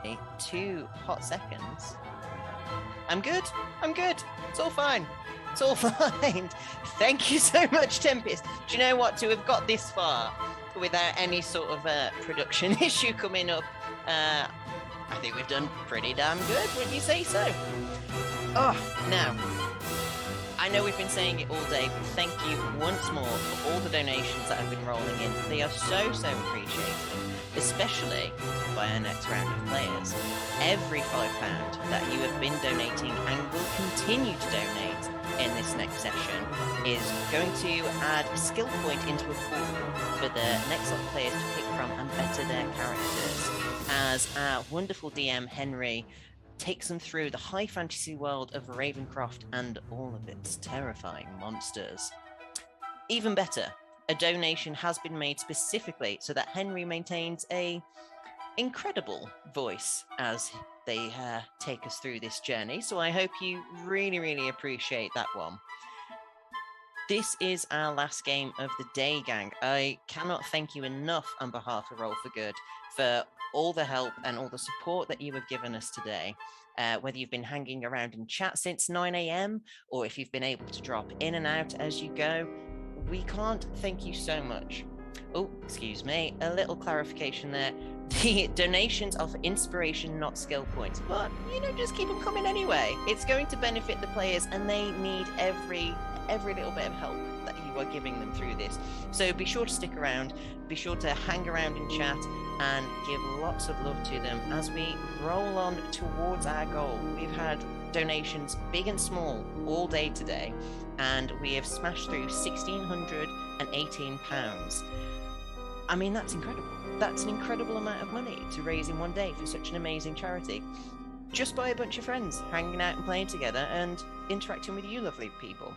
me 2 hot seconds. I'm good. I'm good. It's all fine. It's all fine. Thank you so much, Tempest. Do you know what? To have got this far without any sort of production issue coming up, I think we've done pretty damn good. Wouldn't you say so? Oh, now, I know we've been saying it all day, but thank you once more for all the donations that have been rolling in. They are so appreciated, especially by our next round of players. Every £5 that you have been donating and will continue to donate in this next session is going to add a skill point into a pool for the next lot of players to pick from and better their characters, as our wonderful DM Henry takes them through the high fantasy world of Ravencroft and all of its terrifying monsters. Even better, a donation has been made specifically so that Henry maintains a incredible voice as they take us through this journey. So I hope you really appreciate that one. This is our last game of the day, gang. I cannot thank you enough on behalf of Roll for Good for all the help and all the support that you have given us today. Whether you've been hanging around in chat since 9 a.m. or if you've been able to drop in and out as you go, we can't thank you so much. Oh, excuse me, a little clarification there. The donations are for inspiration, not skill points. But, just keep them coming anyway. It's going to benefit the players, and they need every little bit of help that you are giving them through this. So be sure to stick around, be sure to hang around in chat, and give lots of love to them as we roll on towards our goal. We've had donations big and small all day today, and we have smashed through £1,618. I mean, that's incredible. That's an incredible amount of money to raise in one day for such an amazing charity. Just by a bunch of friends hanging out and playing together and interacting with you lovely people.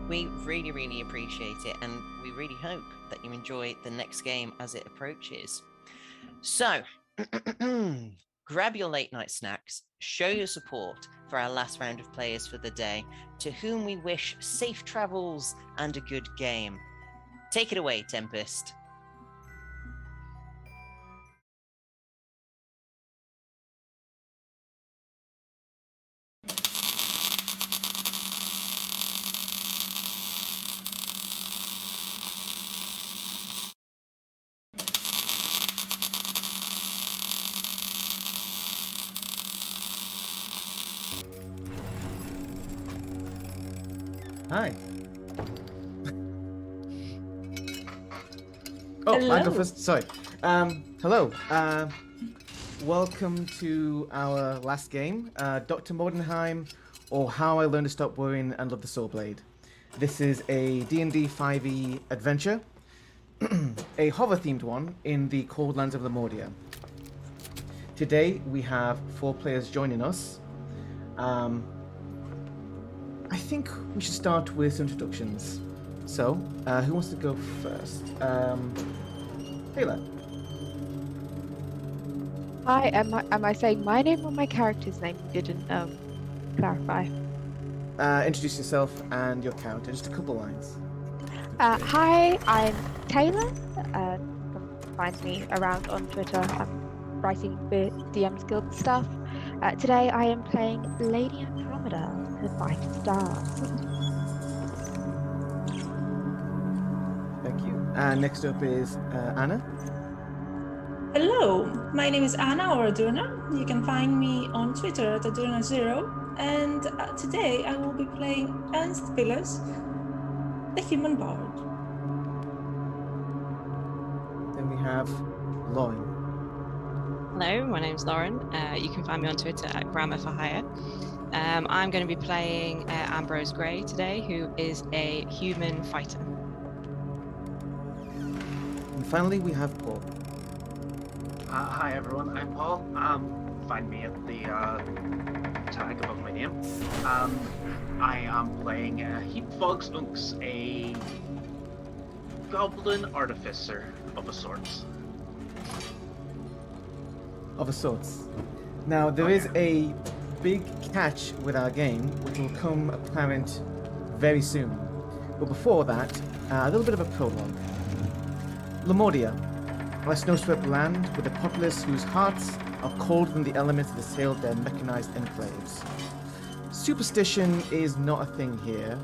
We really appreciate it, and we really hope that you enjoy the next game as it approaches. So, grab your late night snacks, show your support for our last round of players for the day, to whom we wish safe travels and a good game. Take it away, Tempest. Hi. Oh, Hello. I go first. Sorry. Hello. Welcome to our last game, Dr. Mordenheim, or How I Learned to Stop Worrying and Love the Soul Blade. This is a D&D 5e adventure, a horror-themed one in the cold lands of Lemuria. Today we have 4 players joining us. I think we should start with some introductions. So, who wants to go first? Taylor. Hi, am I saying my name or my character's name? You didn't clarify. Introduce yourself and your character, just a couple lines. Hi, I'm Taylor. You can find me around on Twitter. I'm writing for DM's Guild stuff. Today I am playing Lady Andromeda, the Bright Star. Thank you. Next up is Anna. Hello, my name is Anna or Adurna. You can find me on Twitter at Adurna0. And today I will be playing Ernst Villas, the human bard. Then we have Lauren. Hello, my name's Lauren. You can find me on Twitter at Grammar for Hire. I'm going to be playing Ambrose Grey today, who is a human fighter. And finally, we have Paul. Hi everyone, I'm Paul. Find me at the tag above my name. I am playing Heatfogs Unks, a goblin artificer of a sort. Of a sorts. Now, there is a big catch with our game, which will come apparent very soon. But before that, a little bit of a prologue. Lemuria, a snow-swept land with a populace whose hearts are colder than the elements that assailed their mechanized enclaves. Superstition is not a thing here,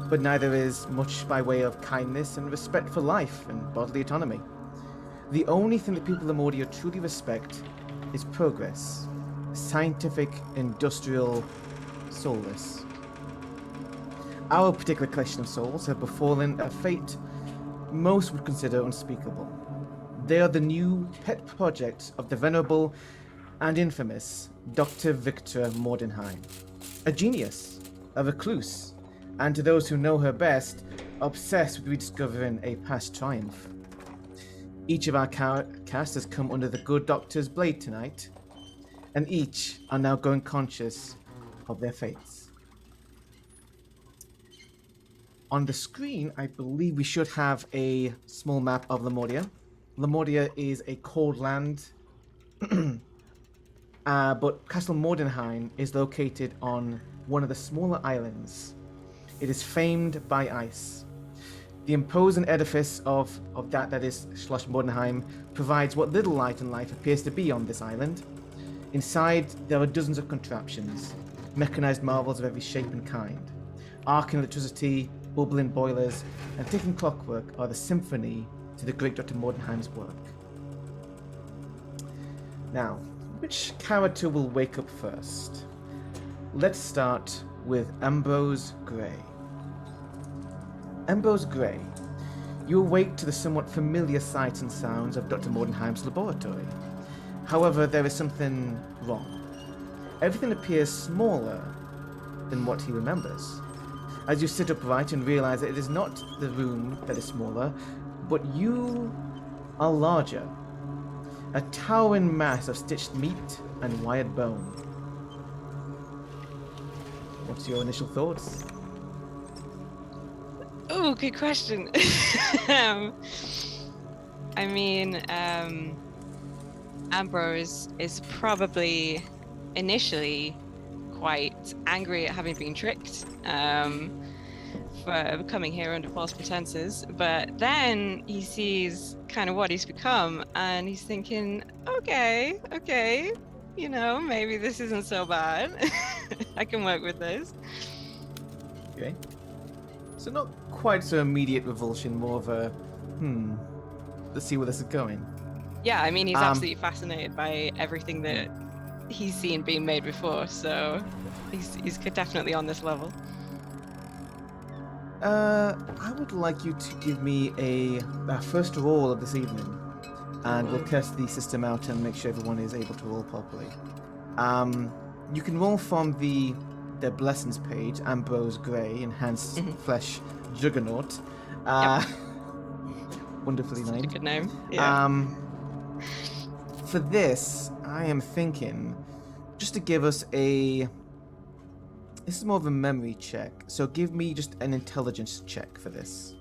but neither is much by way of kindness and respect for life and bodily autonomy. The only thing that people of Mordia truly respect is progress. Scientific, industrial, soulless. Our particular collection of souls have befallen a fate most would consider unspeakable. They are the new pet project of the venerable and infamous Dr. Victor Mordenheim. A genius, a recluse, and to those who know her best, obsessed with rediscovering a past triumph. Each of our cast has come under the good doctor's blade tonight, and each are now growing conscious of their fates. On the screen, I believe we should have a small map of Lamordia. Lamordia is a cold land, but Castle Mordenheim is located on one of the smaller islands. It is famed by ice. The imposing edifice of that is Schloss Mordenheim provides what little light and life appears to be on this island. Inside, there are dozens of contraptions, mechanized marvels of every shape and kind. Arcane electricity, bubbling boilers, and ticking clockwork are the symphony to the great Dr. Mordenheim's work. Now, which character will wake up first? Let's start with Ambrose Grey. Ambrose Grey, you awake to the somewhat familiar sights and sounds of Dr. Mordenheim's laboratory. However, there is something wrong. Everything appears smaller than what he remembers. As you sit upright and realize that it is not the room that is smaller, but you are larger. A towering mass of stitched meat and wired bone. What's your initial thoughts? Oh, good question. I mean, Ambrose is probably initially quite angry at having been tricked for coming here under false pretenses, but then he sees kind of what he's become and he's thinking, okay, you know, maybe this isn't so bad. I can work with this. Okay. So not quite so immediate revulsion, more of a, let's see where this is going. Yeah, I mean, he's absolutely fascinated by everything that he's seen being made before, so he's definitely on this level. I would like you to give me a first roll of this evening, and we'll test the system out and make sure everyone is able to roll properly. You can roll from the Blessings page, Ambrose Grey, Enhanced Flesh Juggernaut. Wonderfully named. Good name. Yeah. For this, I am thinking, just to give us this is more of a memory check, so give me just an intelligence check for this.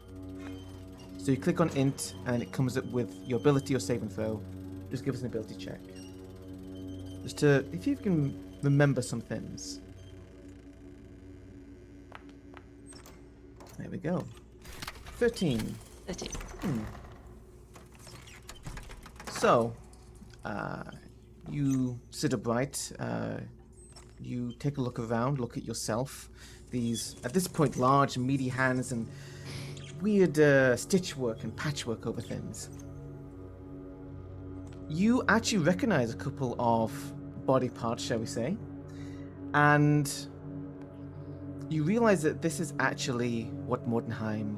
So you click on int, and it comes up with your ability or saving throw. Just give us an ability check. Just to, if you can remember some things. There we go. 13. 13. So, you sit upright, you take a look around, look at yourself. These, at this point, large, meaty hands and weird stitch work and patchwork over things. You actually recognize a couple of body parts, shall we say, and you realize that this is actually what Mordenheim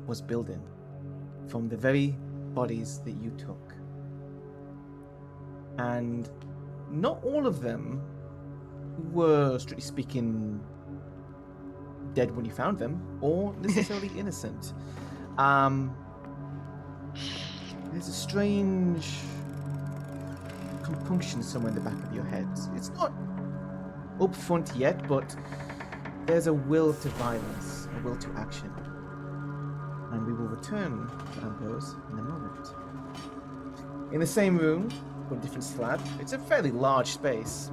was building from the very bodies that you took. And not all of them were, strictly speaking, dead when you found them, or necessarily innocent. There's a strange compunction somewhere in the back of your head. It's not up front yet, but there's a will to violence, a will to action. And we will return to Ambrose in a moment. In the same room, on a different slab, it's a fairly large space.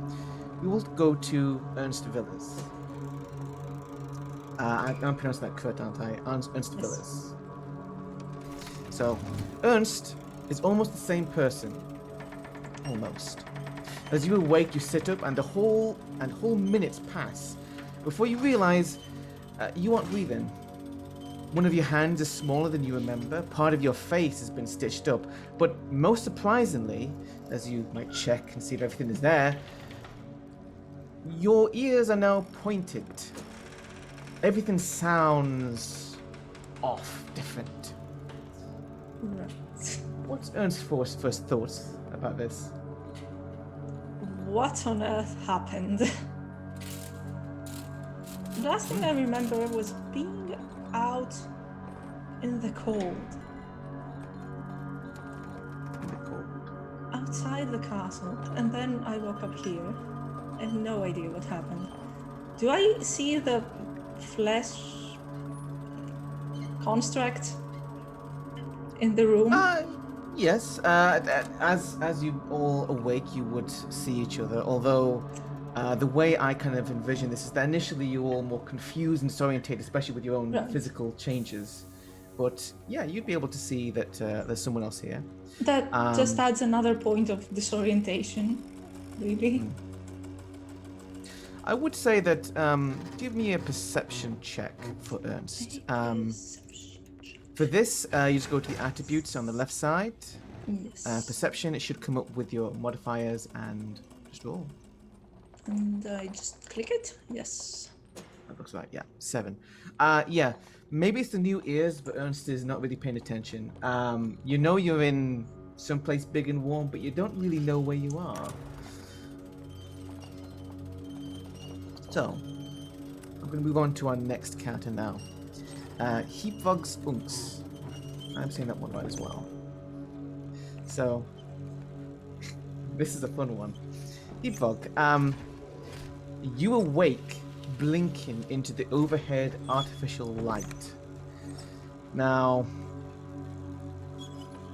We will go to Ernst Villas. I'm pronouncing that correct, aren't I? Ernst Villas. So, Ernst is almost the same person. Almost. As you awake, you sit up, and whole minutes pass before you realize you aren't breathing. One of your hands is smaller than you remember. Part of your face has been stitched up, but most surprisingly, as you might check and see if everything is there, your ears are now pointed. Everything sounds off, different. Right. What's Ernst's first thoughts about this? What on earth happened? The last thing I remember was being out in the cold. Outside the castle, and then I woke up here. I have no idea what happened. Do I see the flesh construct in the room? Yes. As you all awake, you would see each other. Although, the way I kind of envision this is that initially you're all more confused and disorientated, especially with your own Right. physical changes. But yeah, you'd be able to see that there's someone else here. That just adds another point of disorientation, really. I would say that give me a perception check for Ernst. For this, you just go to the attributes on the left side. Yes. Perception, it should come up with your modifiers and just roll. And I just click it. Yes. That looks right, yeah. 7. Yeah, maybe it's the new ears, but Ernst is not really paying attention. You know you're in someplace big and warm, but you don't really know where you are. So, I'm going to move on to our next character now. Heapvog's Unks. I'm saying that one right as well. So, this is a fun one. Heapvog, you awake blinking into the overhead artificial light. Now,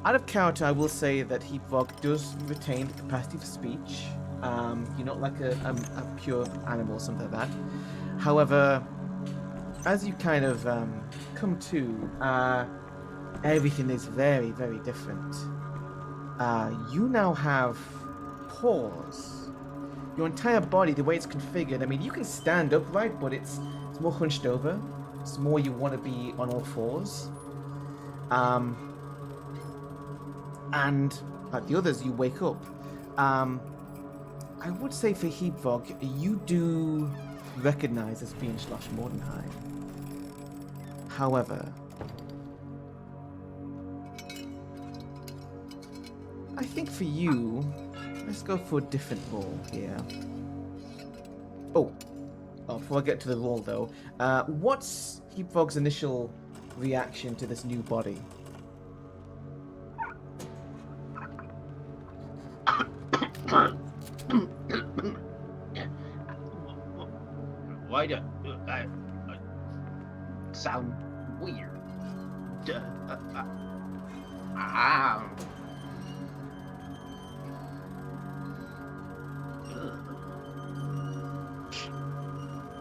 out of character, I will say that Heapvog does retain the capacity for speech. You're not like a pure animal or something like that. However, as you kind of come to, everything is very, very different. You now have paws. Your entire body, the way it's configured, I mean, you can stand upright, but it's more hunched over. It's more you want to be on all fours. And like the others, you wake up. I would say for Heapvog, you do recognize as being Mordenheim. However, I think for you, let's go for a different role here. Oh, before I get to the role though, what's Heapvog's initial reaction to this new body? Why do I sound weird?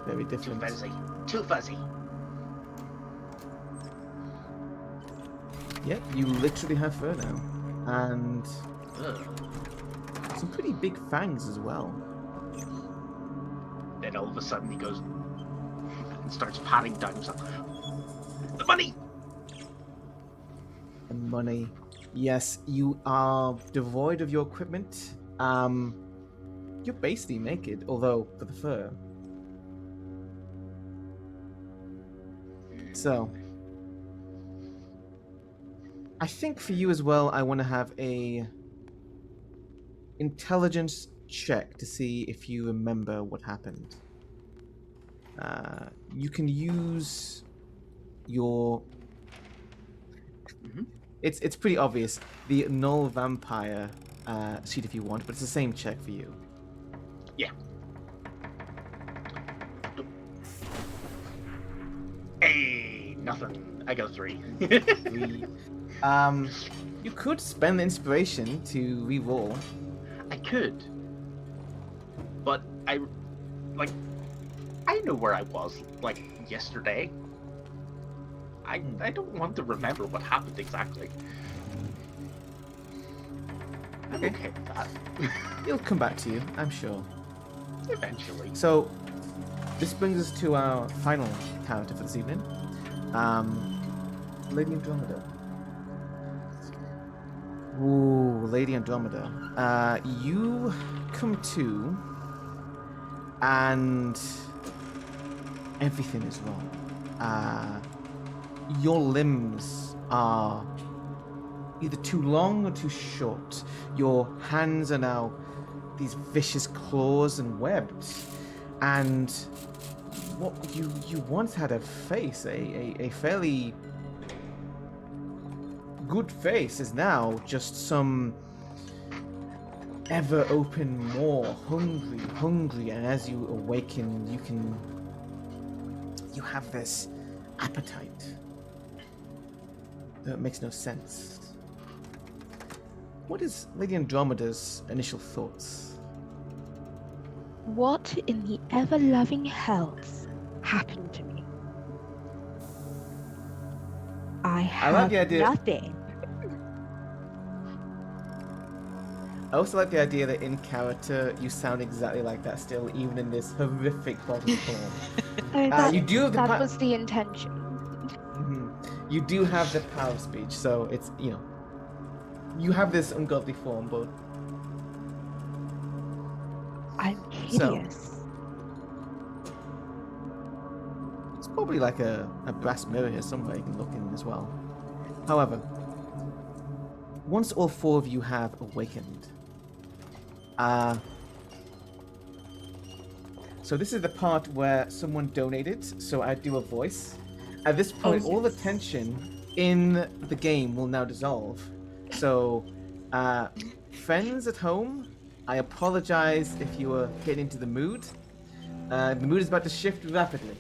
Very different. Too fuzzy. Yep, you literally have fur now. And some pretty big fangs as well. Then all of a sudden he goes and starts patting down himself. The money! And money. Yes, you are devoid of your equipment. You're basically naked, although for the fur. So, I think for you as well, I want to have a intelligence check to see if you remember what happened. You can use your... It's pretty obvious. The null vampire sheet if you want, but it's the same check for you. Yeah. Hey, nothing. I got 3. 3. You could spend the inspiration to re-roll. I could. But I know where I was, yesterday. I don't want to remember what happened exactly. I'm okay with that. He'll come back to you, I'm sure. Eventually. So, this brings us to our final character for this evening. Lady Andromeda. Ooh, Lady Andromeda. You come to, and everything is wrong. Your limbs are either too long or too short. Your hands are now these vicious claws and webbed. And what you once had a face, a fairly good face, is now just some ever open maw, hungry, and as you awaken, you have this appetite that makes no sense. What is Lady Andromeda's initial thoughts? What in the ever-loving hells happened to me? I have like the idea- nothing. I also like the idea that in character you sound exactly like that still, even in this horrific bodily form. You do have the That was the intention. You do have the power of speech, so it's, you have this ungodly form, but I'm hideous. it's probably like a brass mirror here somewhere you can look in as well. However, once all four of you have awakened, so this is the part where someone donated, so I do a voice. At this point, all the tension in the game will now dissolve. So, friends at home, I apologize if you were getting into the mood. The mood is about to shift rapidly.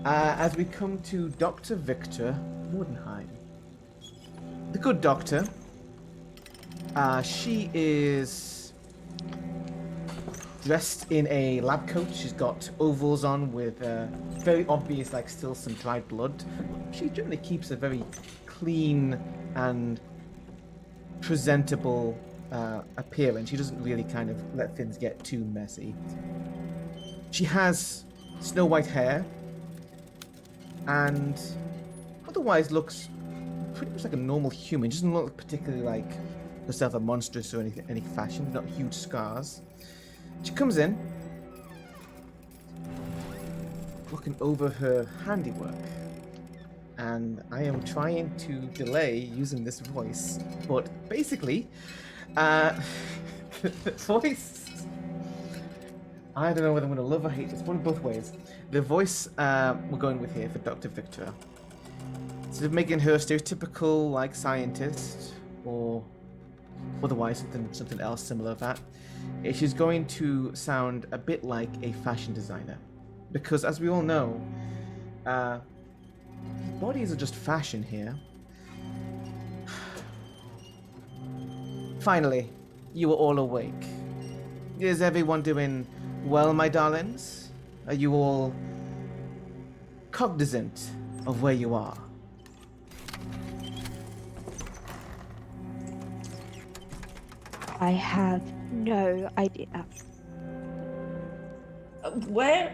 As we come to Dr. Victor Mordenheim. The good doctor. She is dressed in a lab coat. She's got overalls on with very obvious, like, still some dried blood. She generally keeps a very clean and presentable appearance. She doesn't really kind of let things get too messy. She has snow white hair and otherwise looks pretty much like a normal human. She doesn't look particularly like herself a monstrous or any fashion, not huge scars. She comes in, looking over her handiwork, and I am trying to delay using this voice, but basically, the voice, I don't know whether I'm going to love or hate. It's one of both ways. The voice we're going with here for Dr. Victor, instead of making her a stereotypical, like, scientist, or otherwise something else similar to that, she's going to sound a bit like a fashion designer, because as we all know, bodies are just fashion here. Finally, you are all awake. Is everyone doing well, my darlings? Are you all cognizant of where you are? I have no idea. Where?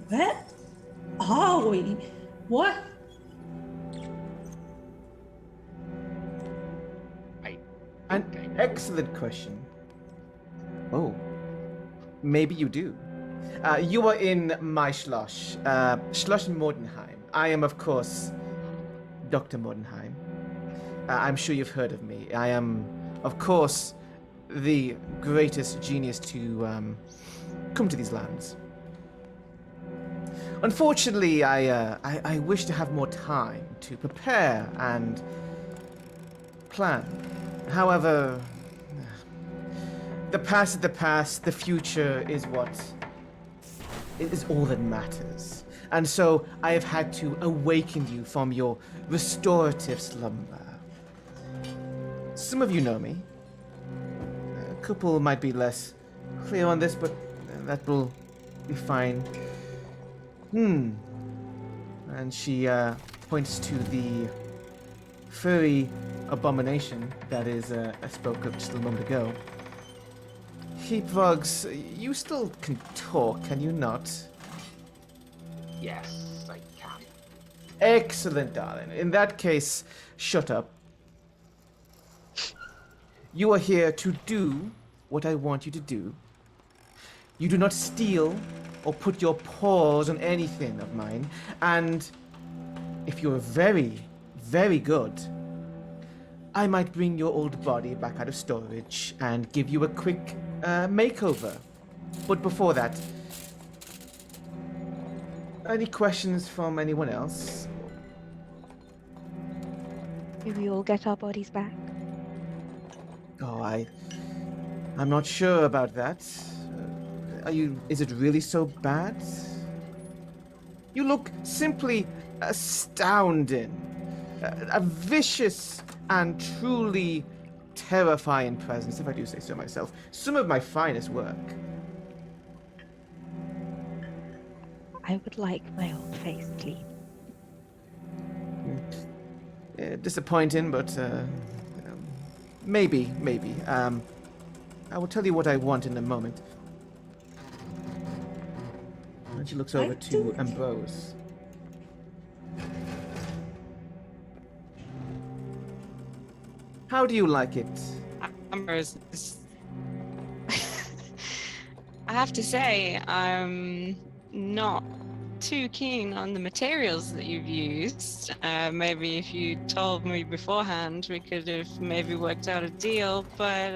Where are we? What? An excellent question. Oh, maybe you do. You are in my Schloss, Schloss Mordenheim. I am, of course, Dr. Mordenheim. I'm sure you've heard of me. I am, of course, the greatest genius to come to these lands. Unfortunately, I wish to have more time to prepare and plan. However, the past is the past. The future is all that matters. And so I have had to awaken you from your restorative slumber. Some of you know me. A couple might be less clear on this, but that will be fine. And she points to the furry abomination that is I spoke of just a moment ago. Heapvogs, you still can talk, can you not? Yes, I can. Excellent, darling. In that case, shut up. You are here to do what I want you to do. You do not steal or put your paws on anything of mine, and if you're very, very good, I might bring your old body back out of storage and give you a quick makeover. But before that, any questions from anyone else? Do we all get our bodies back? Oh, I'm not sure about that. Is it really so bad? You look simply astounding. A vicious and truly terrifying presence, if I do say so myself. Some of my finest work. I would like my old face, please. Disappointing, but maybe. I will tell you what I want in a moment. And she looks over to Ambrose. How do you like it? Ambrose is... I have to say, I'm not too keen on the materials that you've used. Maybe if you told me beforehand, we could have maybe worked out a deal, but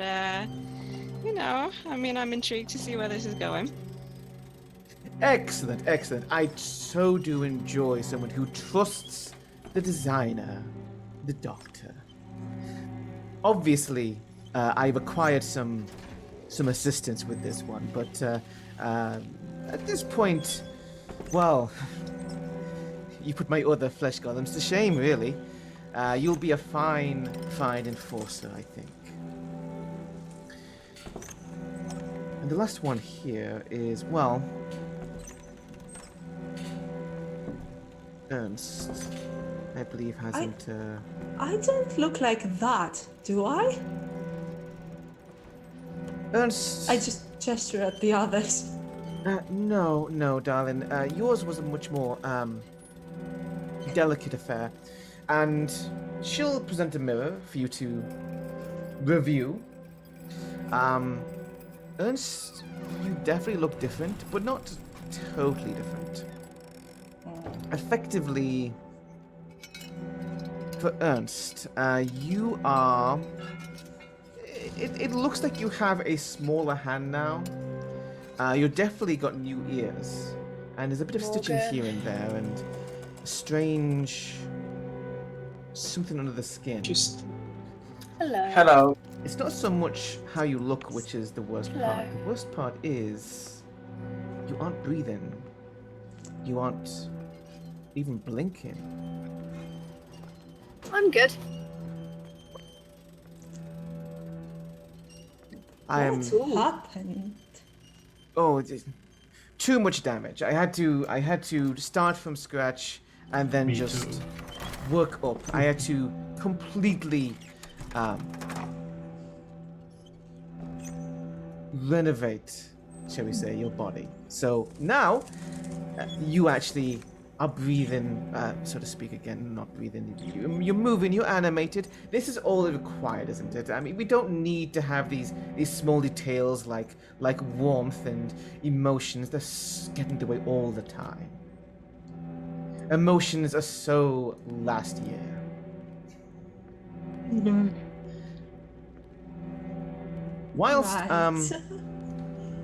you know, I mean, I'm intrigued to see where this is going. Excellent. I so do enjoy someone who trusts the designer, the doctor. Obviously, I've acquired some assistance with this one, but at this point, well, you put my other flesh golems to shame, really. You'll be a fine enforcer, I think. And the last one here is, well, Ernst, I believe, hasn't... I don't look like that, do I? Ernst... I just gesture at the others. No, darling. Yours was a much more, delicate affair. And she'll present a mirror for you to review. Ernst, you definitely look different, but not totally different. Effectively, for Ernst, you are... It looks like you have a smaller hand now. You've definitely got new ears. And there's a bit of stitching here and there, and a strange... something under the skin. Just Hello. hello. It's not so much how you look which is the worst Hello. part. The worst part is... you aren't breathing. You aren't even blinking. I'm good. What happened? Oh, too much damage. I had to start from scratch and then Me just too. work up. I had to completely renovate, shall we say, your body. So now you actually are breathing, so to speak, again. Not breathing. You're moving. You're animated. This is all required, isn't it? I mean, we don't need to have these small details like warmth and emotions. They're getting in the way all the time. Emotions are so last year. Whilst Right.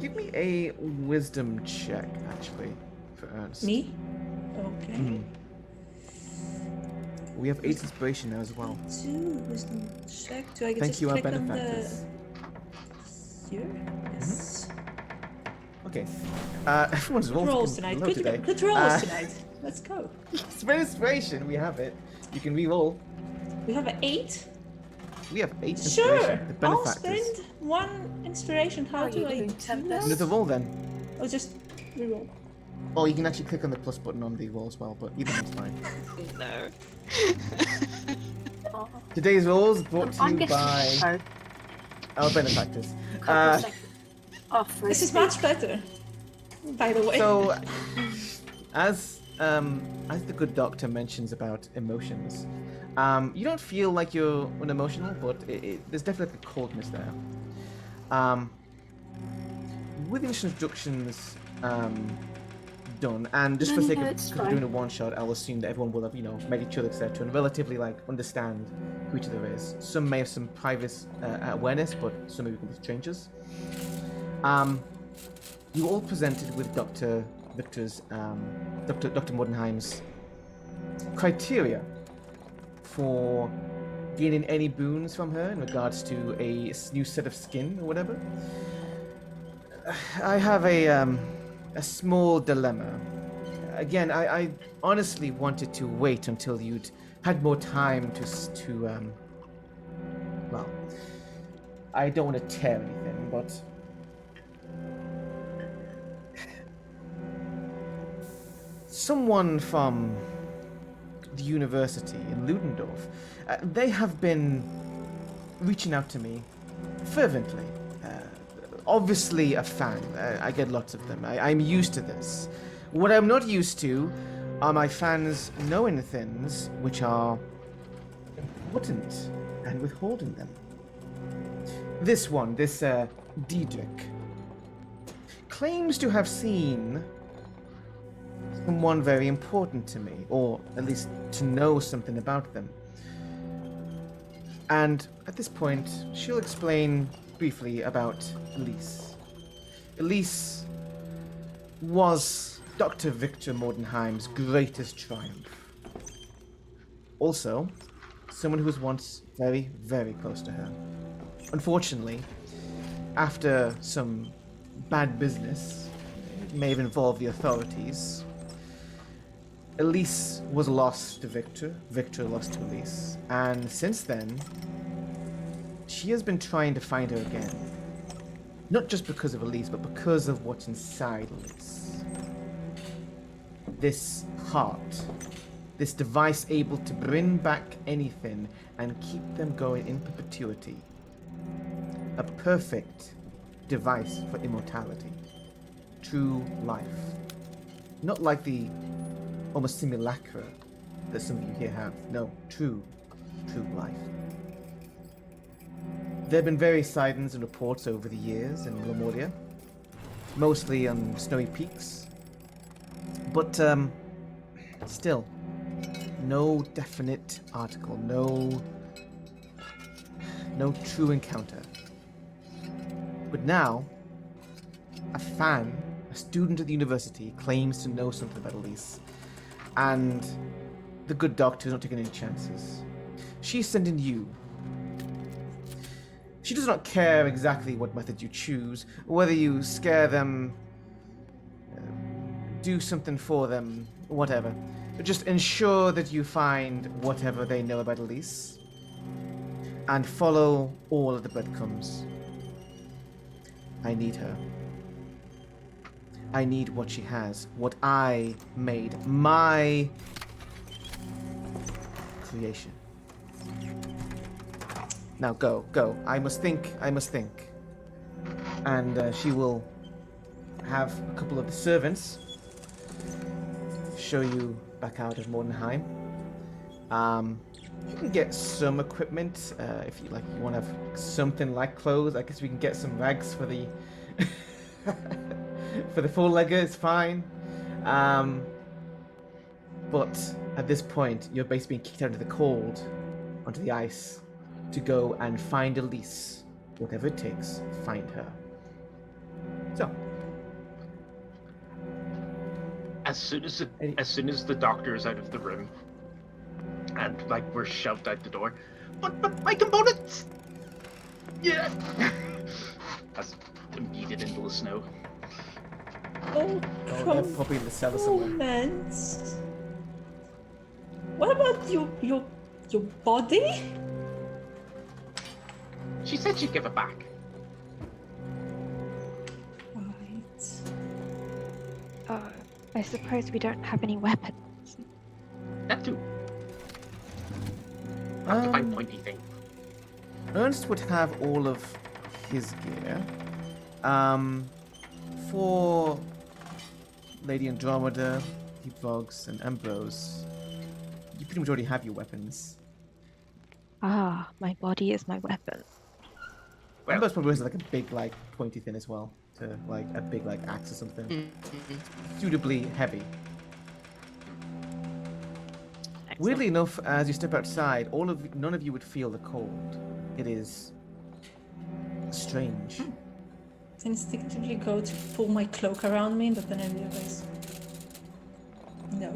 give me a wisdom check, actually, for Ernst. Me? Okay. Mm. We have 8 inspiration now as well. 2 wisdom check. Do I get Thank to you, our click on benefactors. Here? Yes. Okay. Everyone's Good rolls fucking tonight. low today. Good rolls tonight. Let's go. Spend inspiration. We have it. You can re-roll. We have an 8. We have 8 Sure. inspiration. The I'll benefactors. spend 1 inspiration. How Are do you I doing do Tempest? that? Another roll then. Oh, just reroll. Oh, you can actually click on the plus button on the roll as well, but either one's fine. No. Oh, Today's roll is brought to I'm you guessing. by Oh, our benefactors. couple of seconds. Oh, for This is speak. much better, by the way. So, as the good doctor mentions about emotions, you don't feel like you're unemotional, but there's definitely a coldness there. With the instructions done, and just for the sake of It's because we're fine. doing a one shot, I'll assume that everyone will have met each other, etc., and relatively understand who each other is. Some may have some private awareness, but some may be complete strangers. You all presented with Dr. Victor's, Dr. Mordenheim's criteria for gaining any boons from her in regards to a new set of skin or whatever. I have a small dilemma. Again, I honestly wanted to wait until you'd had more time to well, I don't want to tear anything, but someone from the university in Ludendorff, they have been reaching out to me fervently. Obviously a fan. I get lots of them. I'm used to this. What I'm not used to are my fans knowing things which are important and withholding them. This one, this Diedrich, claims to have seen someone very important to me, or at least to know something about them. And at this point, she'll explain briefly about Elise. Elise was Dr. Victor Mordenheim's greatest triumph. Also, someone who was once very, very close to her. Unfortunately, after some bad business, it may have involved the authorities, Elise was lost to Victor, Victor lost to Elise, and since then, she has been trying to find her again. Not just because of Elise, but because of what's inside Elise. This heart, this device able to bring back anything and keep them going in perpetuity. A perfect device for immortality. True life. Not like the almost simulacra that some of you here have. No, true life. There have been various sightings and reports over the years in Lemuria, mostly on snowy peaks, but still, no definite article, no true encounter. But now, a fan, a student at the university, claims to know something about Elise, and the good doctor is not taking any chances. She's sending you. She does not care exactly what method you choose, whether you scare them, do something for them, whatever. But just ensure that you find whatever they know about Elise, and follow all of the breadcrumbs. I need her. I need what she has, what I made, my creation. Now go. I must think. And she will have a couple of the servants show you back out of Mordenheim. You can get some equipment if you like. You want to have something like clothes. I guess we can get some rags for the for the four-legger. It's fine. But at this point, you're basically being kicked out into the cold, onto the ice, to go and find Elise. Whatever it takes, find her. So, As soon as the doctor is out of the room, and we're shoved out the door, but my components! Yeah. As yeeted into the snow. Oh, they're probably in the cellar somewhere. components. What about your body? She said she'd give it back. Right. I suppose we don't have any weapons. That too. Have to find Um, pointy thing. Ernst would have all of his gear. For Lady Andromeda, Heapvogs, and Ambrose, you pretty much already have your weapons. Ah, my body is my weapon. Well, Ambrose probably has like a big, like, pointy thing as well. To like a big, like, axe or something. Mm-hmm. Suitably heavy. Weirdly enough, as you step outside, none of you would feel the cold. It is strange. Instinctively go to pull my cloak around me, but then I realize no.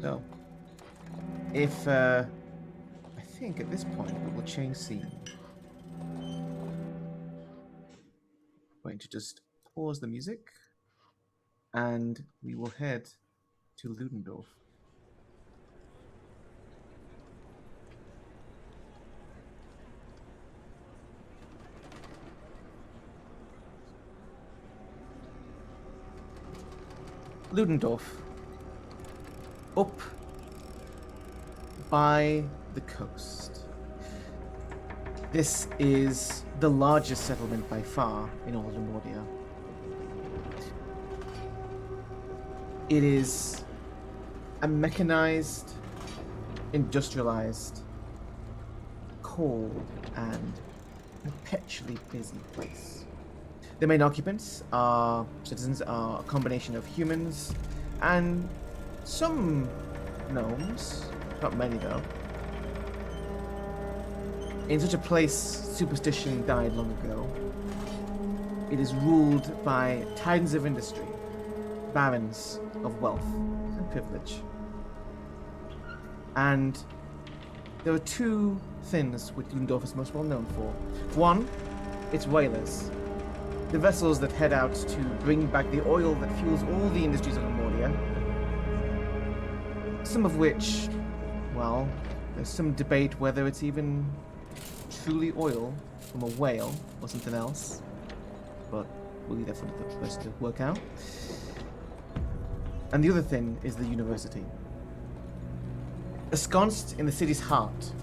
So, if I think at this point we will change scene. Going to just pause the music, and we will head to Ludendorff. Ludendorff. Up by the coast. This is the largest settlement by far in all of Mordia. It is a mechanized, industrialized, cold, and perpetually busy place. The main occupants are citizens are a combination of humans and some gnomes, not many though. In such a place, superstition died long ago. It is ruled by titans of industry, barons of wealth and privilege. And there are two things which Ludendorff is most well known for. One, its whalers, the vessels that head out to bring back the oil that fuels all the industries of Lemuria. Some of which, well, there's some debate whether it's even truly oil from a whale or something else. But we'll leave that for the rest to work out. And the other thing is the university. Ensconced in the city's heart,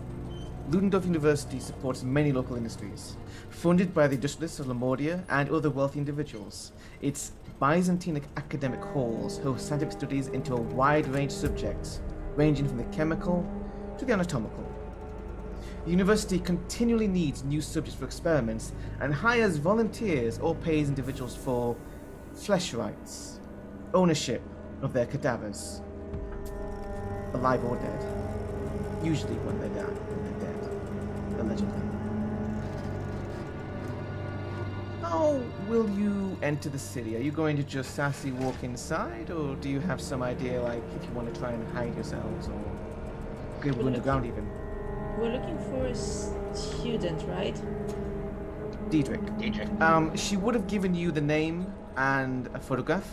Ludendorff University supports many local industries. Funded by the industrialists of Lemuria and other wealthy individuals, its Byzantine academic halls host scientific studies into a wide range of subjects, ranging from the chemical to the anatomical. The university continually needs new subjects for experiments and hires volunteers or pays individuals for flesh rights, ownership of their cadavers, alive or dead. Usually when they're dead, allegedly. How will you enter the city? Are you going to just sassy walk inside, or do you have some idea, like, if you want to try and hide yourselves, or go underground even? We're looking for a student, right? Diedrich. She would have given you the name and a photograph.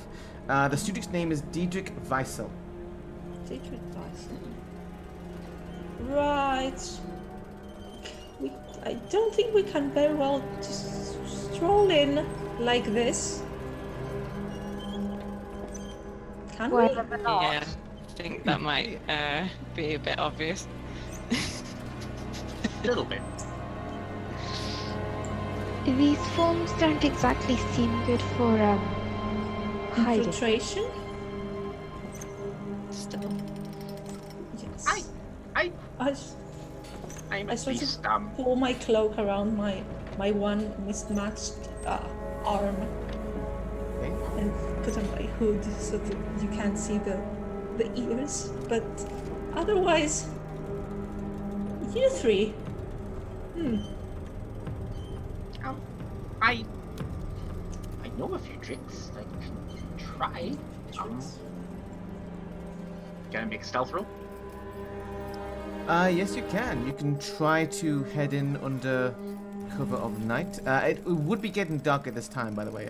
The student's name is Diedrich Weissel. Diedrich Weissel. Right. I don't think we can very well just stroll in like this. Can we? Whether or not. Yeah, I think that might be a bit obvious. A little bit. These forms don't exactly seem good for hiding. Infiltration? Still. Yes. I'm I at sort least of pull my cloak around my one mismatched arm Okay. and put on my hood so that you can't see the ears. But otherwise, you three. I know a few tricks. I can try. Can I make a stealth roll? Yes, you can. You can try to head in under cover of night. It would be getting dark at this time, by the way.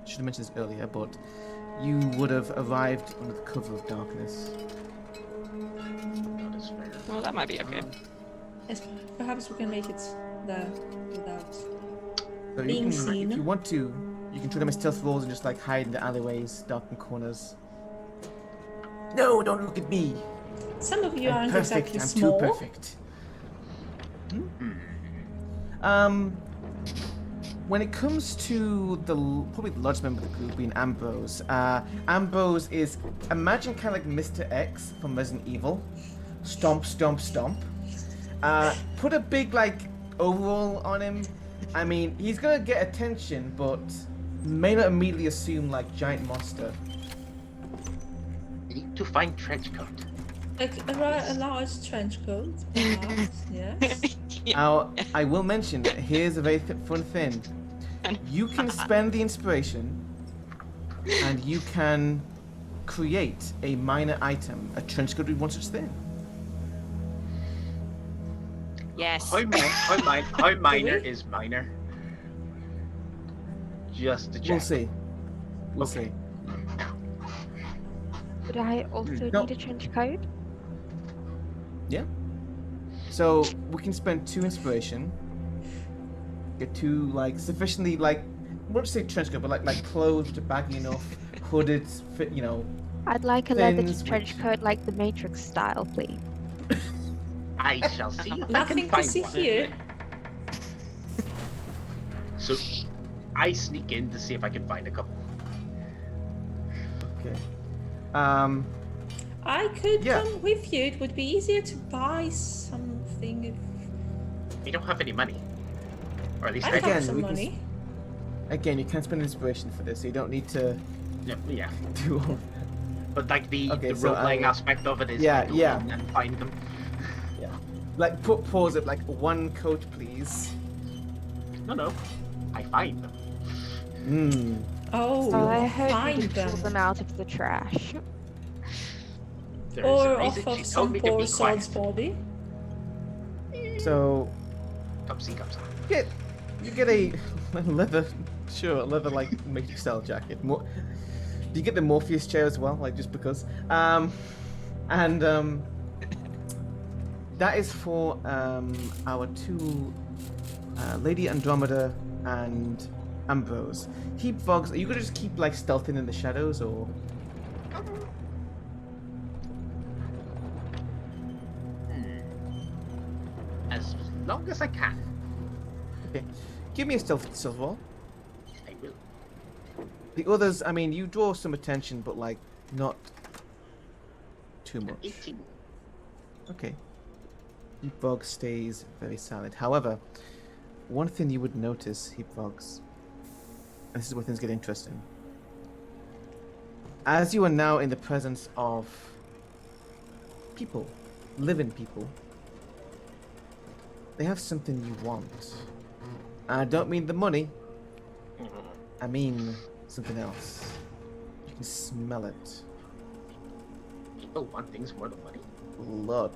Should have mentioned this earlier, but you would have arrived under the cover of darkness. That is fair. Well, that might be okay. Yes, perhaps we can make it there without. So you Being can, seen. if you want to, you can try them as stealth rolls and just like hide in the alleyways, darkened corners. No, don't look at me. Some of you I'm aren't perfect. exactly I'm small. too perfect. Um, when it comes to probably the largest member of the group being Ambrose, Ambrose is, imagine kind of like Mr. X from Resident Evil. Stomp, stomp, stomp. Put a big like overall on him. I mean, he's gonna get attention, but may not immediately assume like giant monster. You need to find trench coat. Like a large trench coat, perhaps. Yes. Now, I will mention, here's a very fun thing. You can spend the inspiration, and you can create a minor item, a trench coat with one such thing. Yes. How minor is minor? Just to check. We'll see. We'll Okay. see. Would I also No. need a trench coat? Yeah. So we can spend 2 inspiration. Get 2 like sufficiently like, I won't say trench coat, but like clothed, baggy enough, hooded, fit, you know. I'd like a leather Thins, trench which- coat like the Matrix style, please. I shall see if I can Nothing to find see one. here. So I sneak in to see if I can find a couple. Okay. I could Yeah. come with you. It would be easier to buy something if We don't have any money. Or at least I I Again, have some we can money. Again, you can spend inspiration for this, so you don't need to Yeah. do all. But like the Okay, so role-playing I- aspect of it is Yeah, I go yeah. in and find them. Like pause it like 1 coat, please. No. I find them. Hmm. Oh, So I hope you find just pull them them. out of the trash. There is Or a off reason she of told some me to poor be quiet. sod's body. So Come see. you get a leather, sure, leather like Matrix style jacket. You get the Morpheus chair as well, like just because. That is for our 2, Lady Andromeda and Ambrose. Heap Vogs, are you gonna just keep like stealthing in the shadows, or? As long as I can. Okay, give me a stealth roll. I will. The others, I mean, you draw some attention, but like not too An much. 18. Okay. Heapvog stays very silent. However, one thing you would notice, Heapvogs, and this is where things get interesting. As you are now in the presence of people, living people, they have something you want. I don't mean the money, I mean something else. You can smell it. People want things more than money. Blood.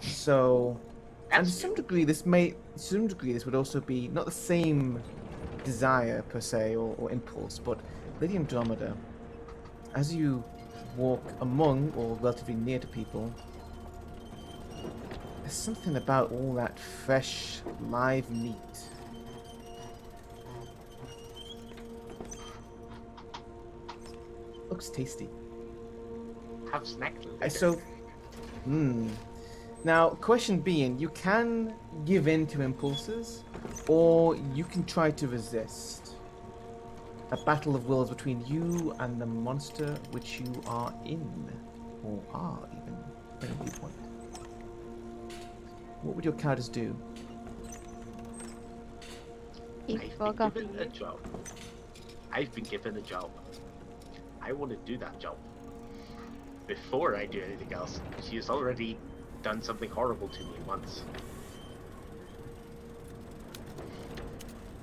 So, and to That's some new. degree, this would also be not the same desire per se or impulse, but Lady Andromeda, as you walk among or relatively near to people, there's something about all that fresh, live meat. Looks tasty. Have snack later. So, Now, question being, you can give in to impulses, or you can try to resist. A battle of wills between you and the monster which you are in, or are even, at any point. What would your characters do? Keep I've Fog been off given you. a job. I've been given a job. I want to do that job. Before I do anything else, she has already done something horrible to me once.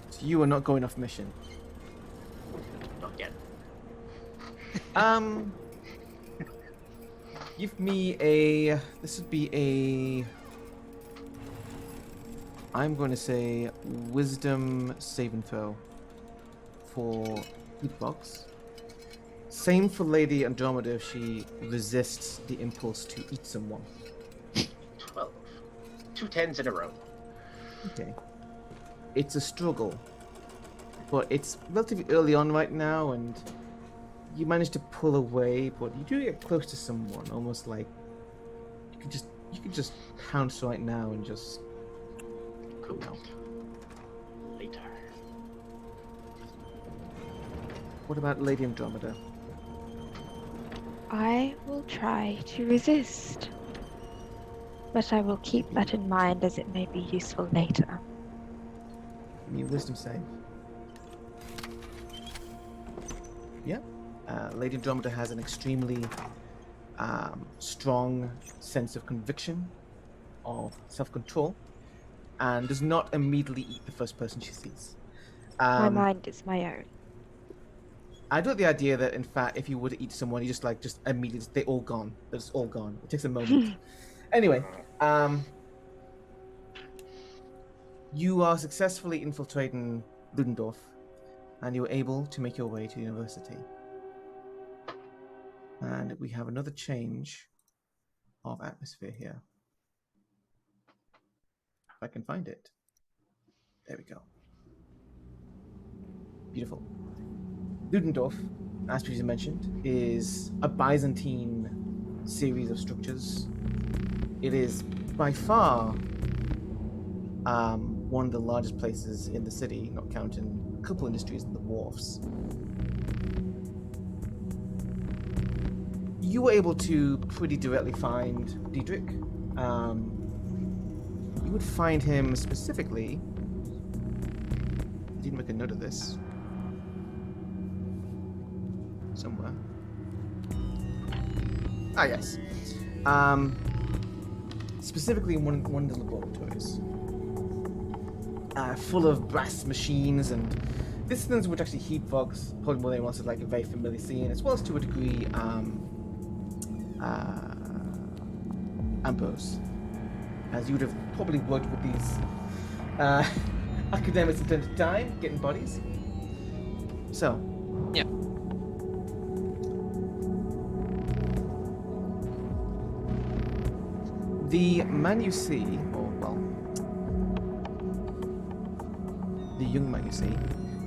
So you are not going off mission. Not yet. Give me a. This would be a. I'm going to say wisdom saving throw for Heatbox. Same for Lady Andromeda if she resists the impulse to eat someone. 12. 2 10s in a row. Okay. It's a struggle. But it's relatively early on right now, and you manage to pull away, but you do get close to someone, almost like you could just pounce right now and just Cool. No. Later. What about Lady Andromeda? I will try to resist, but I will keep that in mind as it may be useful later. Give me a wisdom save. Yeah. Lady Andromeda has an extremely strong sense of conviction, of self-control, and does not immediately eat the first person she sees. My mind is my own. I do like the idea that, in fact, if you were to eat someone, you just immediately, they're all gone. They're just all gone. It takes a moment. Anyway, you are successfully infiltrating Ludendorff, and you're able to make your way to the university. And we have another change of atmosphere here. If I can find it. There we go. Beautiful. Ludendorff, as previously mentioned, is a Byzantine series of structures. It is by far one of the largest places in the city, not counting a couple industries and the wharfs. You were able to pretty directly find Diedrich. You would find him specifically. I didn't make a note of this. Somewhere. Ah, yes. Specifically in one of the laboratories. Full of brass machines and this things which actually heat fogs, probably more than anyone else is like a very familiar scene, as well as to a degree ampos. As you would have probably worked with these academics at the time, getting bodies. So. Yeah. The man you see, or well, the young man you see,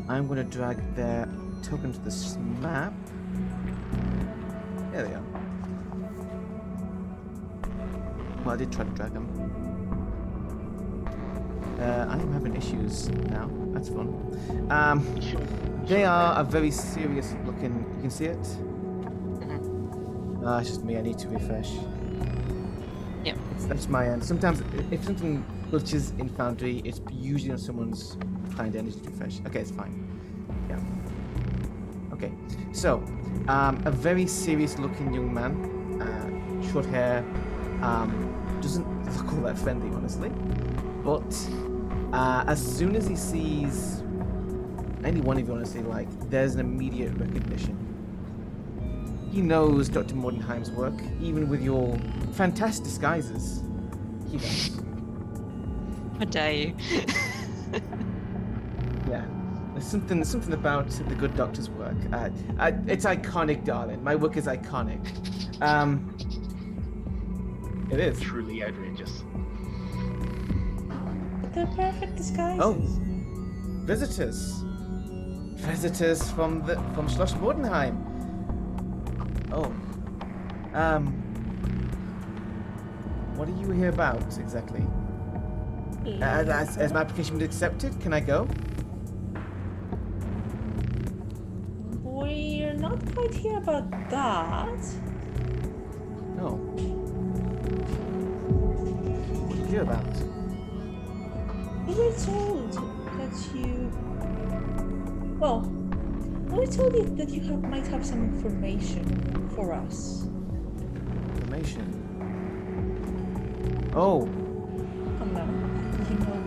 I'm going to drag their token to this map. There they are. Well, I did try to drag them. I am having issues now. That's fun. They are a very serious looking. You can see it. It's just me. I need to refresh. Yeah. That's my end. Sometimes, if something glitches in Foundry, it's usually on someone's client end. To refresh. Okay, it's fine. Yeah. Okay. So, a very serious looking young man, short hair, doesn't look all that friendly, honestly. But as soon as he sees any one of you, honestly, like, there's an immediate recognition. He knows Dr. Mordenheim's work, even with your fantastic disguises. He does. How dare you? Yeah. There's something about the good doctor's work. It's iconic, darling. My work is iconic. It is. Truly outrageous. But they're perfect disguises. Oh, visitors. Visitors from Schloss Mordenheim. Oh. What are you here about exactly? Has my application been accepted? Can I go? We're not quite here about that. No. What are you here about? We were told that you... Well, we were told that you might have some information for us. Information. Oh. Come now, you know.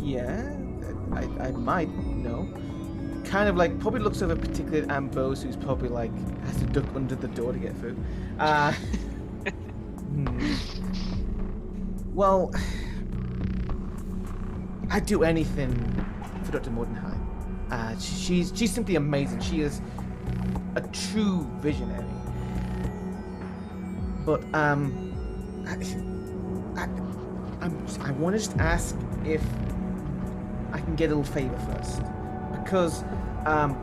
Yeah, I might know. Kind of like, probably looks over particularly at Ambrose, who's probably like, has to duck under the door to get through. Well, I'd do anything for Dr. Mordenheim. She's simply amazing. She is a true visionary. But I want to just ask if I can get a little favor first, because I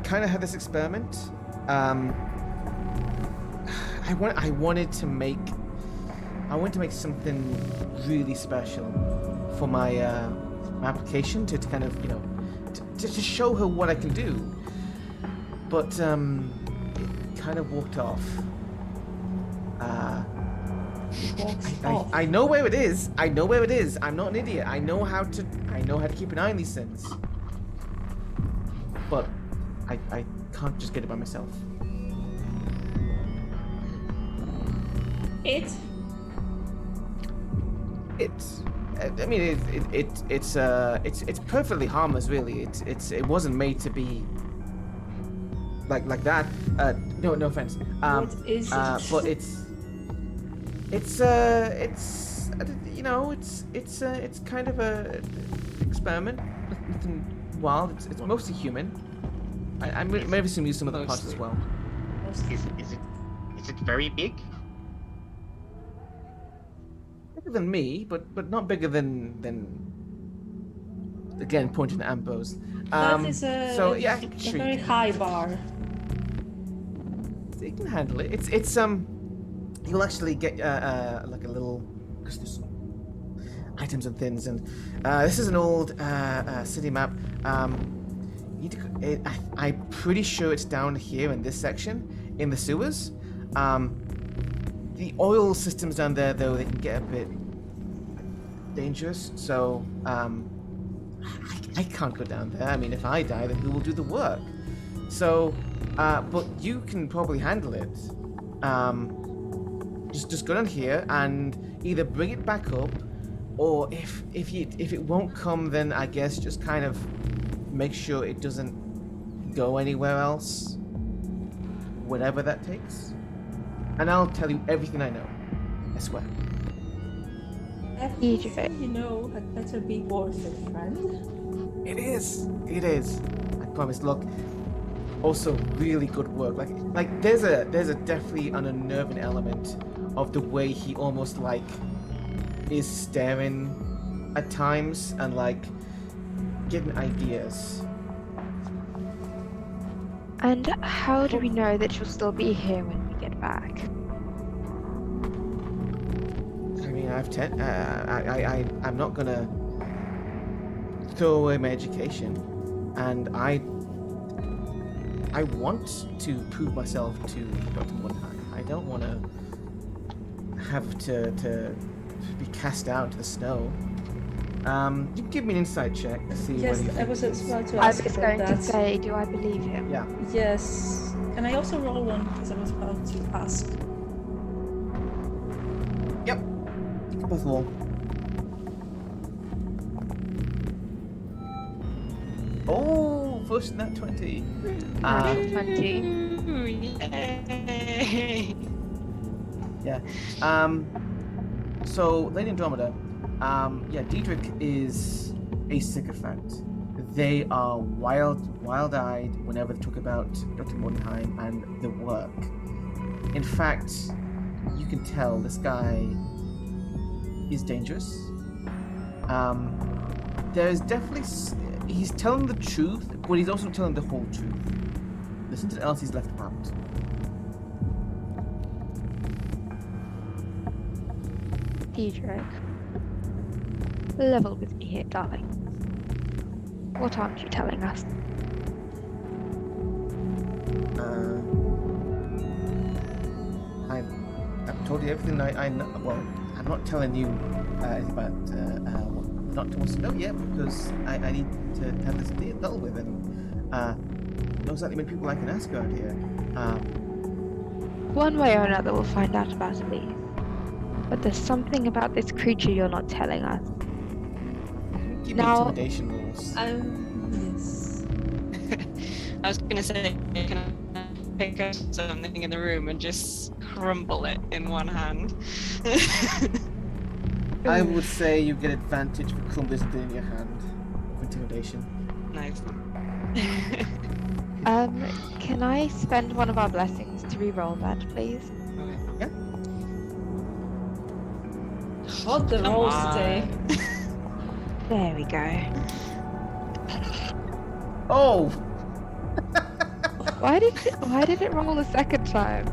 kind of had this experiment. I wanted to make something really special for my application to kind of, you know, to show her what I can do. But it kind of walked off. I know where it is. I know where it is. I'm not an idiot. I know how to keep an eye on these things. But I can't just get it by myself. It's I mean, it's perfectly harmless, really. It wasn't made to be like that. No offense. What is it? But it's you know, it's kind of a experiment. Nothing wild. It's mostly human. I may have use some of the parts as well. Is it very big? Bigger than me, but not bigger than again, pointing at Ambrose. That is a very high bar. You can handle it. It's you'll actually get like a little, because there's items and things, and this is an old city map. You need to, I'm pretty sure it's down here in this section in the sewers. The oil systems down there, though, they can get a bit dangerous. So I can't go down there. I mean, if I die, then who will do the work? So, but you can probably handle it. Just go down here and either bring it back up, or if it won't come, then I guess just kind of make sure it doesn't go anywhere else, whatever that takes. And I'll tell you everything I know. I swear. Everything you know had better be worth it, friend. It is. It is. I promise. Look. Also, really good work. Like there's a definitely an unnerving element of the way he almost like is staring at times and like getting ideas. And how do we know that she'll still be here when we get back? I mean, I'm not gonna throw away my education, and I want to prove myself to Dr. Mordenheim. I don't want to have to be cast out into the snow. You can give me an insight check to see Yes, what he I was thinks. about to I ask was about going to that. say, do I believe him? Yeah. Yes. Can I also roll one? Because I was about to ask. Yep. Both roll. Oh, first nat 20. 20. Ooh, yay. Yeah. So, Lady Andromeda, yeah, Diedrich is a sycophant. They are wild-eyed whenever they talk about Dr. Mordenheim and the work. In fact, you can tell this guy is dangerous. There's definitely... He's telling the truth, but he's also telling the whole truth. There's something else he's left out. Diedrich. Level with me here, darling. What aren't you telling us? I've told you everything I know. Well, I'm not telling you about what Doctor wants to know yet, because I need to have this dealt with, and know exactly many people I can ask around here. One way or another, we'll find out about Elise. But there's something about this creature you're not telling us. Give Now- me intimidation rules. Yes. I was gonna say, can I pick up something in the room and just crumble it in one hand? I would say you get advantage for crumbling something in your hand of intimidation. Nice. Can I spend one of our blessings to re-roll that, please? What the Come rolls on. today? There we go. Oh! Why did it roll a second time?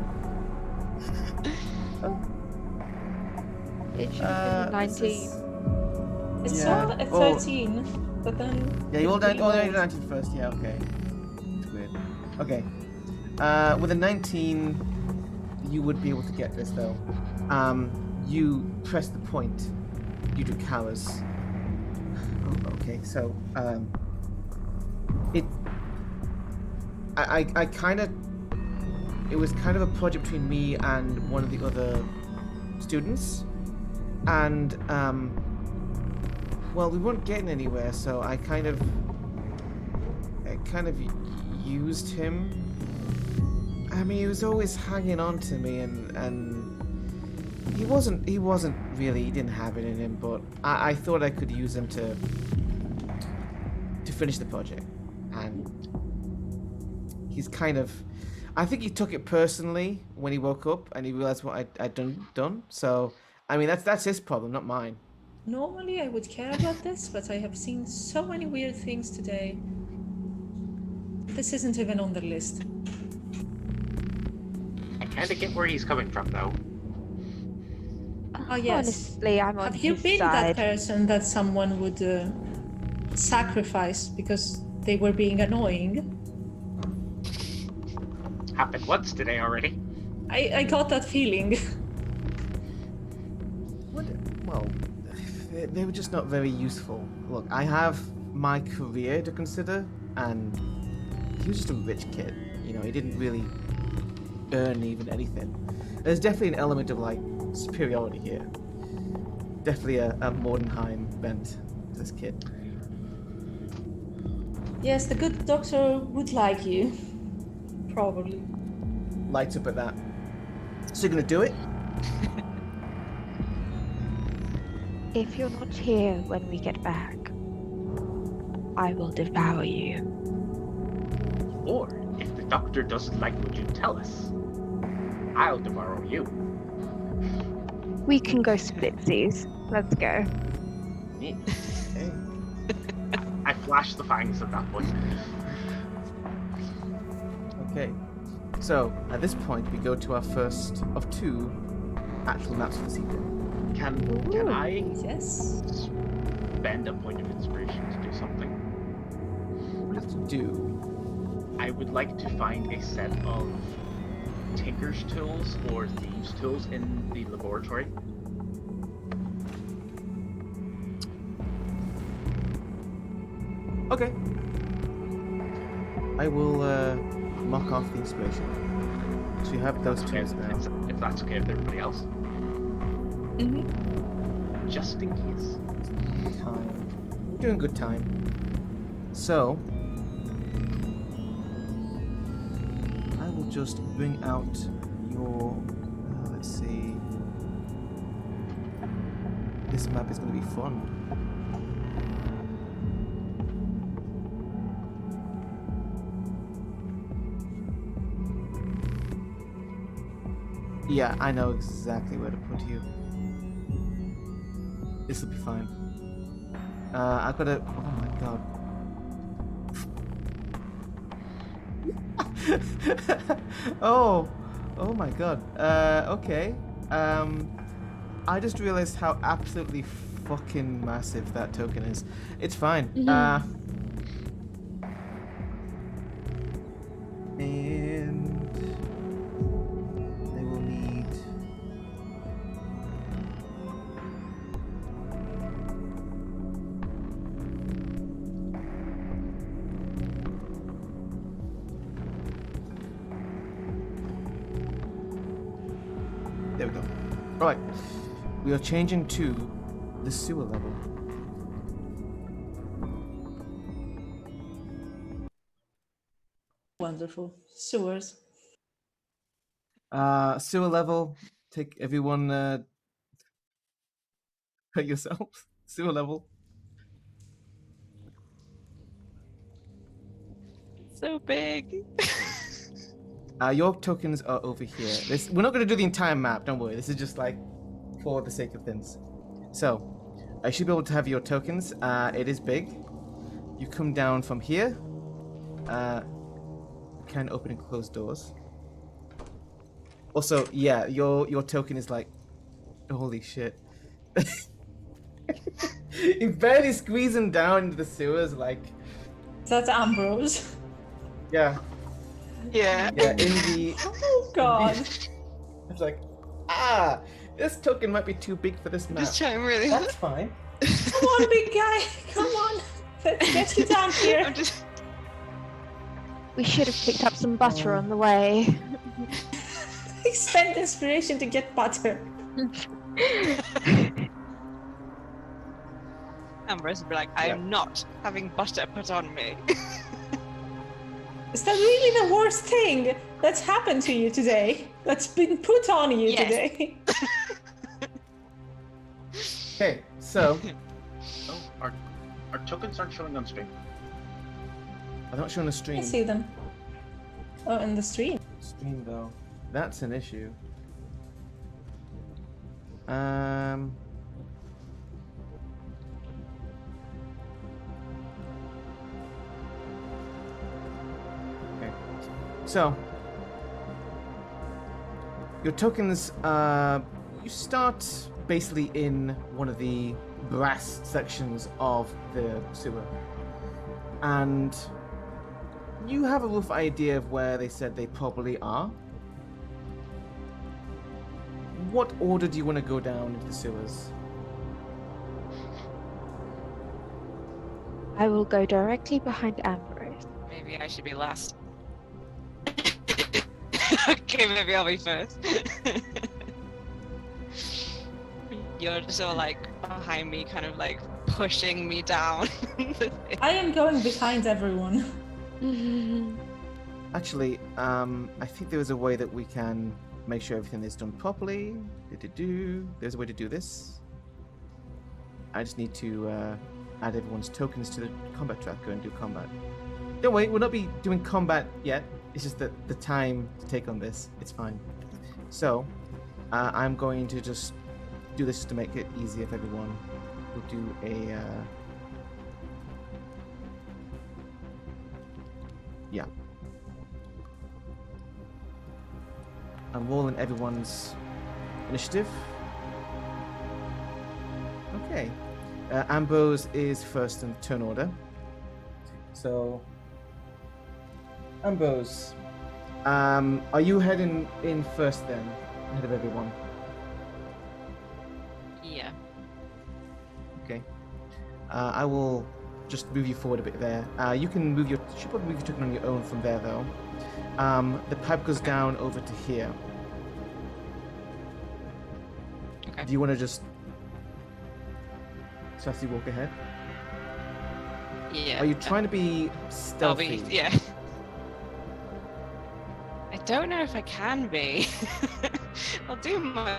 It should have been a This 19. is- I Yeah. saw a Oh. 13, but then. Yeah, you it rolled 19 re-rolled. 19 first. Yeah, okay. It's weird. Okay. With a 19, you would be able to get this though. You press the point. You do callous. Oh, okay, so it. I kind of. It was kind of a project between me and one of the other students, and well, we weren't getting anywhere, so I kind of used him. I mean, he was always hanging on to me, and he wasn't really, he didn't have it in him, but I thought I could use him to finish the project, and he's kind of, I think he took it personally when he woke up and he realized what I'd done. So, I mean, that's his problem, not mine. Normally I would care about this, but I have seen so many weird things today. This isn't even on the list. I kind of get where he's coming from, though. Oh, yes. Honestly, I'm on Have you his been side. that person that someone would sacrifice because they were being annoying? Happened once today already. I got that feeling. Well, they were just not very useful. Look, I have my career to consider, and he was just a rich kid. You know, he didn't really earn even anything. There's definitely an element of, like, superiority here. Definitely a Mordenheim bent to this kid. Yes, the good doctor would like you. Probably. Lights up at that. So you're gonna do it? If you're not here when we get back, I will devour you. Or, if the doctor doesn't like what you tell us, I'll devour you. We can go splitsies. Let's go. Hey. I flashed the fangs at that point. Okay. So, at this point, we go to our first of two actual maps for this evening. Can I Yes. spend a point of inspiration to do something? Let's do. I would like to find a set of tinker's tools or thieves' tools in the laboratory. Okay. I will mark off the inspiration. So you have those Okay, tools now. if that's okay with everybody else. Mm-hmm. Just in case. Time. Doing good time. So I will just bring out your. Let's see. This map is going to be fun. Yeah, I know exactly where to put you. This will be fine. I've got to. Oh my god. Oh my god. Okay. I just realized how absolutely fucking massive that token is. It's fine. And they will need. There we go. Alright. We are changing to the sewer level. Wonderful. Sewers. Sewer level. Take everyone put yourself. Sewer level. So big. Your tokens are over here. We're not going to do the entire map, don't worry. This is just like for the sake of things. So, I should be able to have your tokens. It is big. You come down from here, can open and close doors. Also, yeah, your token is like, holy shit. You're barely squeezing down into the sewers, like, That's Ambrose. yeah, Yeah. yeah, in the, Oh god. it's like, this token might be too big for this I'm map. just trying really hard. That's fine. Come on, big guy. Come on. Let's get you down here. I'm just. We should have picked up some butter on the way. Spend inspiration to get butter. Ambrose would be like, I am not having butter put on me. Is that really the worst thing that's happened to you today? That's been put on you Yes. today? Okay, so, Oh, our tokens aren't showing on stream. I'm not showing the I stream. see them. Oh, in the stream. Stream though. That's an issue. Okay. So your tokens you start basically in one of the brass sections of the sewer. And you have a rough idea of where they said they probably are. What order do you want to go down into the sewers? I will go directly behind Ambrose. Maybe I should be last. Okay, maybe I'll be first. You're just all like behind me, kind of like pushing me down. I am going behind everyone. Actually, I think there is a way that we can make sure everything is done properly. There's a way to do this. I just need to add everyone's tokens to the combat tracker and do combat. Don't wait, we'll not be doing combat yet. It's just that the time to take on this, it's fine. So, I'm going to just do this to make it easier for everyone. We'll do a... yeah. I'm rolling everyone's initiative. Okay. Ambrose is first in turn order. So, Ambrose, are you heading in first then, ahead of everyone? Yeah. Okay. I will just move you forward a bit there. You can move should probably move your token on your own from there though. The pipe goes down over to here. Okay. Do you want to just sassy walk ahead? Yeah. Are you trying to be I'll stealthy? be, yeah. I don't know if I can be. I'll do my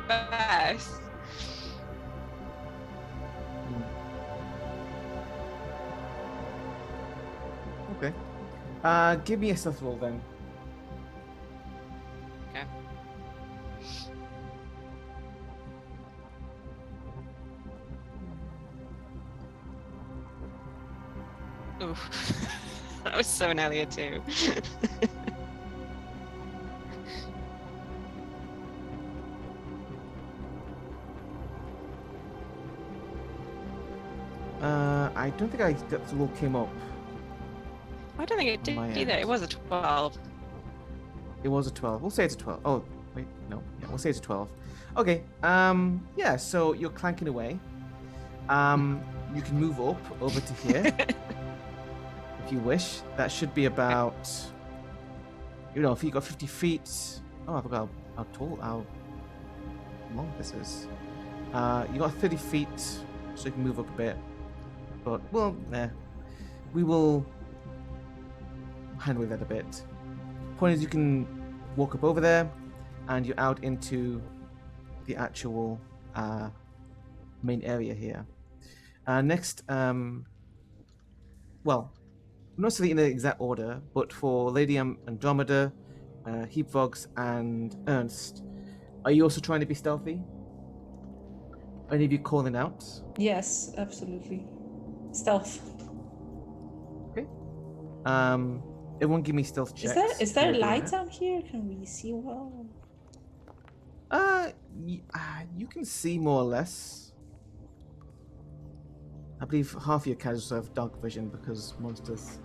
best. Okay. Give me a stealth roll then. Okay. Oof. That was so nearly a 2. I don't think that roll came up. I don't think it did My either. end. It was a 12. It was a 12. We'll say it's a 12. Oh, wait, no. Yeah, we'll say it's a 12. Okay. Yeah, so you're clanking away. You can move up over to here if you wish. That should be about, if you got 50 feet. Oh, I forgot how long this is. You got 30 feet, so you can move up a bit. But, well, we will handle that a bit. Point is, you can walk up over there, and you're out into the actual main area here. Next, well, not necessarily in the exact order, but for Lady Andromeda, Heapvox, and Ernst, are you also trying to be stealthy? Any of you calling out? Yes, absolutely. Stealth. Okay. It won't give me stealth checks. Is there for doing light that. down here? Can we see well? You can see more or less. I believe half your characters have dark vision because monsters.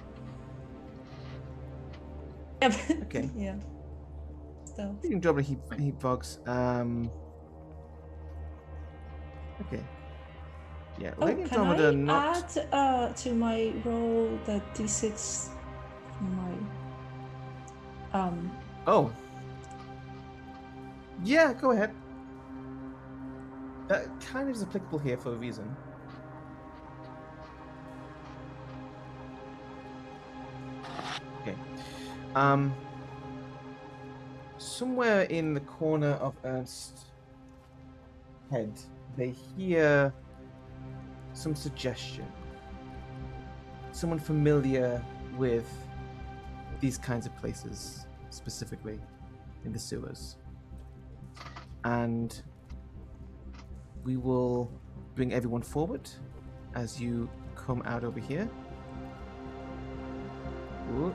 Yeah, but- Okay. yeah. Stealth. You can drop a heap bugs. Okay. Yeah. Oh, Lady can Andromeda I not. add to my roll the d6 from my Oh. Yeah, go ahead. That kind of is applicable here for a reason. Okay. Somewhere in the corner of Ernst's head, they hear some suggestion. Someone familiar with these kinds of places, specifically in the sewers. And we will bring everyone forward as you come out over here. Ooh.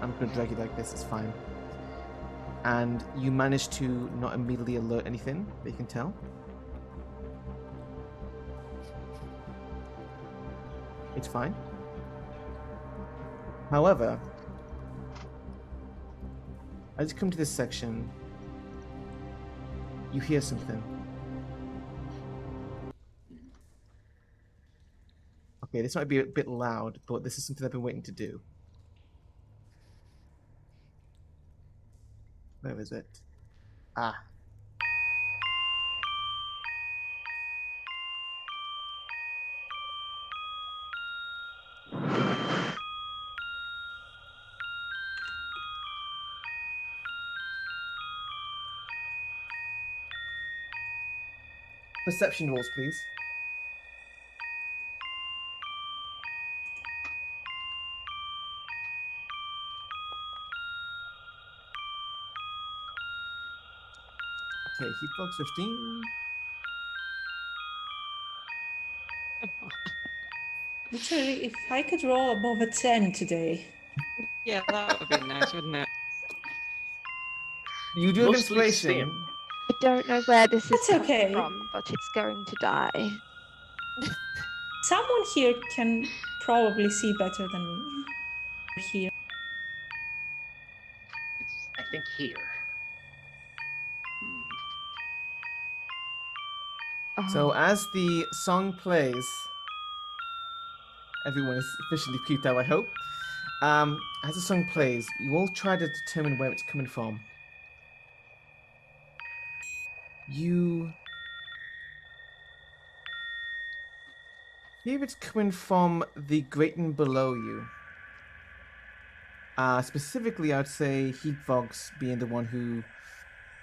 I'm going to drag you like this, it's fine. And you manage to not immediately alert anything that you can tell. It's fine. However, as you come to this section, you hear something. Okay, this might be a bit loud, but this is something I've been waiting to do. Where is it? Ah. Perception rolls, please. Okay, Heatbox 15. literally, if I could roll above a 10 today. Yeah, that would be nice, wouldn't it? You do have Mostly inspiration. same. I don't know where this is That's coming okay. from, but it's going to die. Someone here can probably see better than me. Here. It's, I think, here. So Oh, as the song plays, everyone is officially peeped out, I hope. As the song plays, you all try to determine where it's coming from. You hear it's coming from the grating below you. Specifically, I'd say Heatvox being the one who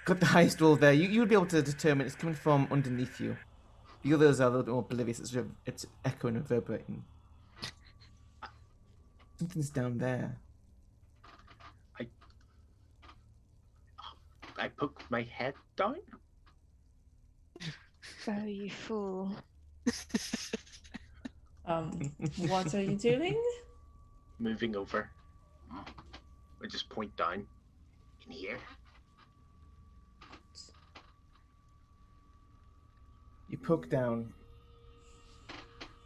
got the highest roll there. You would be able to determine it's coming from underneath you. The others are a little bit more oblivious. It's echoing and reverberating. Something's down there. I poke my head down. oh, you fool. What are you doing? Moving over. I just point down. In here. You poke down,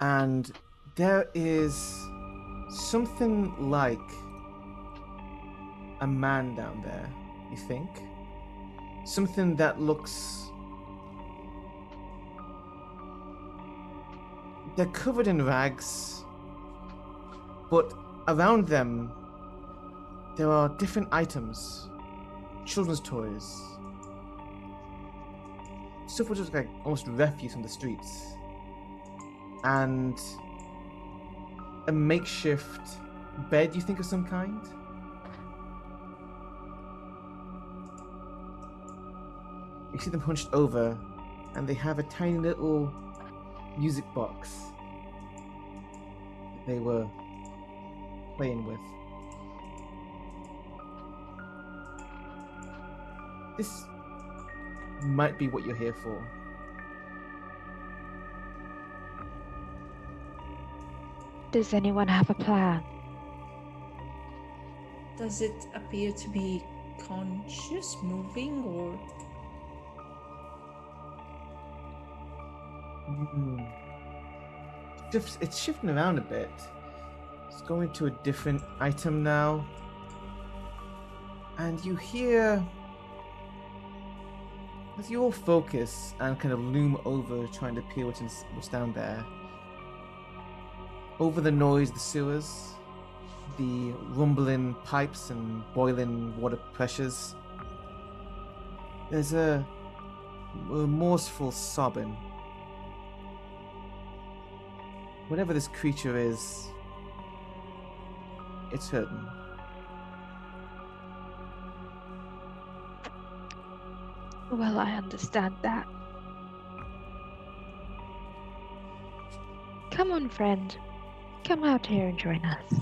and there is something like a man down there, you think? Something that looks... They're covered in rags, but around them there are different items. Children's toys. Stuff which is like almost refuse from the streets. And a makeshift bed, you think, of some kind? You see them hunched over, and they have a tiny little music box that they were playing with. This might be what you're here for. Does anyone have a plan? Does it appear to be conscious, moving, or It's shifting around a bit. It's going to a different item now. And you hear, as you all focus and kind of loom over, trying to peer what's down there, over the noise, the sewers, the rumbling pipes and boiling water pressures, there's a remorseful sobbing. Whatever this creature is, it's hurting. Well, I understand that. Come on, friend. Come out here and join us.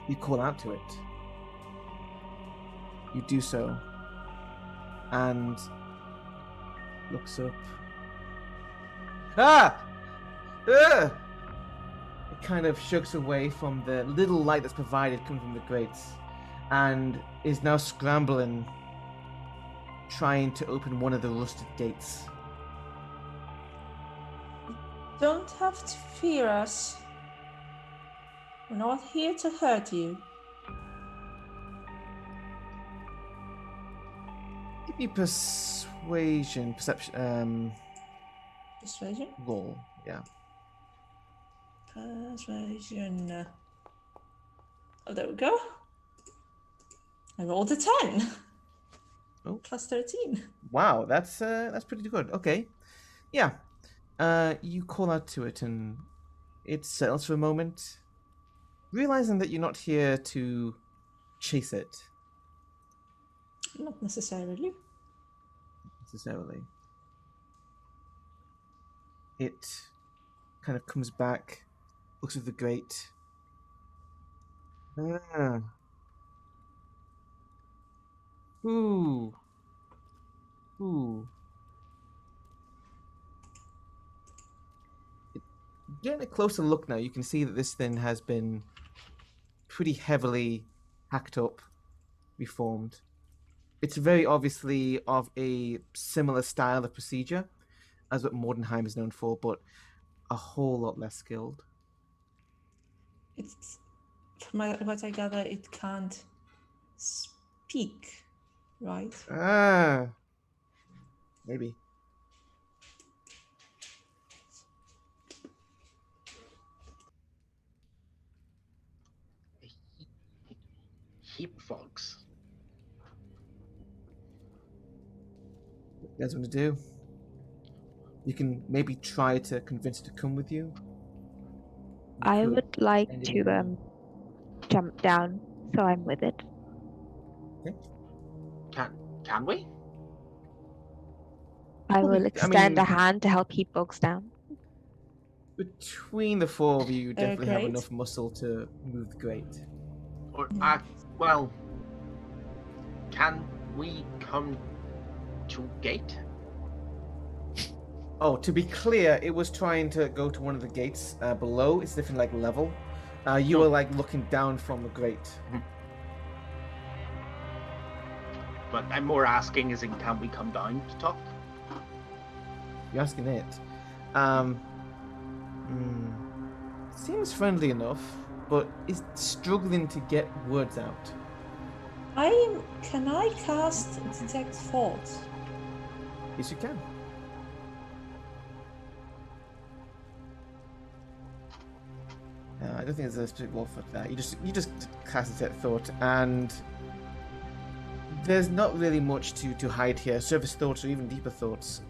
You call out to it. You do so. And looks up. Ah! It kind of shooks away from the little light that's provided coming from the grates and is now scrambling, trying to open one of the rusted gates. don't have to fear us. We're not here to hurt you. Give me perception Persuasion? roll, yeah. Persuasion. Oh, there we go. I rolled a 10. Oh. Plus 13. Wow, that's pretty good. Okay, yeah. You call out to it, and it settles for a moment, realizing that you're not here to chase it Not necessarily. necessarily. It kind of comes back, looks at the grate. Ah. Ooh. Ooh. Getting a closer look now, you can see that this thing has been pretty heavily hacked up, reformed. It's very obviously of a similar style of procedure as what Mordenheim is known for, but a whole lot less skilled. It's, from what I gather, it can't speak, right? Ah, maybe. Heap fogs. What you guys want to do? You can maybe try to convince it to come with you. I could would like end it to in- jump down so I'm with it. Can we? I Well, will I extend mean- a hand to help keep bugs down. Between the four of you, you definitely have great. enough muscle to move the grate. Or well, can we come to gate? Oh, to be clear, it was trying to go to one of the gates below. It's different, like, level. You were, like, looking down from the grate. But I'm more asking, is in can we come down to talk? You're asking it. Seems friendly enough, but is struggling to get words out. Can I cast Detect Thoughts? Yes, you can. I don't think there's a specific role for that. You just cast Detect Thought, and there's not really much to hide here. Surface thoughts or even deeper thoughts.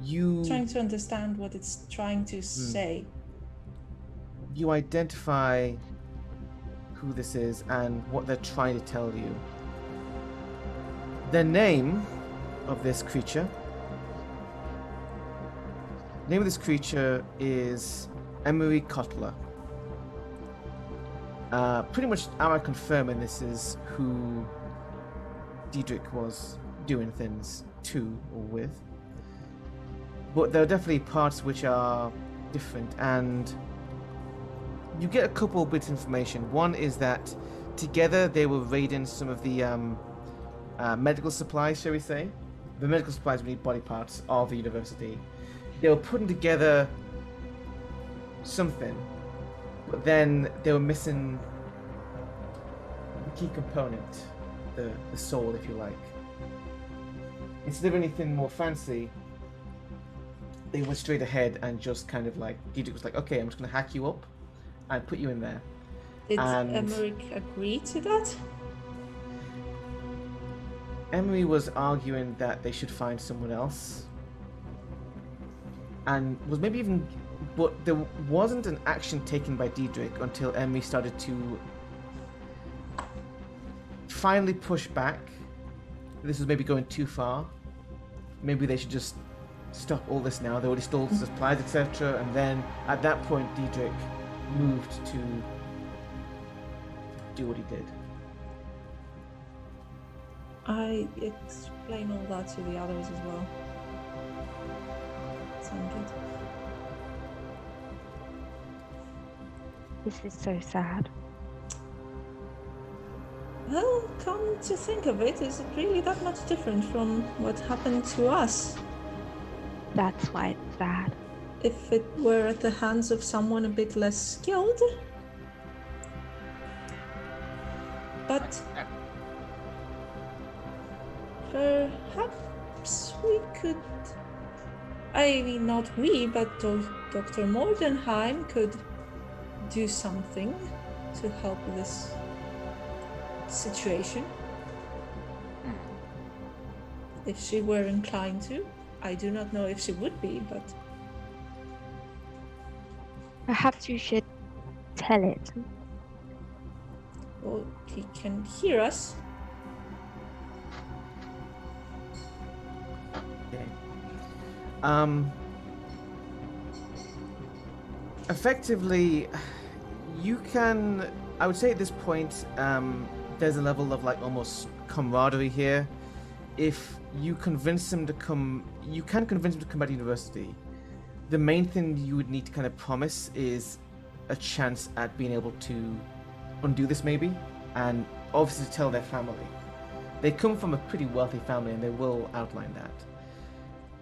You Trying to understand what it's trying to say. you identify who this is and what they're trying to tell you. The name of this creature. The name of this creature is Emery Kotler. Pretty much, am I confirming this is who Diedrich was doing things to or with? But there are definitely parts which are different, and you get a couple bits of information. One is that together they were raiding some of the medical supplies, shall we say? The medical supplies we need body parts of the university. They were putting together something, but then they were missing the key component, the soul, if you like. Instead of anything more fancy, they went straight ahead and just kind of like, Diedrich was like, okay, I'm just going to hack you up and put you in there. Did And- Emmerich agree to that? Emery was arguing that they should find someone else. And was maybe even... But there wasn't an action taken by Diedrich until Emery started to finally push back. This was maybe going too far. Maybe they should just stop all this now. They already stole supplies, etc. And then at that point, Diedrich moved to do what he did. I explain all that to the others as well. Sound good? This is so sad. Well, come to think of it, is it really that much different from what happened to us? That's why it's sad. If it were at the hands of someone a bit less skilled? But perhaps we could... I mean, not we, but Dr. Mordenheim could do something to help this situation. If she were inclined to. I do not know if she would be, but... Perhaps you should tell it. Well, he can hear us. Okay. Effectively, you can... I would say at this point, there's a level of like almost camaraderie here. If you convince him to come... You can convince him to come back to university. The main thing you would need to kind of promise is a chance at being able to undo this maybe, and obviously tell their family. They come from a pretty wealthy family and they will outline that.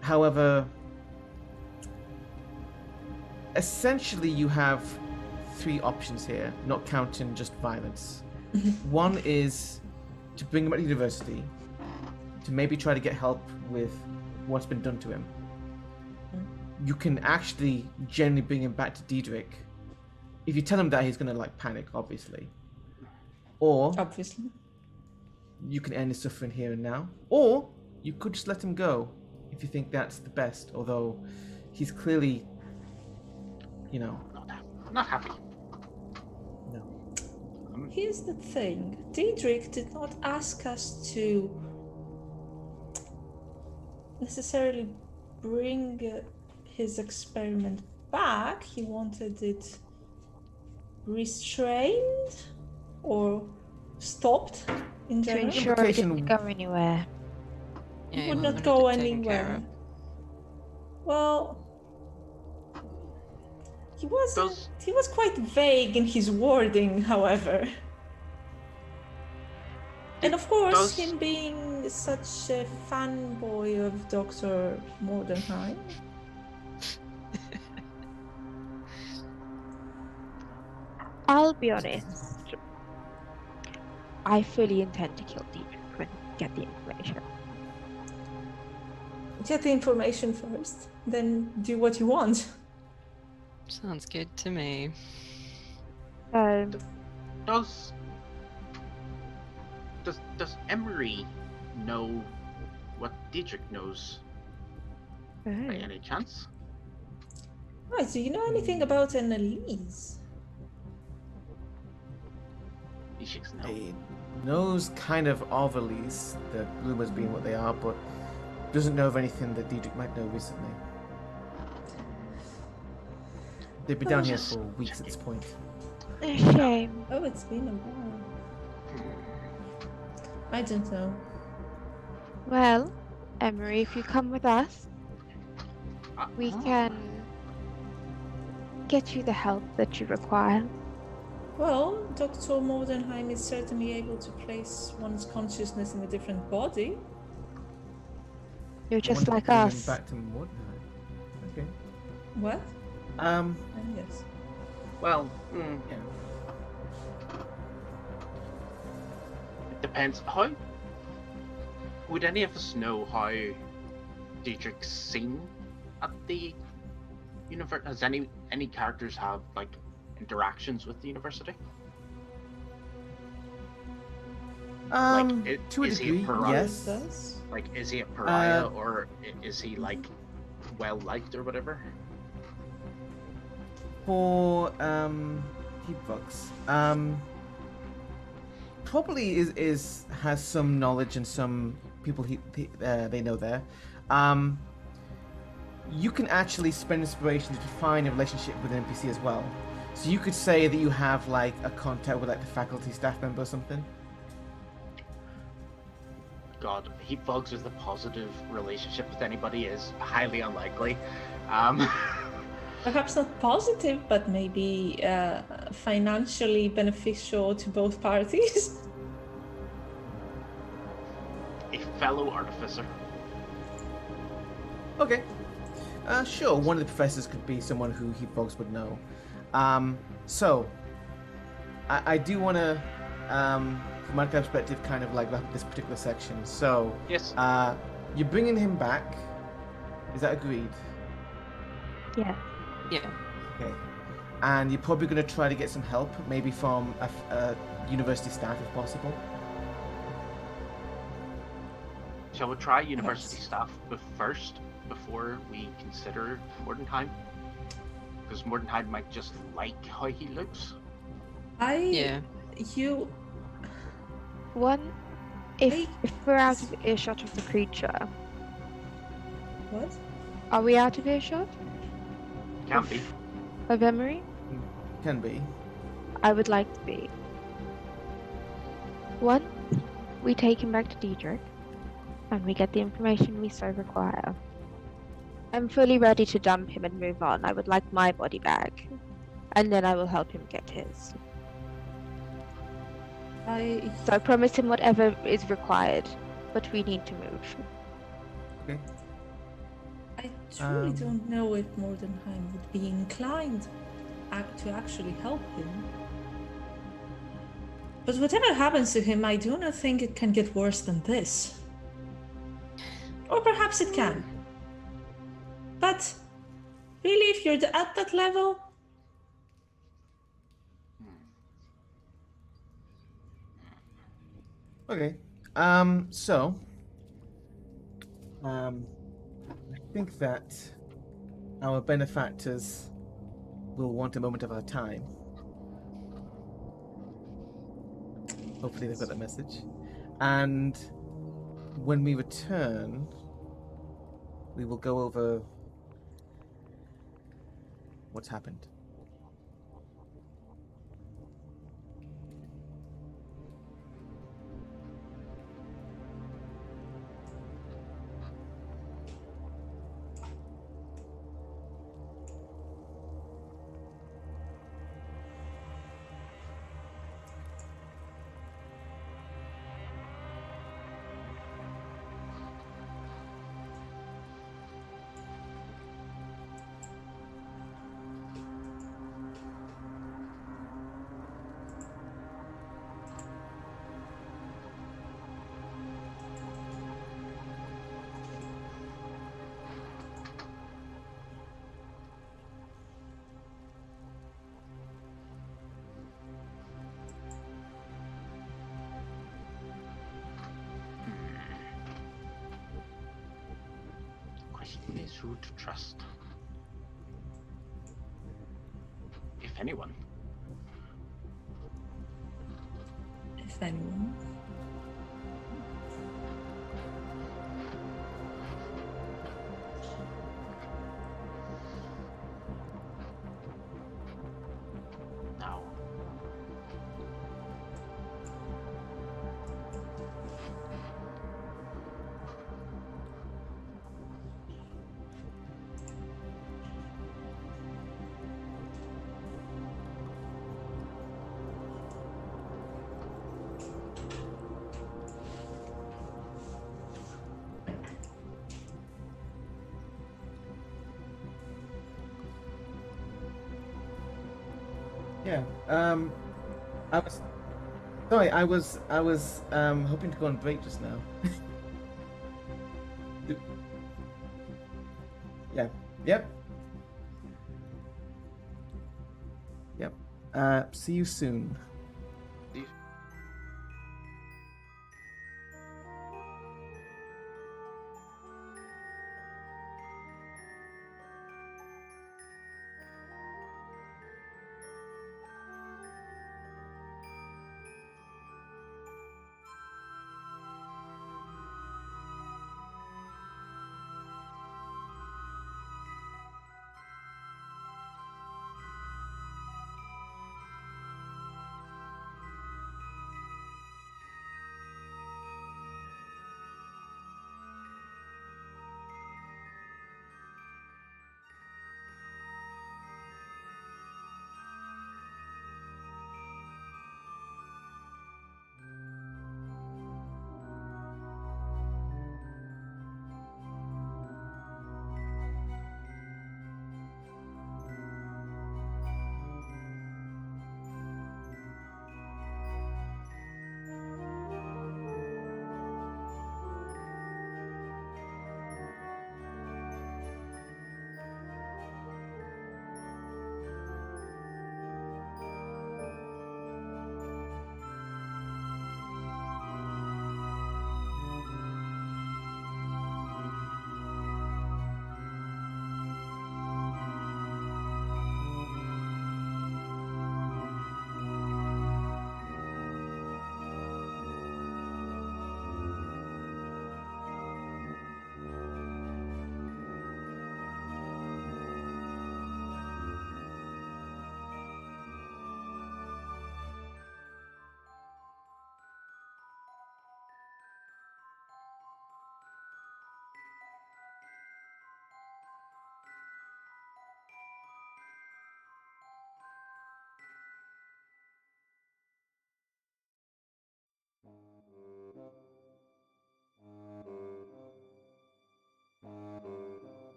However, essentially you have three options here, not counting just violence. One is to bring him back to university, to maybe try to get help with what's been done to him. You can actually generally bring him back to Diedrich. If you tell him that, he's gonna like panic, obviously. Or Obviously. you can end his suffering here and now. Or you could just let him go if you think that's the best, although he's clearly, you know, Not happy. no. Here's the thing. Diedrich did not ask us to necessarily bring his experiment back. He wanted it restrained or stopped in To general. ensure it Implication- didn't go anywhere. Yeah, It you would wanted not it go taken care anywhere. of. Well, he wasn't. Does- He was quite vague in his wording, however. And of course, Does- him being such a fanboy of Dr. Mordenheim. I'll be honest. I fully intend to kill Diedrich when I get the information. Get the information first, then do what you want. Sounds good to me. Does Emery know what Diedrich knows by any chance? Right, do you know anything about Annalise? Hijinks, no. He knows kind of Elise, the rumors being what they are, but doesn't know of anything that Diedrich might know recently. They've been down here Just for weeks at this point. A shame. Oh, it's been a while. I don't know. Well, Emery, if you come with us, we can get you the help that you require. Well, Dr. Mordenheim is certainly able to place one's consciousness in a different body. You're I just wanted to like bring him us. back to Mordenheim. Okay. What? Yes. Well, Yeah. it depends. How would any of us know how Dietrich's seen at the university? Has any characters have like interactions with the university? To a is he a degree, pariah? yes. Does? Like, is he a pariah or is he like well liked or whatever? For Heatbox, probably has some knowledge and some people they know there. You can actually spend inspiration to define a relationship with an NPC as well. So you could say that you have like a contact with like the faculty staff member or something. God, Heatbugs with a positive relationship with anybody is highly unlikely. Perhaps not positive, but maybe financially beneficial to both parties. A fellow artificer. Okay. Sure, one of the professors could be someone who Heatbox would know. So, I do want to, from my perspective, kind of like wrap up this particular section. So, Yes. you're bringing him back. Is that agreed? Yeah. Yeah. Okay. And you're probably going to try to get some help, maybe from a university staff if possible. Shall we try university staff first before we consider Mordenheim? Because Mordenheim might just like how he looks. One, if we're out of earshot of the creature, What? are we out of earshot Can be. of Emery? Can be. I would like to be. Once we take him back to Diedrich, and we get the information we so require, I'm fully ready to dump him and move on. I would like my body back, and then I will help him get his. So I promise him whatever is required, but we need to move. Okay. I truly don't know if Mordenheim would be inclined to actually help him. But whatever happens to him, I do not think it can get worse than this. Or perhaps it can. But really, if you're at that level, Okay. So, I think that our benefactors will want a moment of our time. Hopefully they've got that message. And when we return, we will go over what's happened. Question is who to trust. If anyone. if anyone. No. Yeah. I was sorry. I was hoping to go on break just now. Yeah. Yep. Yep. See you soon.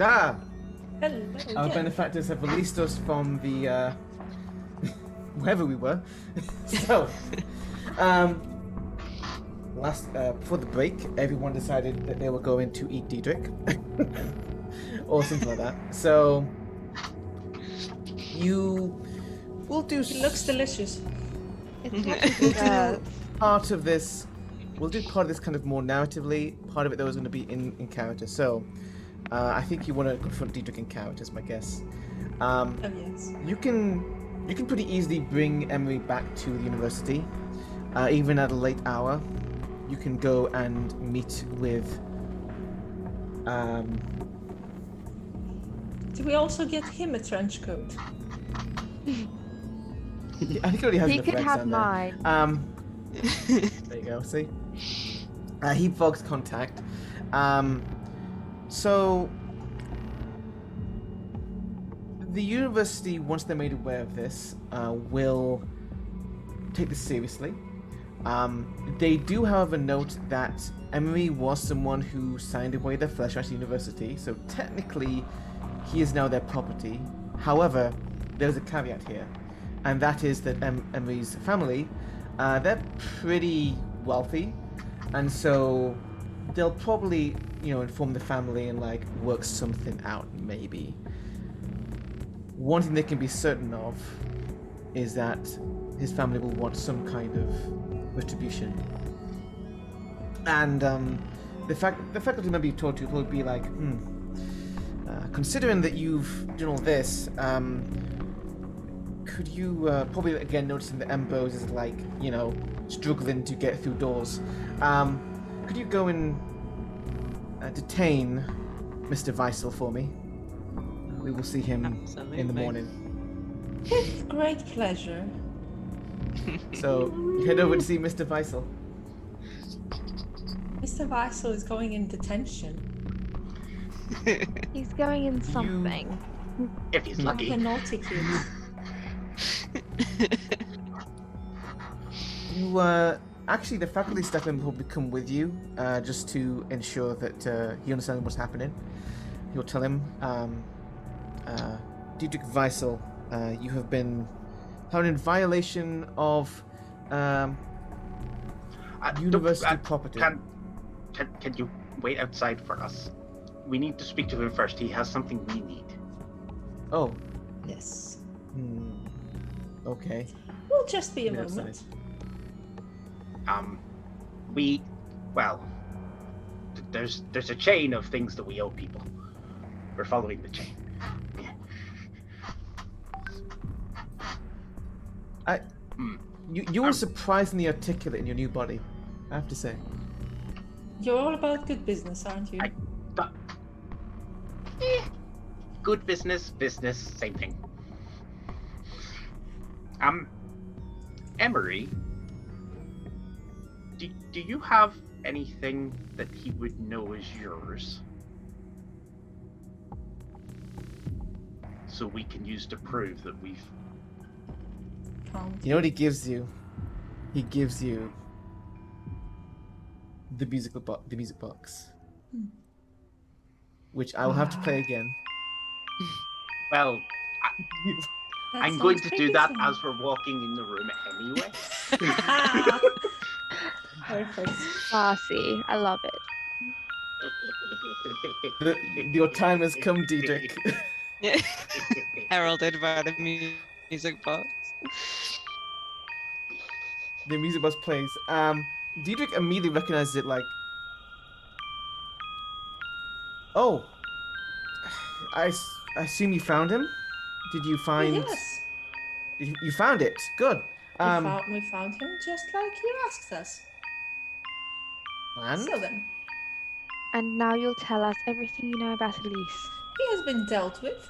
Ah! Hello. Our again. benefactors have released us from the wherever we were. So, before the break, everyone decided that they were going to eat Diedrich, or something like that. So, you will do. It looks delicious. It's what We'll he do does. part of this. We'll do part of this kind of more narratively. Part of it, though, is going to be in character. So, I think you want to confront Diedrich in character, is my guess. Oh yes. You can pretty easily bring Emery back to the university, even at a late hour. You can go and meet with. Do we also get him a trench coat? I think he already has He enough could Rex have down there. mine. There you go. See, he Fog's contact. So the university, once they're made aware of this, will take this seriously. They do, however, note that Emery was someone who signed away their flesh at the university, so technically he is now their property. However, there's a caveat here, and that is that Emery's family, they're pretty wealthy, and so they'll probably, inform the family and like work something out, maybe. One thing they can be certain of is that his family will want some kind of retribution. And the faculty member you talk to will be like, considering that you've done all this, could you probably again noticing that Ambrose is like, struggling to get through doors. Could you go and detain Mr. Weissel for me? We will see him in the Absolutely. morning. With great pleasure. So you head over to see Mr. Weissel. Mr. Weissel is going in detention. He's going in something. If he's Like lucky. a naughty kid. You actually, the faculty staff member will come with you, just to ensure that he understands what's happening. You'll tell him, Diedrich Weissel, you have been found in violation of university property. Can you wait outside for us? We need to speak to him first. He has something we need. Oh, Yes. okay. Will just be a Wait moment. There's a chain of things that we owe people. We're following the chain. You were surprisingly articulate in your new body, I have to say. You're all about good business, aren't you? Good business, same thing. Emery, do you have anything that he would know is yours? So we can use to prove that we've... Can't. You know what he gives you? He gives you the music box, which I will have to play again. Well, That I'm going sounds to do that pretty as we're walking in the room anyway. fun. Perfect. Classy. I love it. Your time has come, Diedrich. Yeah. Heralded by the music box. The music box plays. Diedrich immediately recognizes it like, oh, I assume you found him? Did you find... Yes. You found it. Good. We found him just like you asked us. And? So then, And now you'll tell us everything you know about Elise. he has been dealt with.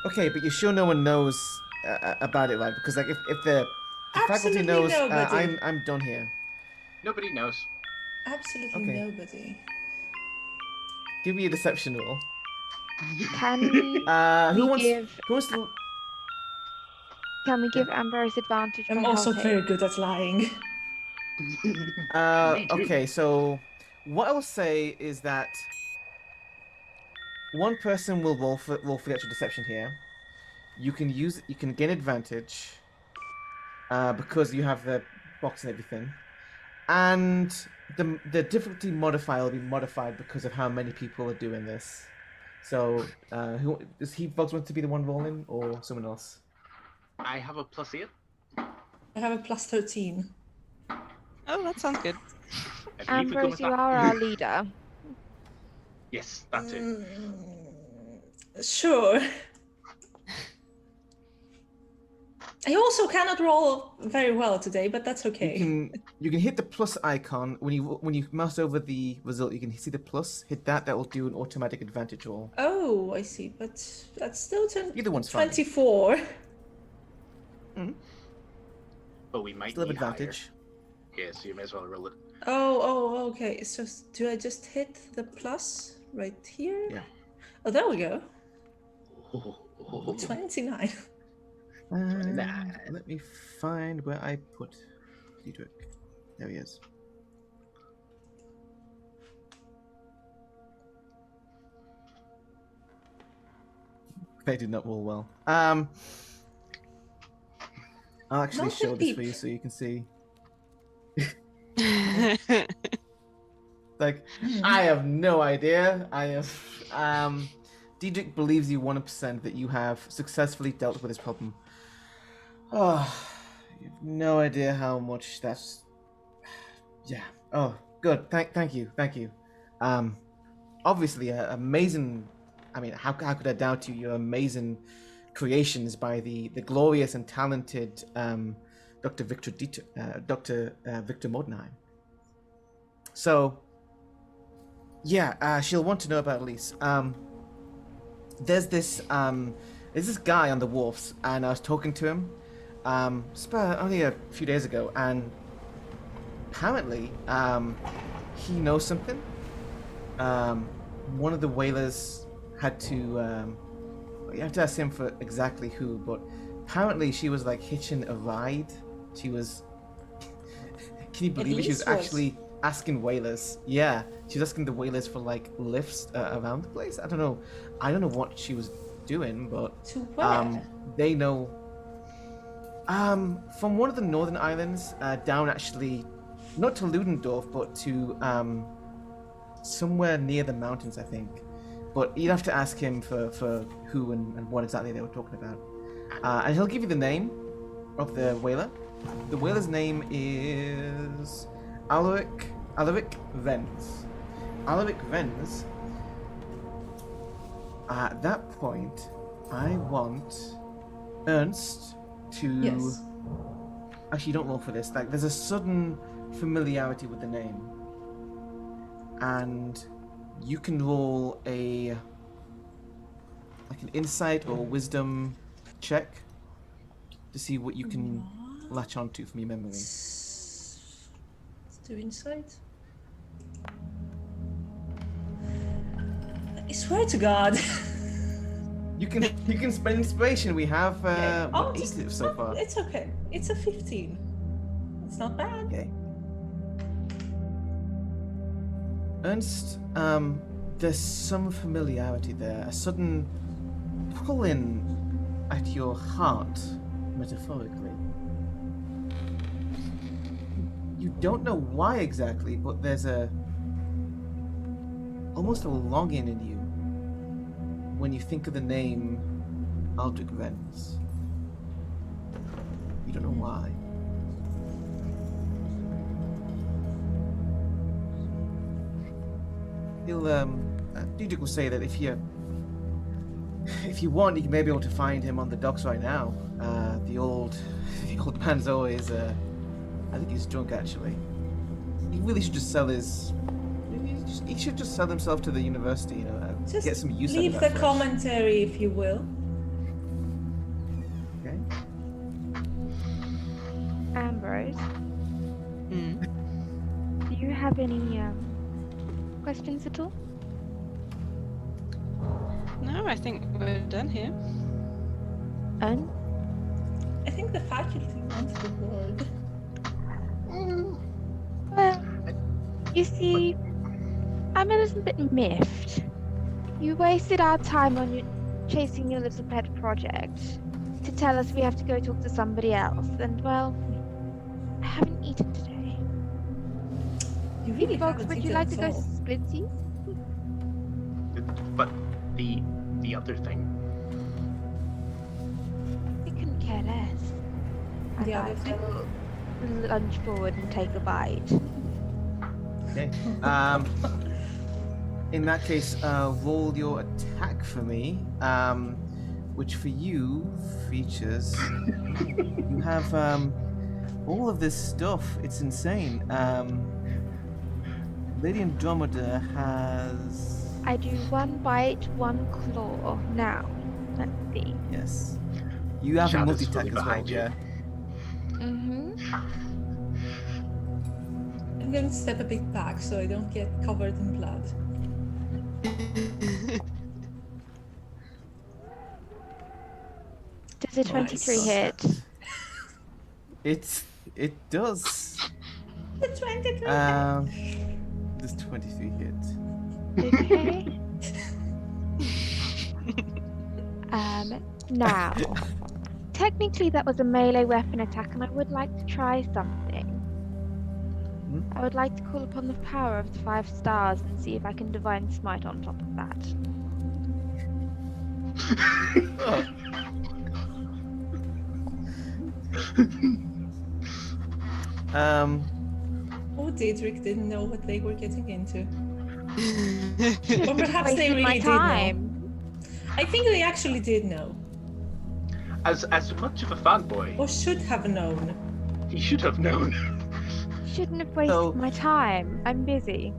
Okay, but you're sure no one knows about it, right? Because like if the faculty Absolutely knows, nobody. I'm done here. Nobody knows. Absolutely Okay. nobody. Give me a deception roll. Can we, Who wants? give- Who wants to? can we give Ambrose advantage by I'm also helping? very good at lying. Okay, so what I will say is that one person will roll for the actual deception here. You can gain advantage because you have the box and everything, and the difficulty modifier will be modified because of how many people are doing this. So, who does he Bugs want to be the one rolling, or someone else? I have a +8. I have a +13. Oh, that sounds good. I believe we go Ambrose, with you that. are our leader. Yes, that's it. Sure. I also cannot roll very well today, but that's okay. You can hit the plus icon when you mouse over the result. You can see the plus. Hit that. That will do an automatic advantage roll. Oh, I see, but that's still Either one's fine. 24. But we might Still have need advantage. higher. Yeah, so you may as well roll it. Oh, okay. So do I just hit the plus right here? Yeah. Oh, there we go. Oh. 29. Let me find where I put Diedrich. There he is. They did not roll well. I'll actually Not show a this peep. for you so you can see. Like, I have no idea. Diedrich believes you 100% that you have successfully dealt with this problem. Oh, you have no idea how much that's. Yeah. Oh, good. Thank you. Obviously, amazing. I mean, how could I doubt you? Your amazing creations by the glorious and talented Dr. Victor Mordenheim. So, yeah, she'll want to know about Elise. There's this guy on the wharfs, and I was talking to him. Only a few days ago, and apparently, he knows something. One of the whalers had to. You have to ask him for exactly who, but apparently she was like hitching a ride. She was. Can you believe it? She was actually asking whalers. Yeah, she was asking the whalers for like lifts around the place. I don't know what she was doing, but To where? they know. From one of the northern islands, down actually, not to Ludendorff, but to somewhere near the mountains, I think. But you'd have to ask him for who and what exactly they were talking about. And he'll give you the name of the whaler. The whaler's name is Alaric Venz. Alaric Venz. At that point, I want Ernst to. Yes. Actually, don't roll for this. Like, there's a sudden familiarity with the name, and you can roll an insight or wisdom check to see what you can latch onto from your memory. Let's do insight. I swear to God. You can spend inspiration. We have Oh, 8 so far. It's okay. It's a 15. It's not bad. Okay. Ernst, there's some familiarity there, a sudden pulling at your heart, metaphorically. You don't know why exactly, but there's almost a longing in you when you think of the name Aldrich Venz. You don't know why. Diedrich will say that if you want, you may be able to find him on the docks right now. The old man's always, I think he's drunk actually. He really should just sell his. He should just sell himself to the university, you know, Just get some use out of leave that the flesh. commentary, if you will. Okay. Ambrose, Hmm. do you have any questions at all? No, I think we're done here. And I think the faculty wants the word. well, you see, I'm a little bit miffed. You wasted our time on chasing your little pet project to tell us we have to go talk to somebody else. And well, I haven't eaten today. You really Folks, haven't would you eaten like at to go all. splitsies? But the other thing. I couldn't care less. And The I other thing? will lunge forward and take a bite. Okay. In that case, roll your attack for me. Which for you features. You have all of this stuff. It's insane. Lady Andromeda has. I do one bite, one claw. Now, let's see. Yes. You have a Shadow's multi-attack fully as well, behind you. yeah. Mm-hmm. I'm going to step a bit back so I don't get covered in blood. Does a 23 Nice. hit? It does. The 23 Does 23 hit? Okay. Now, technically that was a melee weapon attack, and I would like to try something. I would like to call upon the power of the 5 stars and see if I can divine smite on top of that. Or Diedrich didn't know what they were getting into. Or Just perhaps they wasted my really did know. time. I think they actually did know. As much of a fanboy, Or should have known. he should have known. Shouldn't have wasted So- my time. I'm busy.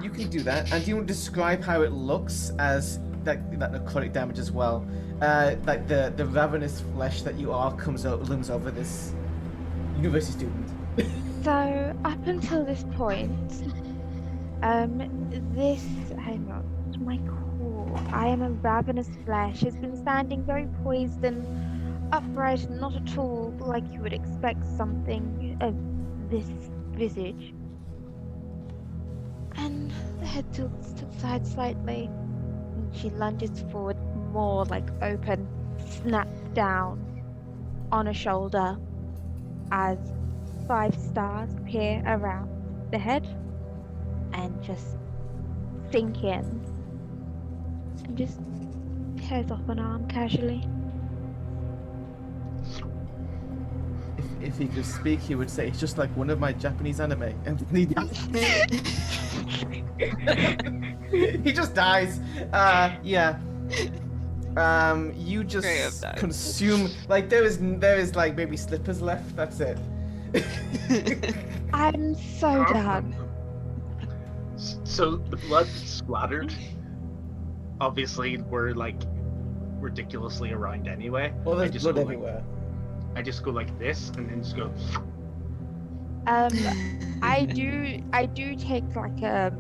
You can do that. And do you want to describe how it looks as that necrotic damage as well? Like the ravenous flesh that you are looms over this university student. So, up until this point, hang on, my core, I am a ravenous flesh, has been standing very poised and upright and not at all like you would expect something of this visage. And the head tilts to the side slightly, and she lunges forward more like open, snapped down on a shoulder as 5 stars appear around the head and just sink in and just tears off an arm casually. If he could speak, he would say, "It's just like one of my Japanese anime," and he he just dies. Yeah. You Great of just that. consume like there is like maybe slippers left. That's it. I'm so done. So the blood splattered. Obviously, we're like ridiculously around anyway. Well, I there's just blood go like- everywhere. I just go like this and then just go. I do take like a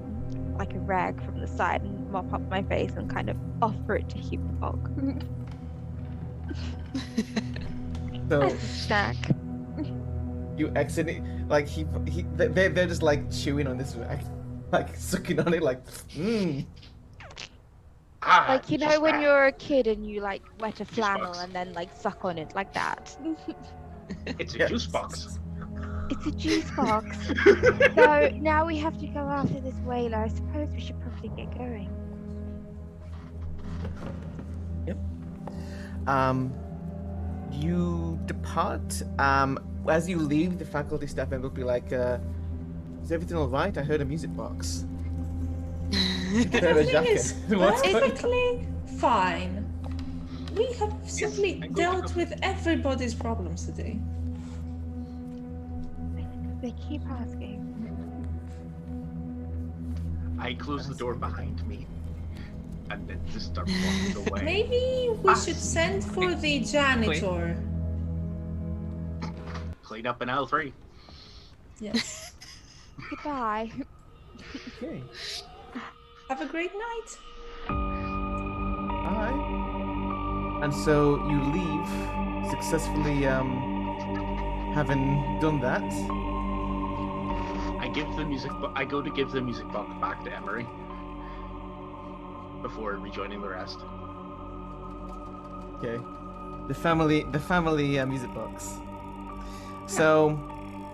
rag from the side and mop up my face and kind of offer it to Hupog. So As a snack. you exit it, like they're just like chewing on this rag, like sucking on it, like Ah, Like, you know just when that. you're a kid and you like wet a flannel box. and then like suck on it like that. It's a Yeah. juice box. It's a juice box. So now we have to go after this whaler. I suppose we should probably get going. You depart. As you leave, the faculty staff member will be like, "Is everything all right? I heard a music box." There a Everything jacket. is What's going on? perfectly fine. We have simply I go to dealt go- with everybody's problems today. They keep asking. I close the door behind me, and then just start walking away. Maybe we Ah. should send for the janitor. Clean up in L3. Yes. Goodbye. Okay. Have a great night. Alright. And so you leave successfully, having done that. I give the music. I go to give the music box back to Emery. before rejoining the rest. Okay. The family music box. So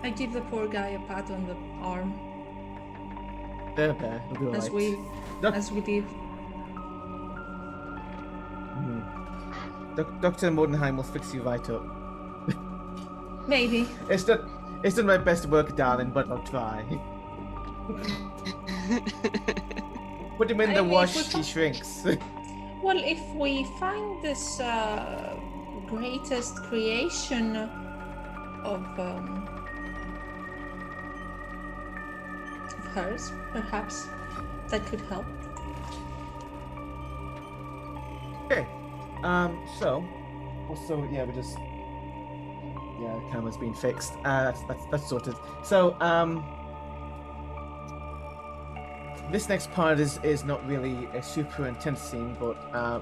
I give the poor guy a pat on the arm there, it'll be as alright. as we leave. Dr. Mordenheim will fix you right up. Maybe. It's not my best work, darling, but I'll try. Put him in I the mean, wash, if we he shrinks. Well, if we find this greatest creation of hers, perhaps that could help. Okay. So, also, yeah, the camera's been fixed. That's sorted. So, this next part is not really a super intense scene, but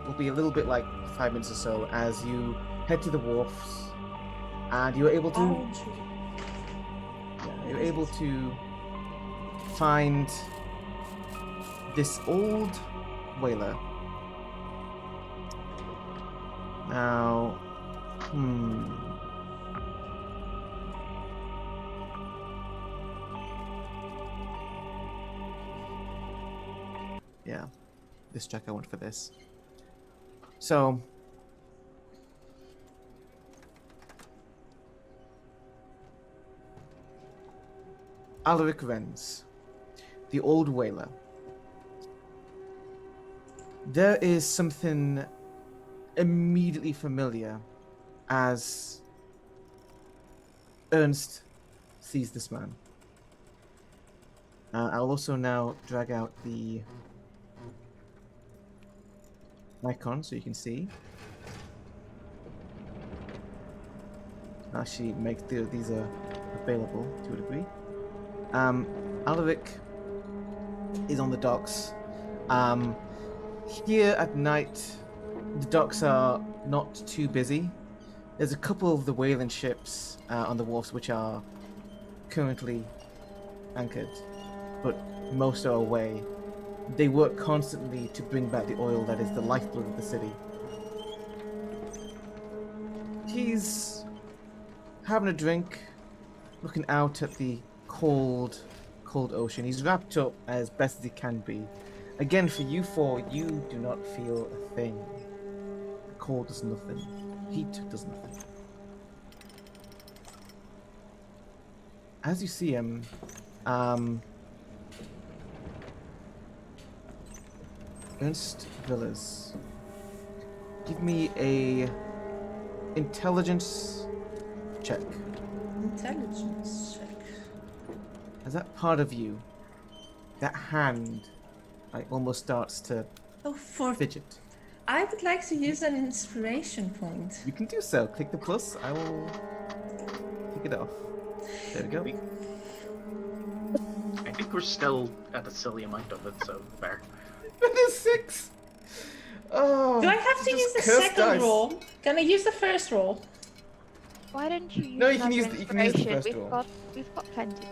will be a little bit like 5 minutes or so as you head to the wharfs, and you're able to find this old whaler. Now, yeah, this check I want for this. So, Alaric Renz, the old whaler. There is something immediately familiar as Ernst sees this man. I'll also now drag out the icon so you can see. Actually, these are available to a degree. Alaric is on the docks. Here at night, the docks are not too busy. There's a couple of the whaling ships on the wharfs which are currently anchored, but most are away. They work constantly to bring back the oil that is the lifeblood of the city. He's having a drink, looking out at the cold ocean. He's wrapped up as best as he can be. Again, for you four, you do not feel a thing. Cold does nothing. Heat does nothing. As you see him, Ernst Villas, give me a intelligence check. Intelligence check. As that part of you, that hand, almost starts to Oh, fidget. I would like to use an inspiration point. You can do so. Click the plus. I will take it off. There we go. I think we're still at a silly amount of it, so fair. It is 6. Oh. Do I have to just use the cursed second dice. roll? Can I use the first roll? Why don't you use No, you can another use the- you can use the inspiration? first roll. We've got plenty.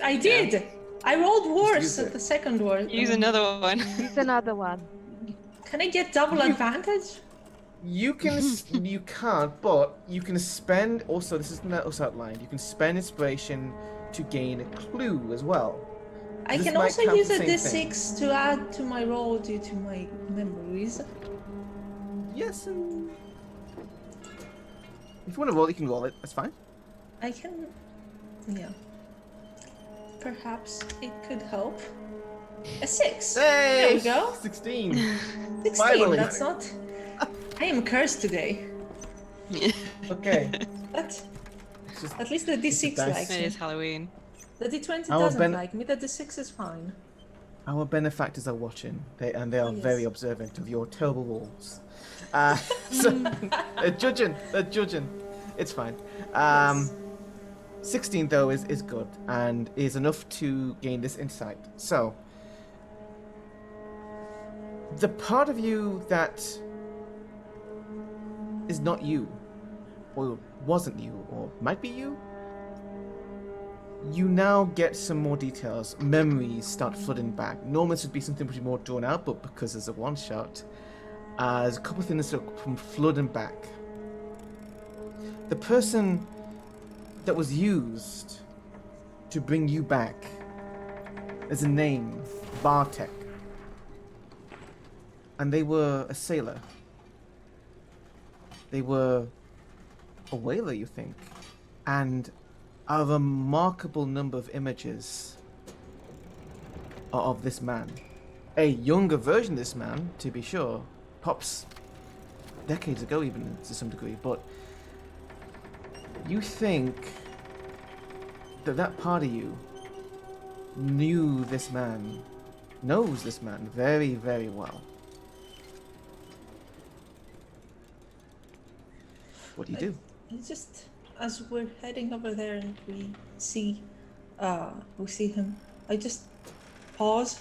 I did. I rolled worse use at it. the second roll. Use another one. Use another one. Can I get double advantage? You can, you can't, but you can spend. Also, this isn't also outlined. You can spend inspiration to gain a clue as well. I This can might also count use the a same d6 to add to my roll due to my memories. Yes. If you want to roll, you can roll it. That's fine. I can. Yeah. Perhaps it could help. A 6. There we go. 16. 16. Finally. That's not. I am cursed today. Okay. But It's just- at least the d6 dice. likes It me. is Halloween. The d20 Our doesn't ben- like me. The d6 is fine. Our benefactors are watching, they are Oh, yes. very observant of your terrible rolls. So they're judging. It's fine. Yes. 16 though is good and is enough to gain this insight. So the part of you that is not you, or wasn't you, or might be you, You now get some more details. Memories start flooding back. Normally this would be something much more drawn out, but because there's a one-shot, there's a couple of things that come flooding back. The person that was used to bring you back, there's a name, Bartek. And they were a sailor. They were a whaler, you think. And a remarkable number of images are of this man. A younger version of this man, to be sure. Pops decades ago even, to some degree. But you think that that part of you knew this man, knows this man very, very well. What do you do? It's just as we're heading over there and we see him, I just pause.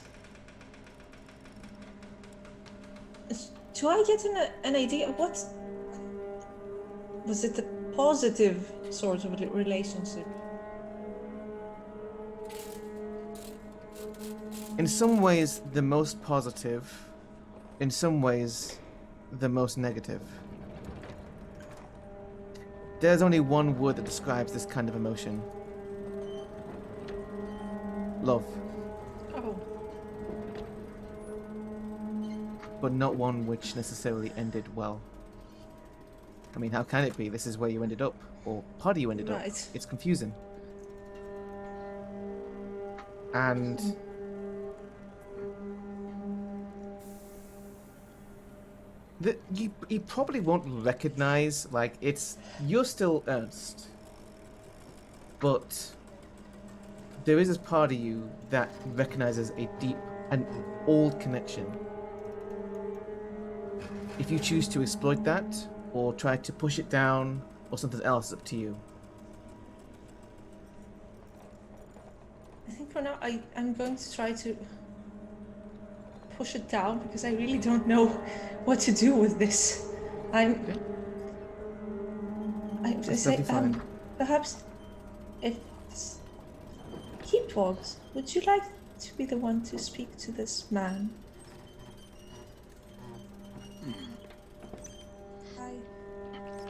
Do I get an idea of what was it? A positive sort of relationship? In some ways, the most positive. In some ways, the most negative. There's only one word that describes this kind of emotion. Love. Oh. But not one which necessarily ended well. I mean, how can it be? This is where you ended up, or part of you ended up. Right. It's confusing. And you probably won't recognize, like, you're still Ernst, but there is this part of you that recognizes a deep and old connection. If you choose to exploit that, or try to push it down, or something else, up to you. I think for now I'm going to try to push it down because I really don't know what to do with this. I That's say, totally fine. perhaps if Heapwogs, would you like to be the one to speak to this man?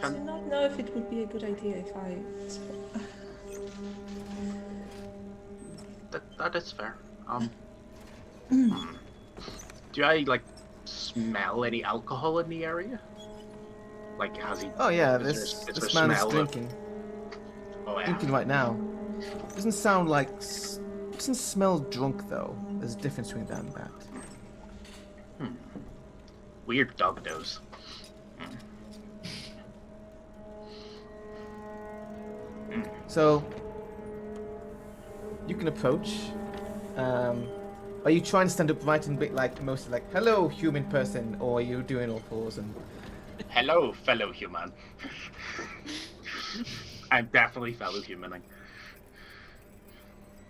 I do not know if it would be a good idea if I. That is fair. Do I like smell any alcohol in the area? Like, has he? Oh yeah, is there this man is smell of- drinking. Oh yeah. Drinking right now. Doesn't sound like. Doesn't smell drunk though. There's a difference between that and that. Weird dog nose. So you can approach. Are you trying to stand upright and be like mostly like "Hello, human person," or are you doing all fours and? Hello, fellow human. I'm definitely fellow humaning.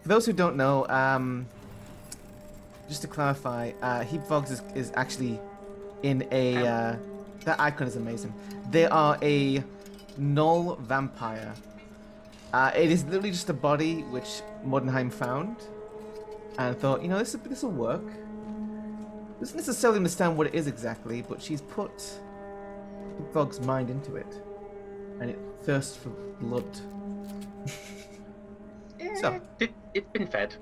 For those who don't know, just to clarify, Heapvogs is actually in a. That icon is amazing. They are a null vampire. It is literally just a body which Mordenheim found, and thought, you know, this will work. Doesn't necessarily understand what it is exactly, but she's put Heapvog's mind into it, and it thirsts for blood. So It's been fed.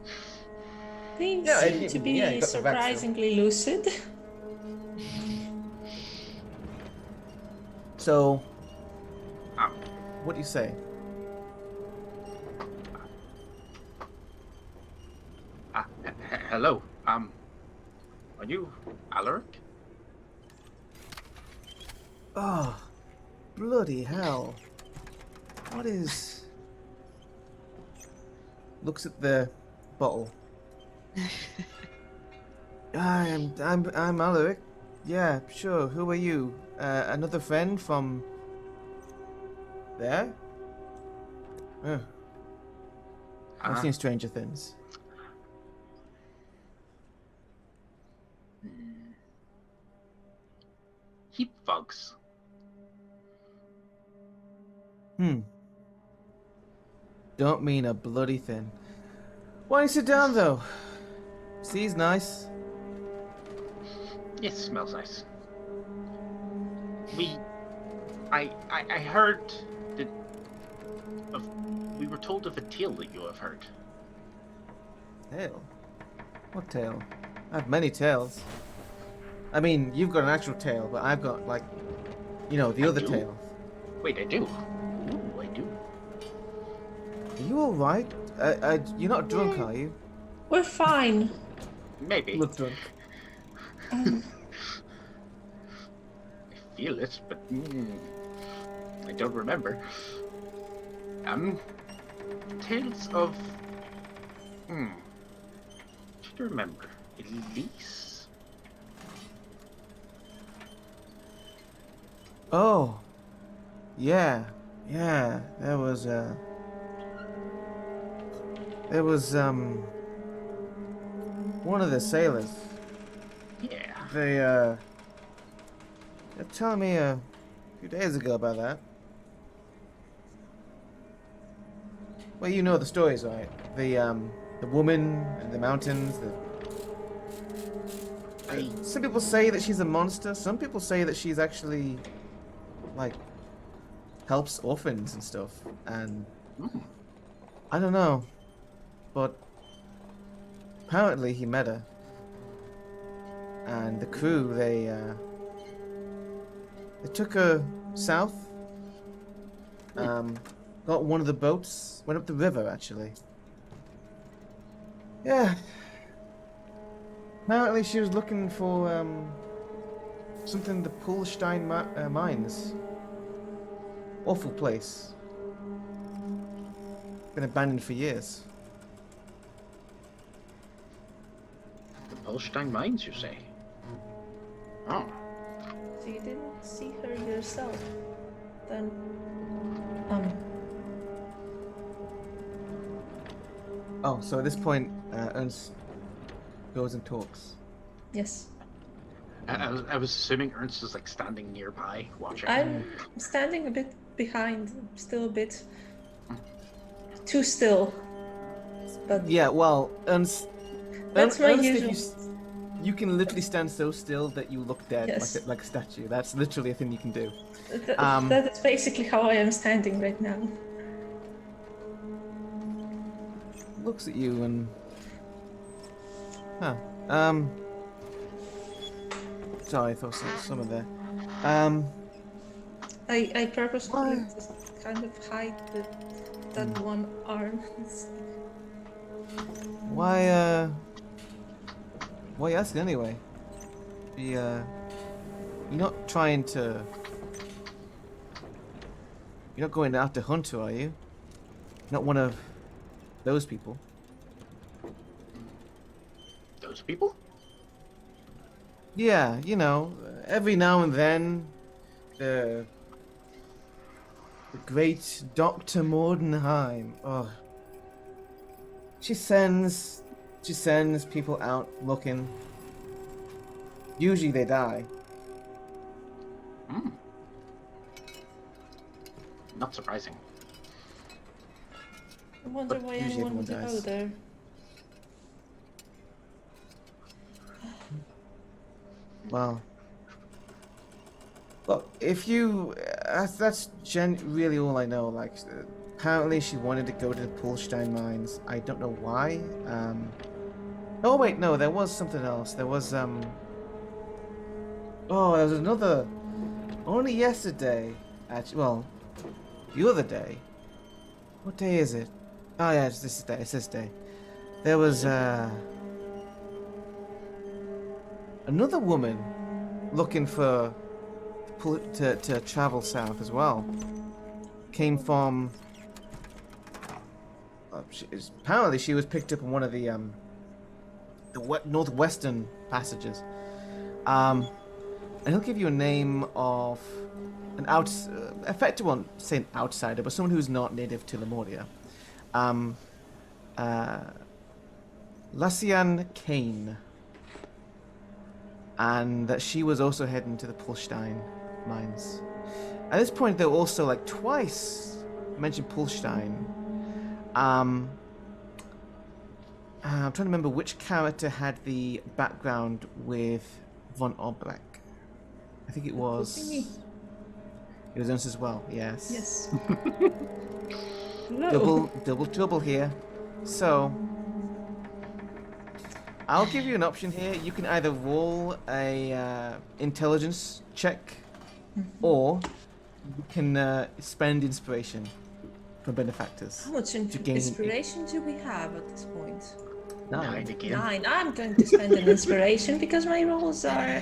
They Yeah, seem to be yeah, you got the vaccine. surprisingly lucid. So, Um, what do you say? Hello. Are you Alaric? Oh, bloody hell! What is? Looks at the bottle. I'm Alaric. Yeah, sure. Who are you? Another friend from there? I've seen Stranger Things. Heapvogs. Don't mean a bloody thing. Why don't you sit down, though? Sea's nice. Yes, smells nice. I heard that we were told of a tale that you have heard. Tale? What tale? I have many tales. I mean, you've got an actual tale, but I've got, like, the I other do? tale. Wait, I do. Ooh, I do. Are you alright? You're not drunk, are you? We're fine. Maybe. Look drunk. Um, I feel it, but I don't remember. Tales of. Should remember. Elise. Oh. Yeah. There was one of the sailors. Yeah. They telling me a few days ago about that. Well, you know the stories, right? The woman in the mountains. Some people say that she's a monster. Some people say that she's actually, like, helps orphans and stuff. And I don't know, but apparently he met her. And the crew, they took her south. Got one of the boats, went up the river actually. Yeah. Apparently she was looking for something in the Pulstein mines. Awful place. Been abandoned for years. The Pulstein mines, you say? Oh. so you didn't see her yourself? Then, Oh, so at this point, Ernst goes and talks. yes. I was assuming Ernst is like standing nearby, watching. I'm standing a bit behind, still a bit too still. But Yeah, well, Ernst. That's my Ernst, if usual- you can literally stand so still that you look dead, Yes. like a statue. That's literally a thing you can do. that is basically how I am standing right now. Looks at you and. Huh. Sorry, I thought someone there. I purposefully Why? just kind of hide that one arm. Why you asking anyway? You're not trying to. You're not going after Hunter, are you? Not one of those people. Those people? Yeah, every now and then, the great Dr. Mordenheim. Oh, she sends people out looking. Usually they die. Not surprising. I wonder But why usually anyone would everyone go dies. there. Well, look, if you, that's really all I know. Like, apparently she wanted to go to the Pulstein mines. I don't know why. Oh wait, no, there was something else. There was oh, there was another. Only yesterday, actually. Well, the other day. What day is it? Oh yeah, it's this day. It's this day. There was another woman looking for to travel south as well. Came from. Apparently, she was picked up in one of the northwestern passages. And he'll give you a name of an effective one, say an outsider, but someone who's not native to Lemuria. Lassian Kane. And that she was also heading to the Pulstein mines. At this point, they were also like twice mentioned Pulstein. I'm trying to remember which character had the background with von Obrecht. I think it was. Could be me. It was us as well. Yes. Yes. Hello. Double trouble here. So, I'll give you an option here. You can either roll a intelligence check, or you can spend inspiration from benefactors. How much to gain- inspiration do we have at this point? 9 again. 9. I'm going to spend an inspiration because my rolls are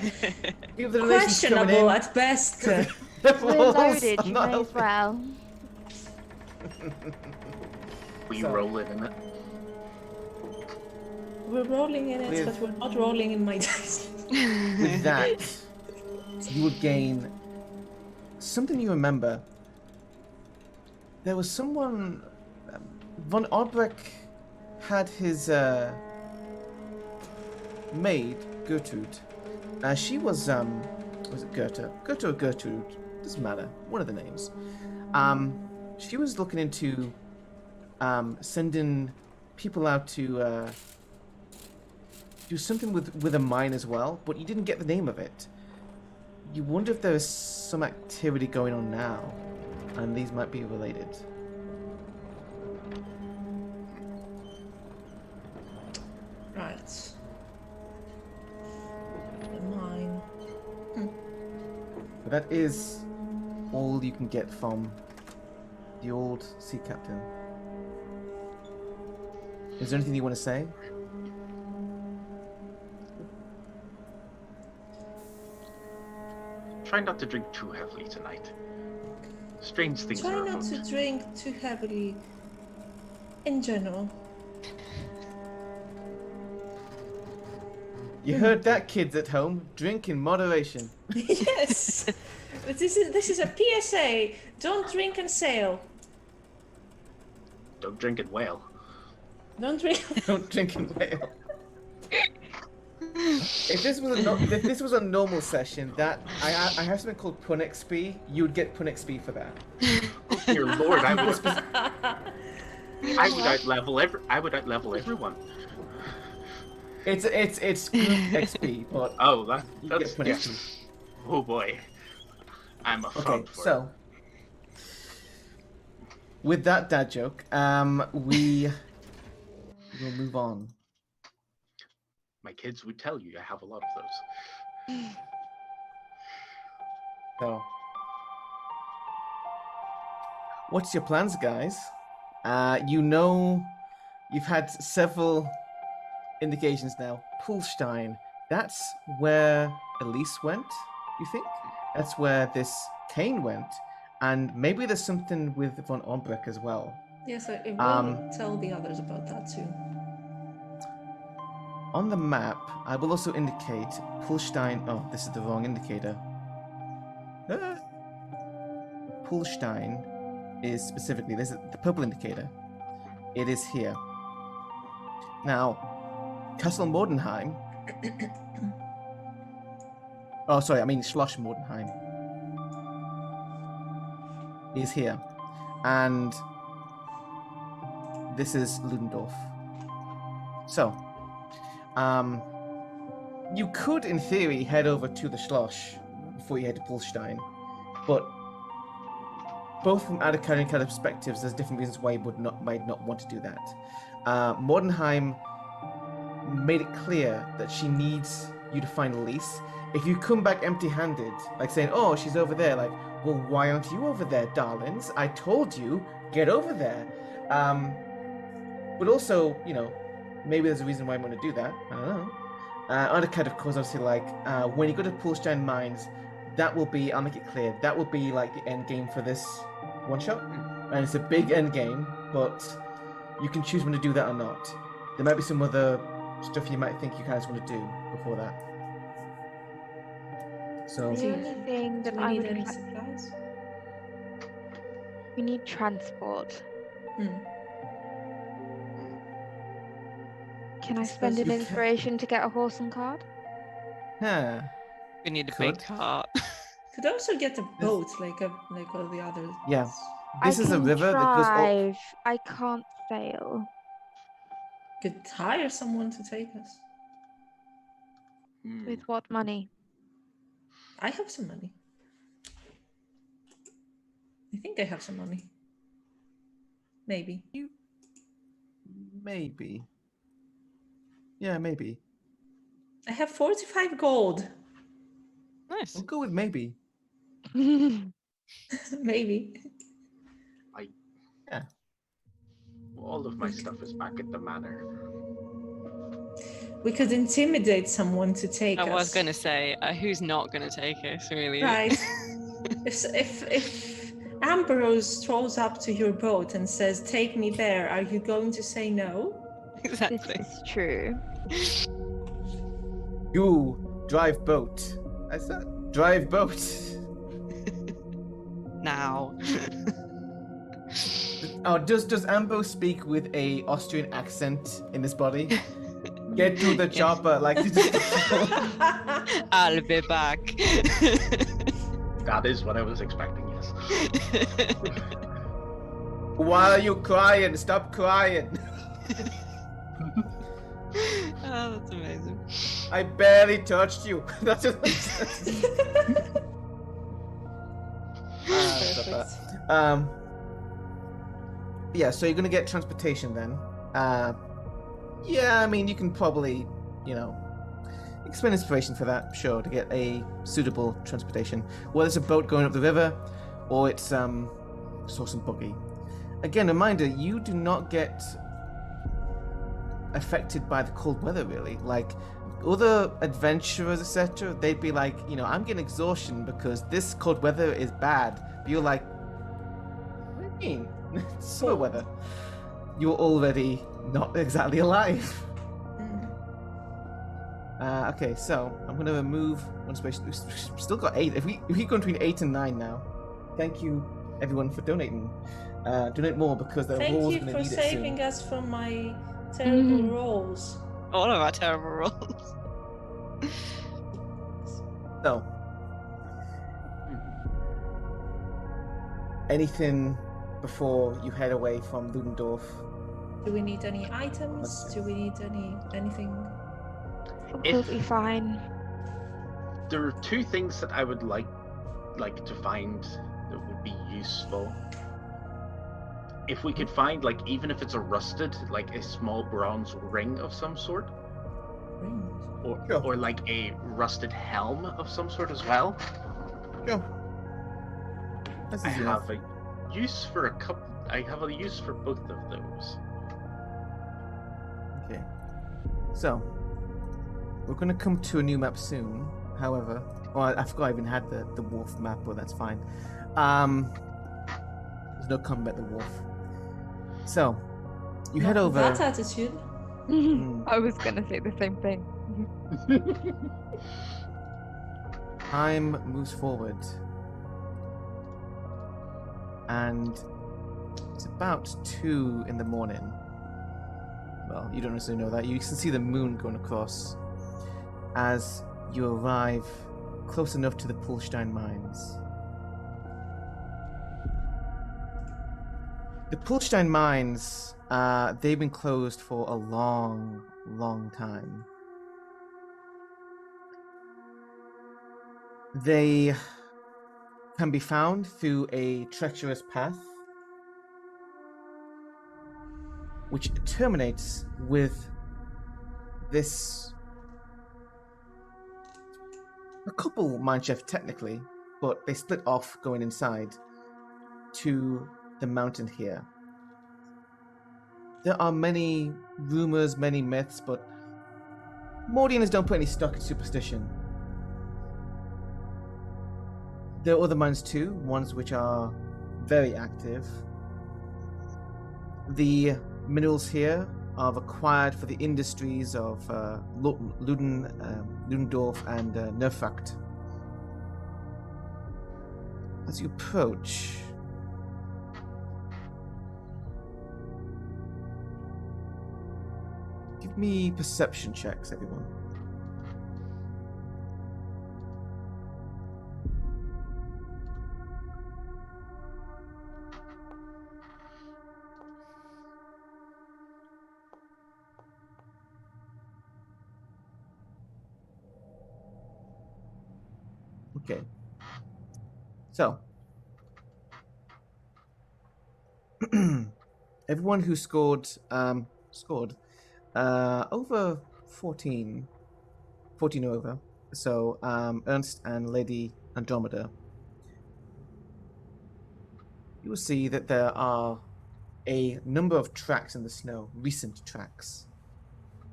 Give the relations coming questionable in. at best. The We're rolls loaded, are you not may as helping. well. We So- roll it in it. We're rolling in it, With- but we're not rolling in my dice. With that, you would gain something you remember. There was someone. Von Obrecht had his maid, Gertrude. She was it Goethe? Goethe or Gertrude? Doesn't matter. One of the names. She was looking into sending people out to do something with a mine as well, but you didn't get the name of it. You wonder if there is some activity going on now, and these might be related. Right. Mine. But that is all you can get from the old sea captain. Is there anything you want to say? Try not to drink too heavily tonight. Strange things Try are not around. to drink too heavily in general. You heard that, kids at home. Drink in moderation. Yes! But this is a PSA. Don't drink and sail. Don't drink and wail. Don't drink. Don't drink and wail. If this was a normal session, that I have something called Pun XP. You would get Pun XP for that. Oh, dear lord, I would out-level everyone. It's group XP, but Oh, you that's get Pun yes. XP. Oh boy. I'm a Okay, front for so with that dad joke, we will move on. My kids would tell you I have a lot of those. So, what's your plans, guys? You know, you've had several indications now. Pulstein, that's where Elise went, you think? That's where this Kane went. And maybe there's something with von Obrecht as well. Yes, I will tell the others about that too. On the map, I will also indicate Pulstein. Oh, this is the wrong indicator. Pulstein is specifically, this is the purple indicator. It is here. Now, Castle Mordenheim. Oh, sorry, I mean Schloss Mordenheim is here. And this is Ludendorff. So, you could, in theory, head over to the Schloss before you head to Pulstein, but both from out of kind of perspectives, there's different reasons why you might not want to do that. Mordenheim made it clear that she needs you to find Elise. If you come back empty-handed, like saying, "Oh, she's over there," like, well, why aren't you over there, darlings? I told you, get over there. But also, you know, maybe there's a reason why I'm going to do that. I don't know. Undercut, of course, obviously, like, when you go to Pulstein Mines, that will be, I'll make it clear, that will be, like, the end game for this one-shot. And it's a big end game, but you can choose when to do that or not. There might be some other stuff you might think you guys want to do before that. So, The only thing that Do we I need would any like- supplies? we need transport. Hmm. Can I I spend suppose an you can. inspiration to get a horse and cart? huh. We need a Could. big cart. Could also get a boat like all the others. Yeah. This I is a can river that goes. drive. I can't sail. Could hire someone to take us. Hmm. With what money? I have some money. I think I have some money. Maybe. Maybe. Yeah, maybe. I have 45 gold. Nice. We'll go with maybe. Maybe. Yeah. All of my stuff is back at the manor. We could intimidate someone to take I us. was gonna say, who's not gonna take us, really? Right. If Ambrose strolls up to your boat and says, "Take me there," are you going to say no? This Exactly. is true. You drive boat. I said drive boat. Now. Oh, does Ambo speak with a Austrian accent in his body? Get to the Yes. chopper, like. I'll be back. That is what I was expecting, yes. Why are you crying? Stop crying. Oh, that's amazing. I barely touched you. That's just. Perfect. Yeah, so you're gonna get transportation then. Yeah, I mean you can probably, expend inspiration for that, sure, to get a suitable transportation. Whether it's a boat going up the river, or it's horse and buggy. Again, reminder: you do not get affected by the cold weather, really. Like other adventurers, etc., they'd be like, I'm getting exhaustion because this cold weather is bad. But you're like, what do you mean? It's summer weather. You're already not exactly alive. Okay, so I'm gonna remove one space. We've still got 8. If we go between 8 and 9 now. Thank you, everyone, for donating. Donate more because the Thank rolls you are gonna for need it saving soon. us from my terrible rolls. All of our terrible rolls. So, anything before you head away from Ludendorff? Do we need any items? Do we need anything? We'll be fine. There are 2 things that I would like to find that would be useful. If we could find, even if it's a rusted, a small bronze ring of some sort, Rings. or a rusted helm of some sort as well. Sure. That's I easy enough. have a use for a couple. I have a use for both of those. Okay. So, we're going to come to a new map soon. However, I forgot I even had the wolf map, but that's fine. There's no combat the wolf. So, you head Not over. that attitude. I was gonna say the same thing. Time moves forward. And it's about 2 in the morning. Well, you don't necessarily know that. You can see the moon going across as you arrive close enough to the Pulstein mines. The Pulstein mines, they've been closed for a long, long time. They can be found through a treacherous path, which terminates with this. A couple mineshaft technically, but they split off going inside to the mountain here. There are many rumors, many myths, but Mordians don't put any stock in superstition. There are other mines too, ones which are very active. The minerals here are required for the industries of Ludendorff and Nerfacht. As you approach, give me perception checks, everyone. Okay. So, everyone who scored over 14 over. So, Ernst and Lady Andromeda, you will see that there are a number of tracks in the snow, recent tracks.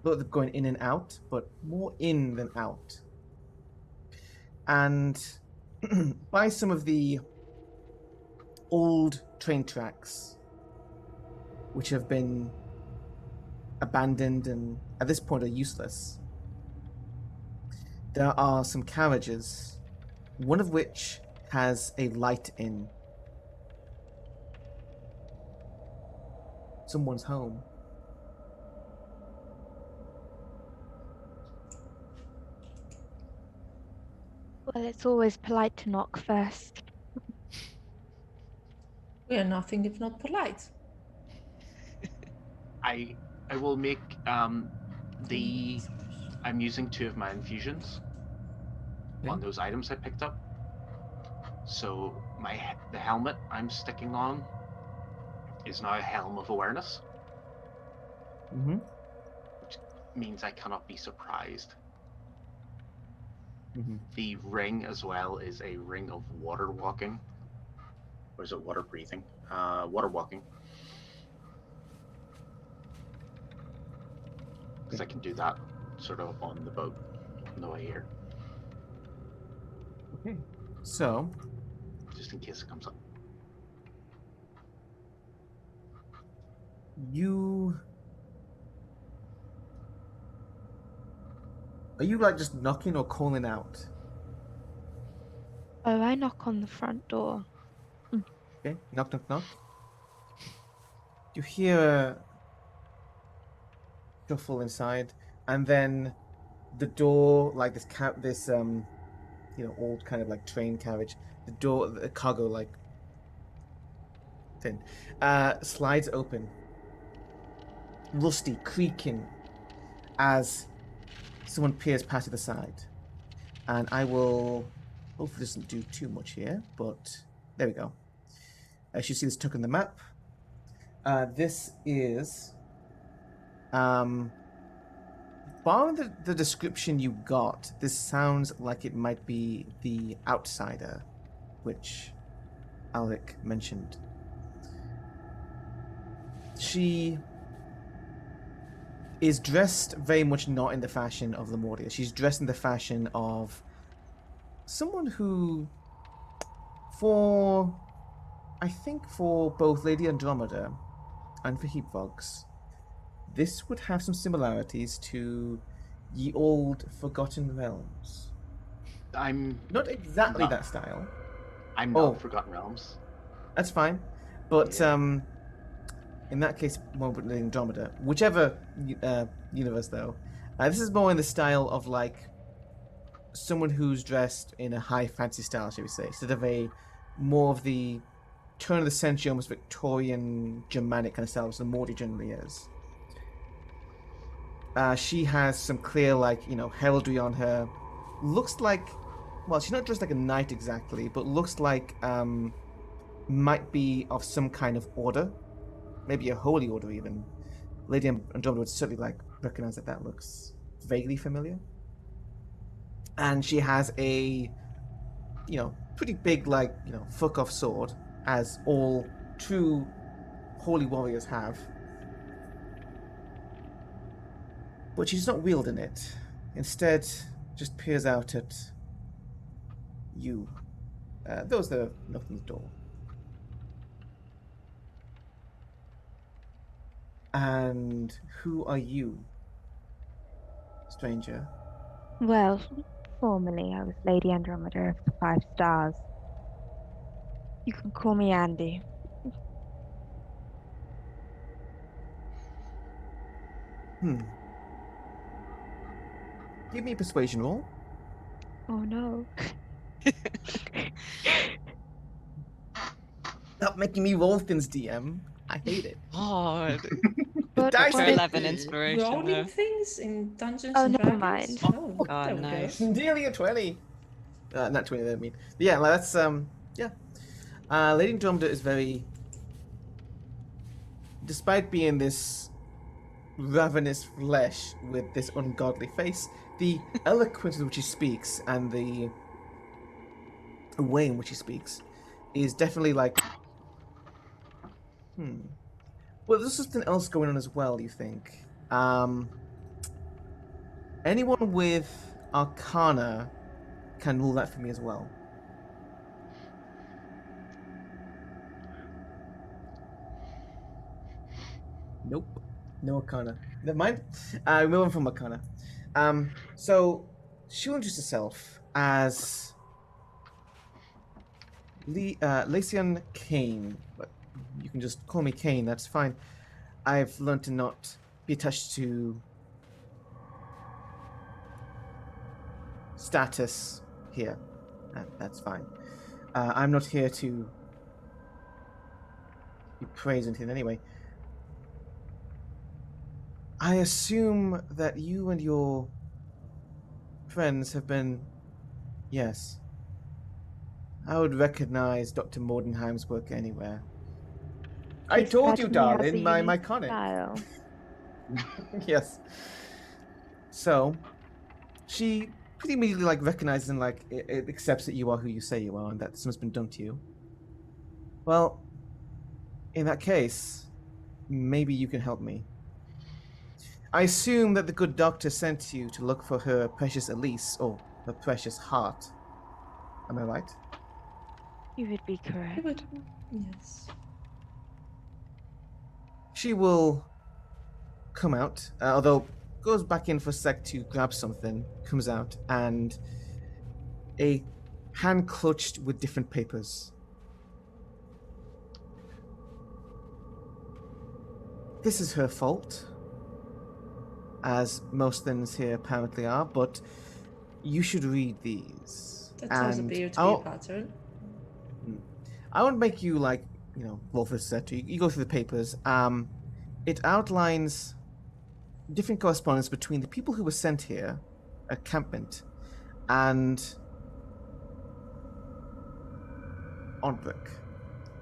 Look, they're going in and out, but more in than out. And by some of the old train tracks, which have been abandoned and at this point are useless, there are some carriages, one of which has a light in. Someone's home. Well, it's always polite to knock first. We are nothing if not polite. I will make I'm using 2 of my infusions on Okay. those items I picked up. So the helmet I'm sticking on is now a helm of awareness, Mm-hmm. which means I cannot be surprised. Mm-hmm. The ring as well is a ring of water walking. Or is it water breathing? Water walking. Because I can do that sort of on the boat on the way here, Okay. So, just in case it comes up. Are you like just knocking or calling out? Oh, I knock on the front door. Okay. Knock, knock, knock. You hear a shuffle inside, and then the door, like this old kind of like train carriage, the door, the cargo like thing, slides open, rusty, creaking, as someone peers past to the side. And I will, hopefully doesn't do too much here, but there we go. As you see this tuck in the map, this is, barring the description you got, this sounds like it might be the outsider, which Alec mentioned. She is dressed very much not in the fashion of Lemuria. She's dressed in the fashion of someone who, I think for both Lady Andromeda and for Heapvox, this would have some similarities to Ye Old Forgotten Realms. I'm Not exactly not- that style. not Oh. Forgotten Realms. That's fine. But Yeah. In that case, more with Lady Andromeda. Whichever universe, though. This is more in the style of, like, someone who's dressed in a high fancy style, shall we say. Instead of more of the turn of the century, almost Victorian, Germanic kind of style, as the Morty generally is. She has some clear, like, heraldry on her. Looks like, well, she's not dressed like a knight exactly, but looks like might be of some kind of order. Maybe a holy order even. Lady Andromeda would certainly recognize that looks vaguely familiar. And she has a, pretty big fuck off sword, as all true holy warriors have. But she's not wielding it. Instead, just peers out at you. Those that are knocking the door. And who are you, stranger? Well, formerly I was Lady Andromeda of the 5 Stars. You can call me Andy. Give me a persuasion roll. Oh no. Stop making me roll things, DM. I hate it. God. But Dice For what if- 11 inspiration. Rolling though. things in Dungeons Oh, and never Dragons? mind. Oh, God, there we nice. go. Nearly a 20. Not 20, I mean. But yeah, like, that's yeah. Lady Andromeda is very, despite being this ravenous flesh with this ungodly face, the eloquence with which he speaks and the way in which he speaks is definitely like, well, there's something else going on as well, you think? Anyone with Arcana can rule that for me as well. Nope. No Arcana. Never mind. Remove him from Arcana. So she'll introduce herself as Lacian Kane. But you can just call me Kane, that's fine. I've learned to not be attached to status here. That's fine. I'm not here to be praised anything anyway. I assume that you and your friends have been. Yes. I would recognize Dr. Mordenheim's work anywhere. I She told you, certainly has a darling, my unique conic. style. Yes. So, she pretty immediately like recognizes and like it accepts that you are who you say you are and that something's been done to you. Well, in that case, maybe you can help me. I assume that the good doctor sent you to look for her precious Elise, or her precious heart. Am I right? You would be It correct. would, yes. She will come out, although goes back in for a sec to grab something, comes out, and a hand clutched with different papers. This is her fault, as most things here apparently are, but you should read these. That does And appear to be a pattern. I won't make you like, roll for set. You go through the papers. It outlines different correspondence between the people who were sent here, a campment, and Odbrich,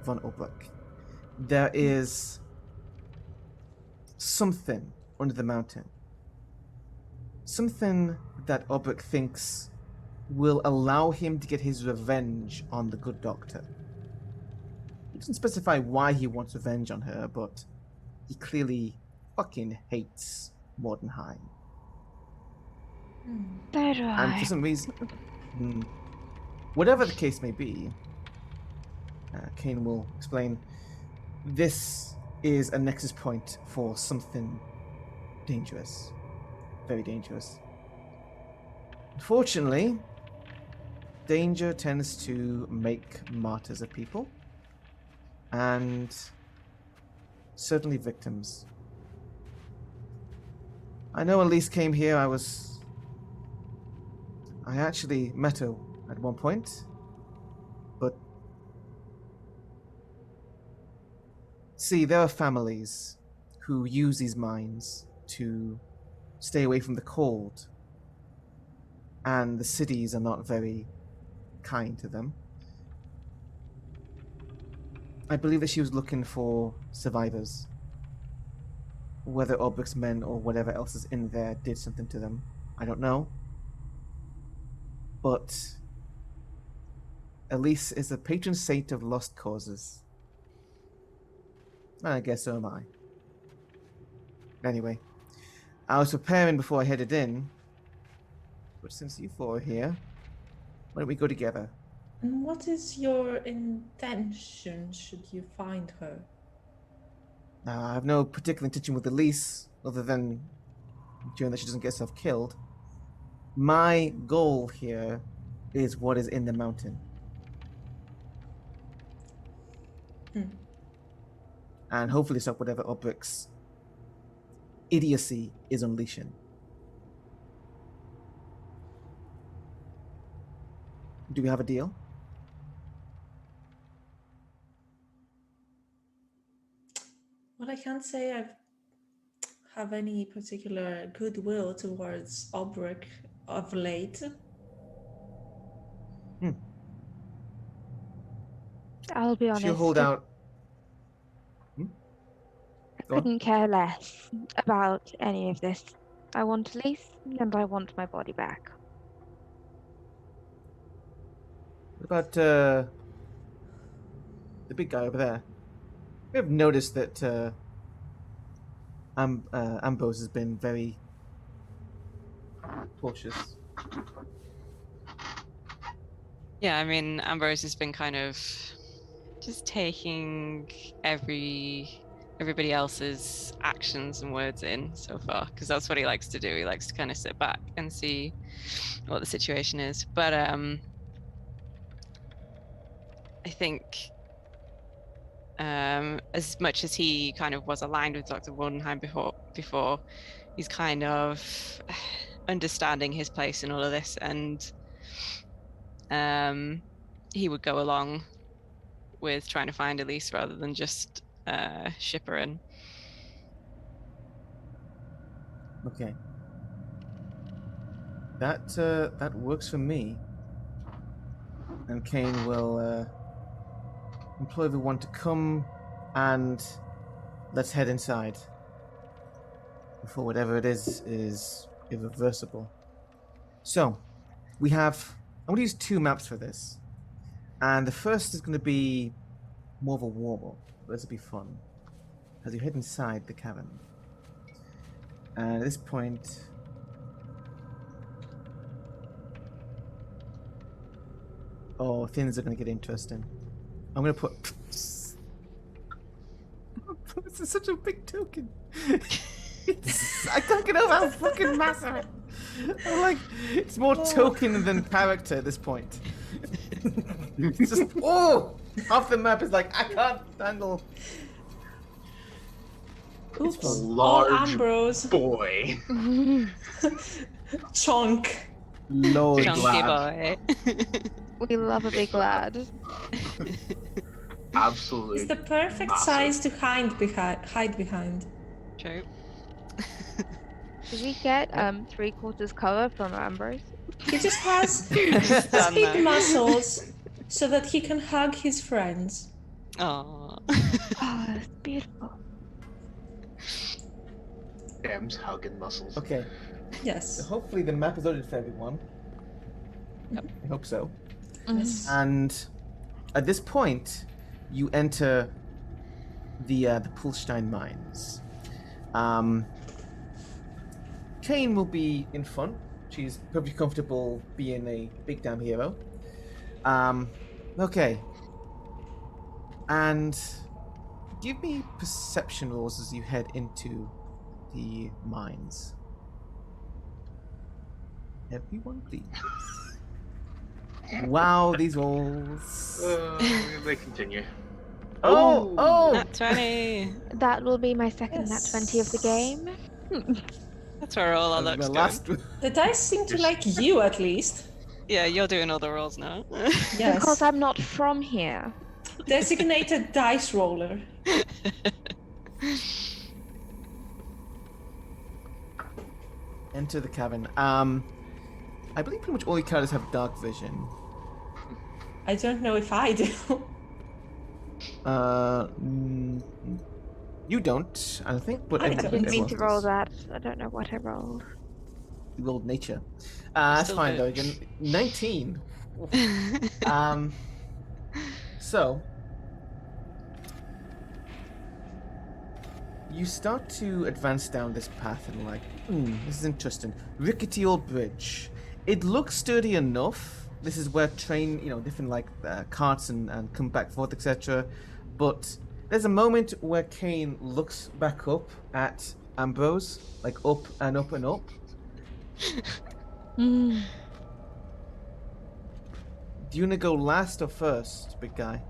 von Odbrich. There is something under the mountain. Something that Odbrich thinks will allow him to get his revenge on the good doctor. He doesn't specify why he wants revenge on her, but he clearly fucking hates Mordenheim. So do And I. for some reason, whatever the case may be, Kane will explain, this is a nexus point for something dangerous. Very dangerous. Unfortunately, danger tends to make martyrs of people. And certainly victims. I know Elise came here, I actually met her at one point, but see, there are families who use these mines to stay away from the cold, and the cities are not very kind to them. I believe that she was looking for survivors. Whether Obrick's men or whatever else is in there did something to them, I don't know. But Elise is the patron saint of lost causes. I guess so am I. Anyway, I was preparing before I headed in, but since you four are here, why don't we go together? And what is your intention should you find her? I have no particular intention with Elise, other than ensuring that she doesn't get herself killed. My goal here is what is in the mountain. And hopefully stop whatever Obrick's idiocy is unleashing. Do we have a deal? Well, I can't say I have any particular goodwill towards Obrick of late. I'll be honest. She'll hold out. I Go on. couldn't care less about any of this. I want a lease and I want my body back. What about the big guy over there? We have noticed that Ambrose has been very cautious. Yeah, I mean, Ambrose has been kind of just taking everybody else's actions and words in so far, because that's what he likes to do. He likes to kind of sit back and see what the situation is. But I think as much as he kind of was aligned with Dr. Mordenheim before, he's kind of understanding his place in all of this, and he would go along with trying to find Elise rather than just ship her in. Okay. That works for me. And Kane will employ everyone to come and let's head inside before whatever it is irreversible. So, we have. I'm going to use 2 maps for this, and the first is going to be more of a warm-up. This will be fun as you head inside the cavern. And at this point, things are going to get interesting. I'm going to put. This is such a big token. I can't get over how fucking massive it. I'm like, it's more token than character at this point. It's just half the map is like I can't handle. Oops. A All large Ambrose. boy. Chunk. Lord, Chunky lad. boy. We love a big lad. Absolutely. It's the perfect massive. size to hide behind. True. Did we get 3/4 cover from Ambrose? He just has Done big that. muscles so that he can hug his friends. Aww. Oh, that's beautiful. Them's hugging muscles. Okay, so Yes. hopefully the map is loaded for everyone. Yep. I hope so. Yes. And at this point, you enter the Pulstein mines. Kane will be in front. She's perfectly comfortable being a big damn hero. Okay. And give me perception rolls as you head into the mines. Everyone, please. Wow, these rolls. They continue. Oh! Nat 20. That will be my second nat 20 of the game. That's where all our luck's The going. last. The dice seem to like you at least. Yeah, you're doing all the rolls now. Yes. Because I'm not from here. Designated dice roller. Enter the cavern. I believe pretty much all your characters have dark vision. I don't know if I do. You don't, I think, but I everyone- don't. Didn't mean everyone to roll does. that. I don't know what I rolled. You rolled nature. That's Still fine good. though. Again, 19. So you start to advance down this path and like, this is interesting. Rickety old bridge. It looks sturdy enough. This is where different like carts and come back forth, etc. But there's a moment where Kane looks back up at Ambrose, like up and up and up. Mm. Do you want to go last or first, big guy?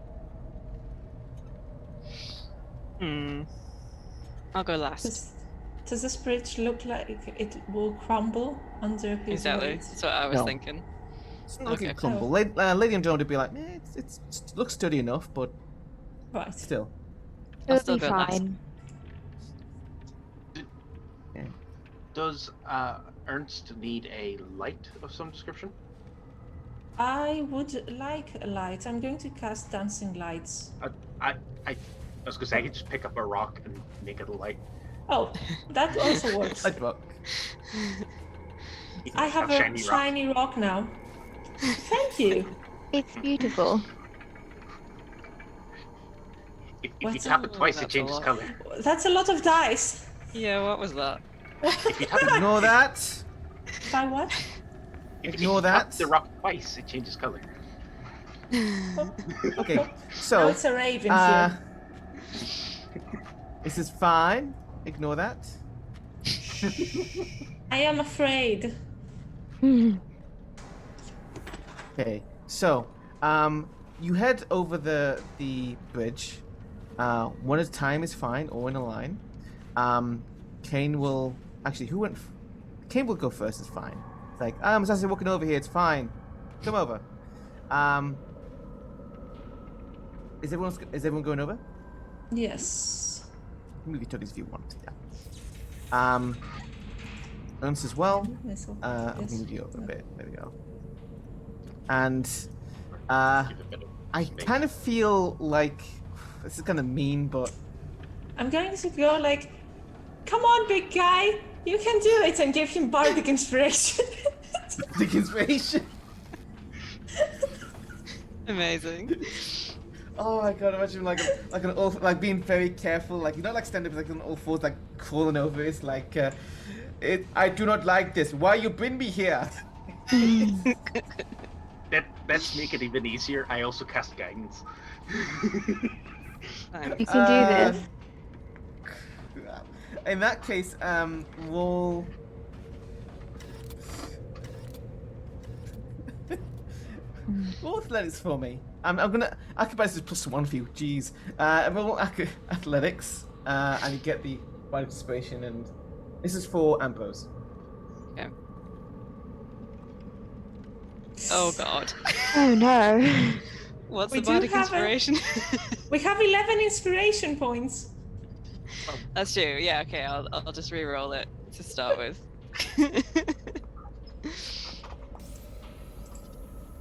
I'll go last. Does this bridge look like it will crumble under his Exactly. weight? That's what I was No. thinking. It's not looking Okay. crumble. Lady and John would be like, it looks sturdy enough, but Right. still. I'll It'll still be go last. fine. Does Ernst need a light of some description? I would like a light. I'm going to cast dancing lights. I was gonna say I could just pick up a rock and make it a light. Oh, that also works. I'd rock. You I have a rock. shiny rock now. Thank you. It's beautiful. If you What's tap it up? twice, it That's a changes lot. color. That's a lot of dice. Yeah, what was that? If you tap, Ignore that. By what? if Ignore you tap that. the rock twice, it changes color. Okay, Now so it's a raven uh, here. this is fine. Ignore that. I am afraid. Okay, so you head over the bridge. One at a time is fine, or in a line. Kane will actually. Who went? Kane will go first. It's fine. It's like I'm actually walking over here. It's fine. Come over. Is everyone going over? Yes. Move your totties if you want. Yeah. Ernst as well. Myself. I'm Yes. gonna move you over a No. bit. There we go. And I kind of feel like this is kind of mean, but I'm going to go like, come on, big guy, you can do it, and give him bardic inspiration. the inspiration. Amazing. Oh my god! Imagine like being very careful, like you're not like standing up like on all fours, like crawling over. It's like, I do not like this. Why you bring me here? Let's make it even easier. I also cast guidance. Fine. You can do this. In that case, roll. Roll athletics for me. I'm gonna acrobatics is +1 for you. Jeez. Roll athletics, and you get the wild inspiration, and this is for Ambrose. Okay. Oh god. Oh no. What's We the do bardic have a- inspiration? We have 11 inspiration points. That's true. Yeah. Okay. I'll just re-roll it to start with.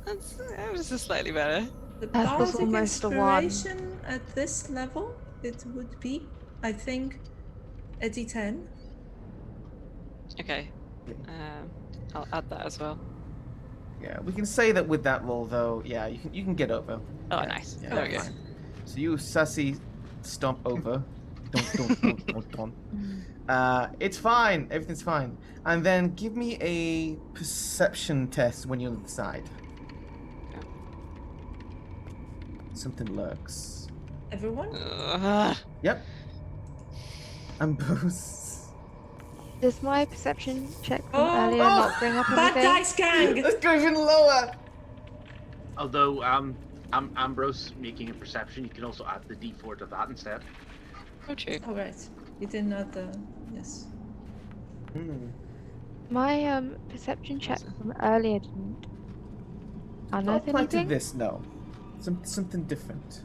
That was just slightly better. The That was bardic almost a one. inspiration at this level, it would be, I think, a d10. Okay. I'll add that as well. Yeah, we can say that with that roll though. Yeah, you can get over. Oh, Yeah, nice. yeah, There we that's go. fine. So you sassy stomp over. Don't. It's fine. Everything's fine. And then give me a perception test when you're on the side. Something lurks. Everyone? Yep. Ambrose. Does my perception check from Oh, earlier not bring up Bad anything? dice gang! Let's go even lower. Although Ambrose making a perception, you can also add the d4 to that instead. Oh, true. Alright. You did not, yes. My perception check from earlier didn't Not unearth apply to anything. this, no. Something different.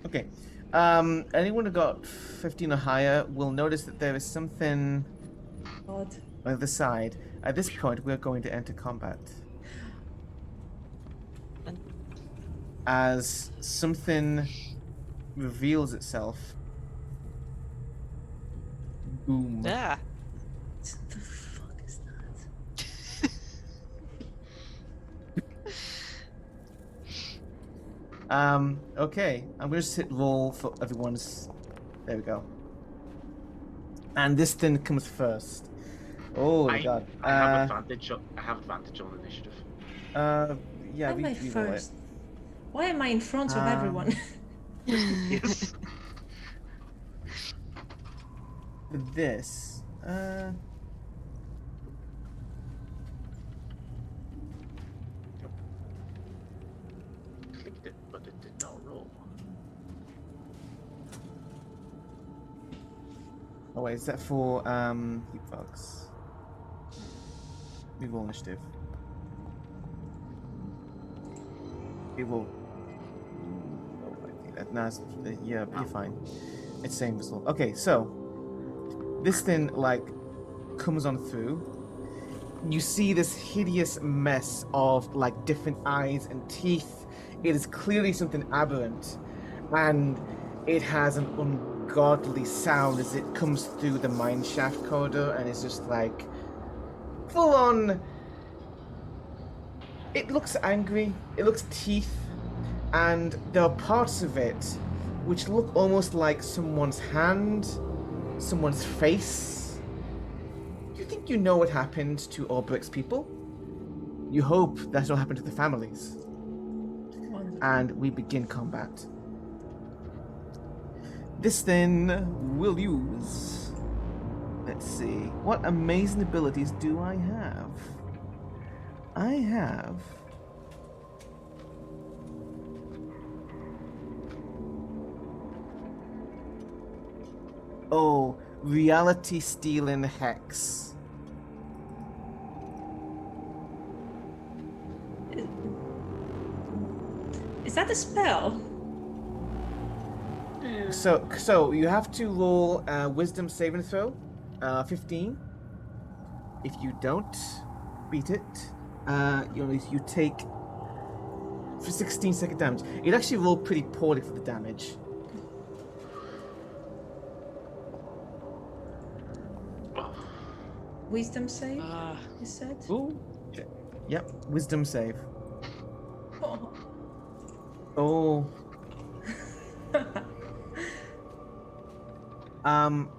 Okay. Anyone who got 15 or higher will notice that there is something Odd. on the side. At this point, we're going to enter combat. As something reveals itself. Boom. Yeah. What the fuck is that? Okay. I'm gonna just hit roll for everyone's. There we go. And this thing comes first. Oh my god. I have advantage. I have advantage on initiative. Yeah, Why am I we roll it. first? Why am I in front of everyone? Yes. With this, Clicked it, but it did not roll. oh wait, is that for heat bugs? We roll initiative. We will. Oh, I think that that's yeah, you're fine. It's same result. Okay, so this thing like comes on through, you see this hideous mess of like different eyes and teeth. It is clearly something aberrant, and it has an ungodly sound as it comes through the mine shaft corridor, and it's just like full on. It looks angry. It looks teeth, and there are parts of it which look almost like someone's hand, someone's face. You think you know what happened to Orbrick's people? You hope that's what happened to the families. And we begin combat. This then will use... Let's see. What amazing abilities do I have? I have... Oh, reality stealing hex. Is that a spell? So you have to roll a wisdom saving throw, 15. If you don't beat it, you take for 16 second damage. It actually rolled pretty poorly for the damage. Wisdom save, you said? Ooh. Yep, wisdom save. Oh. Oh.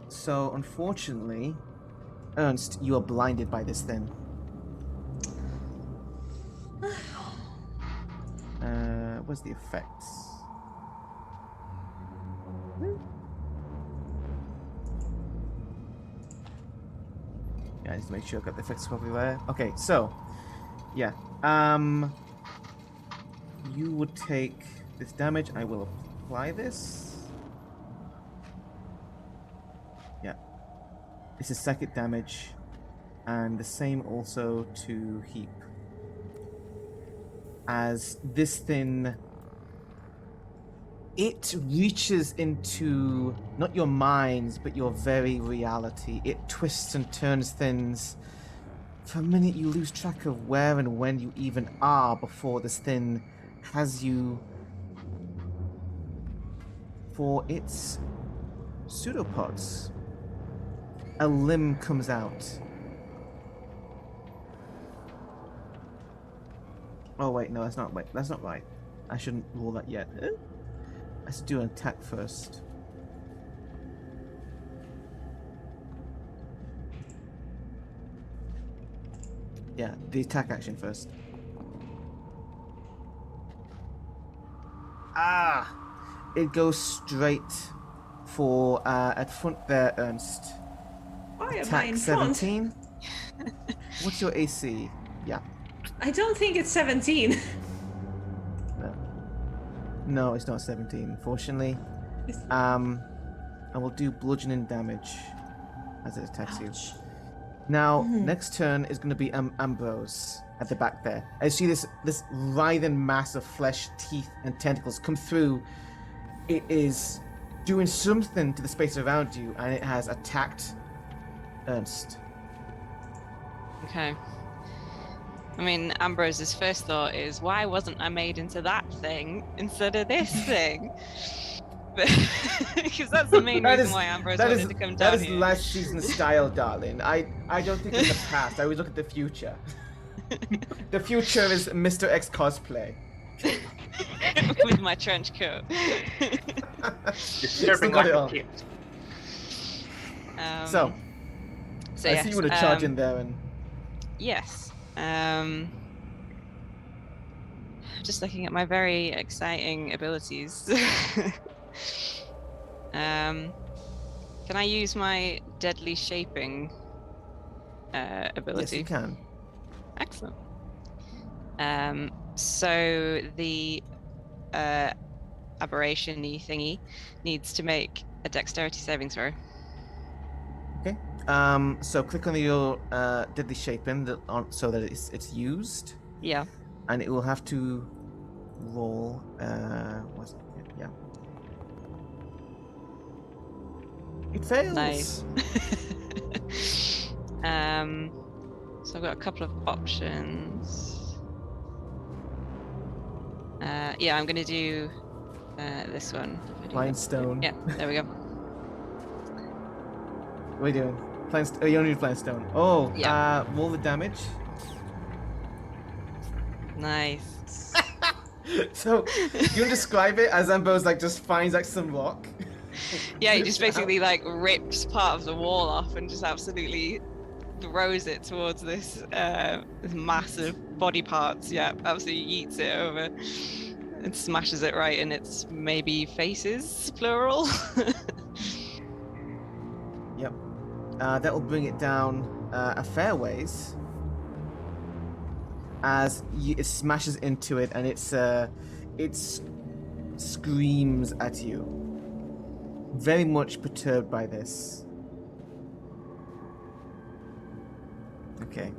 So unfortunately, Ernst, you are blinded by this thing. What's the effects? Yeah, I need to make sure I've got the effects properly there. Okay, so, yeah. You would take this damage. I will apply this. Yeah. This is second damage. And the same also to Heap. As this thing... It reaches into not your minds, but your very reality. It twists and turns things. For a minute, you lose track of where and when you even are before this thing has you for its pseudopods. A limb comes out. Oh wait, no, that's not right. I shouldn't roll that yet. Let's do an attack first. Yeah, the attack action first. Ah! It goes straight for at front there, Ernst. Why am I Attack in front? 17. What's your AC? Yeah. I don't think it's 17. No, it's not 17, unfortunately. I will do bludgeoning damage as it attacks you. Now, next turn is going to be Ambrose at the back there. I see this writhing mass of flesh, teeth, and tentacles come through. It is doing something to the space around you, and it has attacked Ernst. Okay. I mean, Ambrose's first thought is, why wasn't I made into that thing instead of this thing? Because that's the main reason why Ambrose wanted to come down That is here. last season's style, darling. I don't think in the past. I always look at the future. The future is Mr. X cosplay. With my trench coat. You're serving got it like a on. kid. So I yes, see you want to charge in there and... Yes. Just looking at my very exciting abilities. Can I use my deadly shaping ability? Yes, you can. Excellent. So the aberration-y thingy needs to make a dexterity saving throw. Okay. So click on your deadly shaping so that it's used. Yeah. And it will have to roll. What's it? Yeah. It fails. Nice. So I've got a couple of options. Yeah, I'm gonna do this one. If I do Blind that. stone. Yeah, there we go. What are you doing? Oh, you don't need blind stone. Oh, Yeah. roll the damage. Nice. So, you can describe it as Ambo's like just finds like some rock. Yeah, he just basically like rips part of the wall off and just absolutely throws it towards this this massive body parts. Yeah, absolutely eats it over and smashes it right in its maybe faces, plural. Yep. That will bring it down a fair ways. As it smashes into it, and it screams at you. Very much perturbed by this. Okay.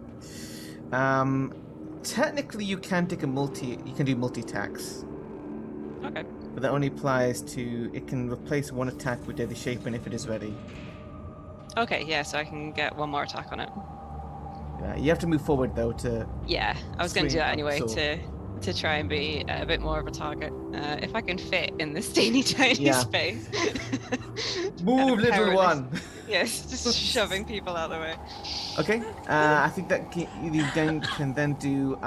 Technically, you can take you can do multi-attacks. Okay. But that only applies to, it can replace one attack with Deadly Shapen if it is ready. Okay, yeah, so I can get one more attack on it. Yeah, you have to move forward though to. Yeah, I was going to do swing that up, anyway so- to try and be a bit more of a target. If I can fit in this teeny tiny Yeah. space. Move, little perilous. one! Yes, just shoving people out of the way. Okay, I think that you then can then do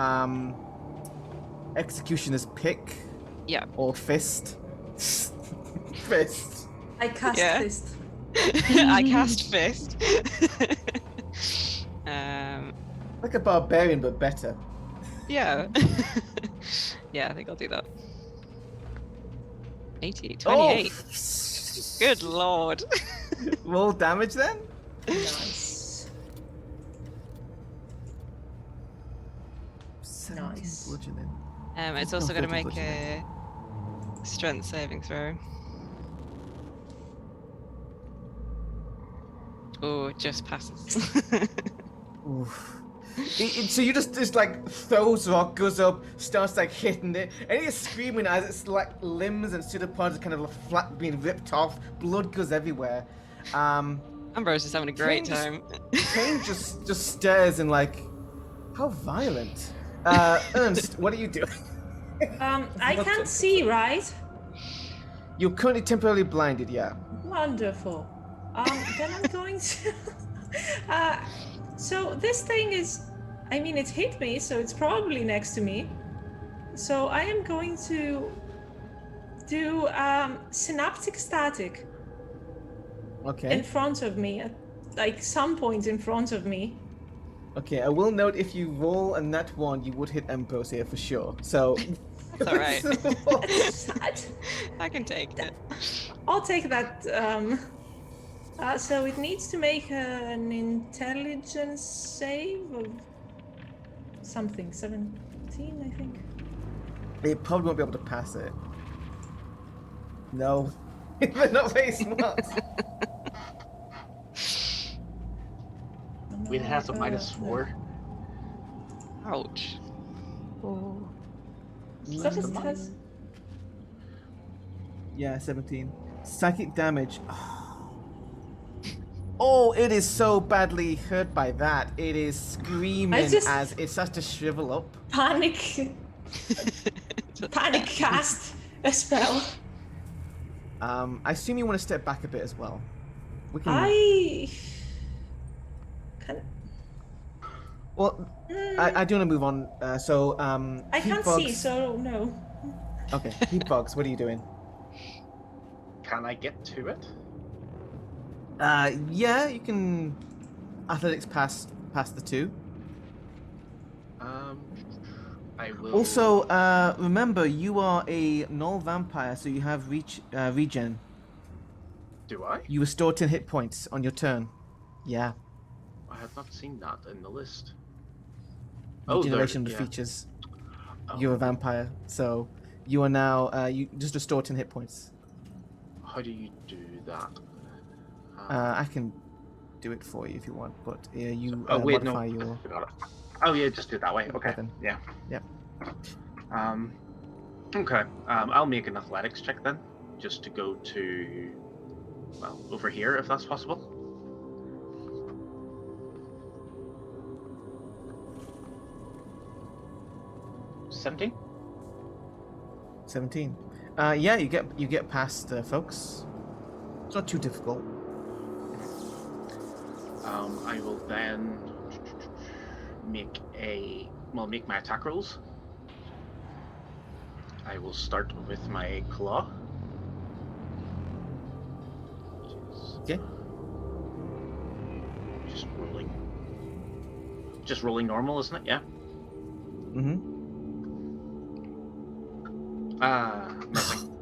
Executioner's Pick. Yeah. Or Fist. Fist. I cast Yeah. fist. I cast fist. Like a barbarian, but better. Yeah. Yeah, I think I'll do that. 80, 28. Oh! Good lord. Roll damage then? Nice. 17 Nice. bludgeoning. It's also going to 30 make a strength saving throw. Oh, it just passes. Oof. So you just like throws rock, goes up, starts like hitting it, and he's screaming as it's like limbs and pseudopods are kind of flat being ripped off. Blood goes everywhere. Ambrose is having a great Kane just- time. Kane just stares and like, how violent. Ernst, what are you doing? I can't see, right? You're currently temporarily blinded, yeah. Wonderful. Then I'm going to. So this thing is, I mean, it hit me, so it's probably next to me. So I am going to do synaptic static Okay. in front of me, at like some point in front of me. Okay, I will note if you roll a nat 1, you would hit Ambrose here for sure. So. That's all right. It's sad. I can take it. I'll take that. So it needs to make an intelligence save of something. 17, I think. It probably won't be able to pass it. No. They're not very smart. We'd have a -4. Ouch. Oh. So this has. Yeah, 17. Psychic damage. Oh, it is so badly hurt by that. It is screaming just- as it starts to shrivel up. Panic cast a spell. I assume you want to step back a bit as well. We can. I can. Well, I do want to move on. I can't see, Heatbugs- so no. Okay, Heatbugs, what are you doing? Can I get to it? Yeah, you can. Athletics past the 2. I will. Also, remember you are a null vampire, so you have regen. Do I? You restore 10 hit points on your turn. Yeah. I have not seen that in the list. Regeneration there, of the yeah. features. Oh, You're a vampire, so you are now. You just restore 10 hit points. How do you do that? I can do it for you if you want, but you Oh wait, no. modify your. Forgot it. Oh yeah, just do it that way. Okay. Weapon. Yeah. Yep. Okay. I'll make an athletics check then, just to go to, well, over here if that's possible. 17. 17. Yeah, you get past folks. It's not too difficult. I will then make my attack rolls. I will start with my claw. Okay. Just rolling normal, isn't it? Yeah. Mm-hmm. Nothing.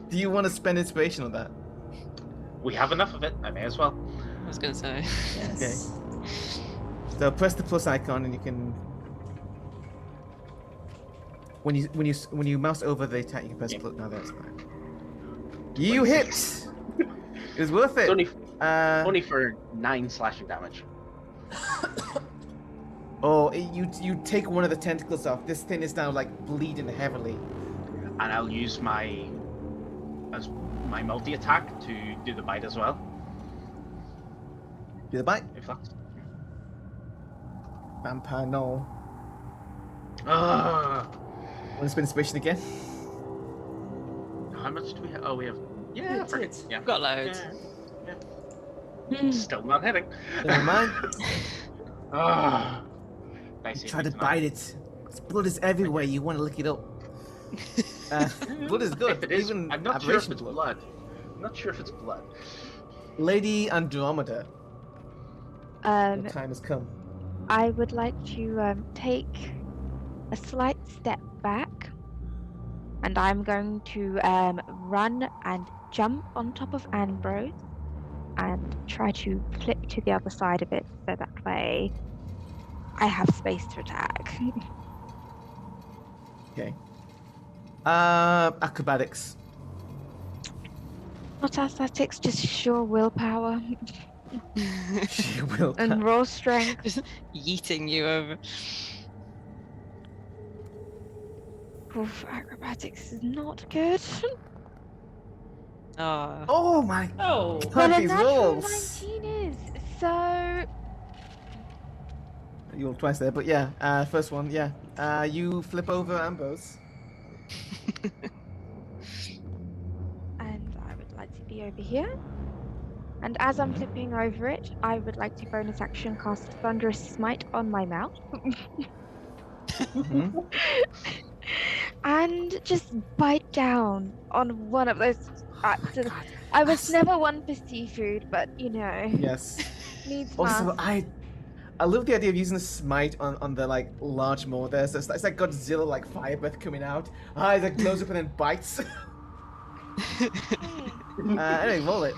Do you want to spend inspiration on that? We have enough of it. I may as well. I was gonna say. Yes. So press the plus icon, and you can. When you mouse over the attack, you can press plus. No, that's fine. You hit. It was worth it. It's only for 9 slashing damage. Oh, you take one of the tentacles off. This thing is now like bleeding heavily. And I'll use my multi attack to do the bite as well. Do the bite. If that's. Vampire, no. Ah. Want to spend inspiration again? How much do we have? Oh, we have. Yeah, That's perfect. it. Yeah. I've got loads. Still not hitting. Never mind. Ah. Nice. Try to bite it. Its blood is everywhere. You want to lick it up. Blood is good. If it is, Even I'm not sure if aberration it's blood. I'm not sure if it's blood. Lady Andromeda, your Um, time has come. I would like to take a slight step back, and I'm going to run and jump on top of Ambrose and try to flip to the other side of it, so that way I have space to attack. Okay. Acrobatics. Not athletics, just sheer willpower She will. and raw strength. Just yeeting you over. Oof, acrobatics is not good. Oh. Oh my Oh. God, Well, a these natural rolls. 19 is, so You rolled twice there, but yeah. First one, yeah. You flip over Ambrose. and I would like to be over here. And as I'm flipping over it, I would like to bonus action cast Thunderous Smite on my mount. Mm-hmm. And just bite down on one of those. Oh I was never one for seafood, but you know, Yes. needs Also, must. I love the idea of using the smite on the like large maw there. So it's like Godzilla like fire breath coming out. It like blows up and then bites. Anyway, roll it.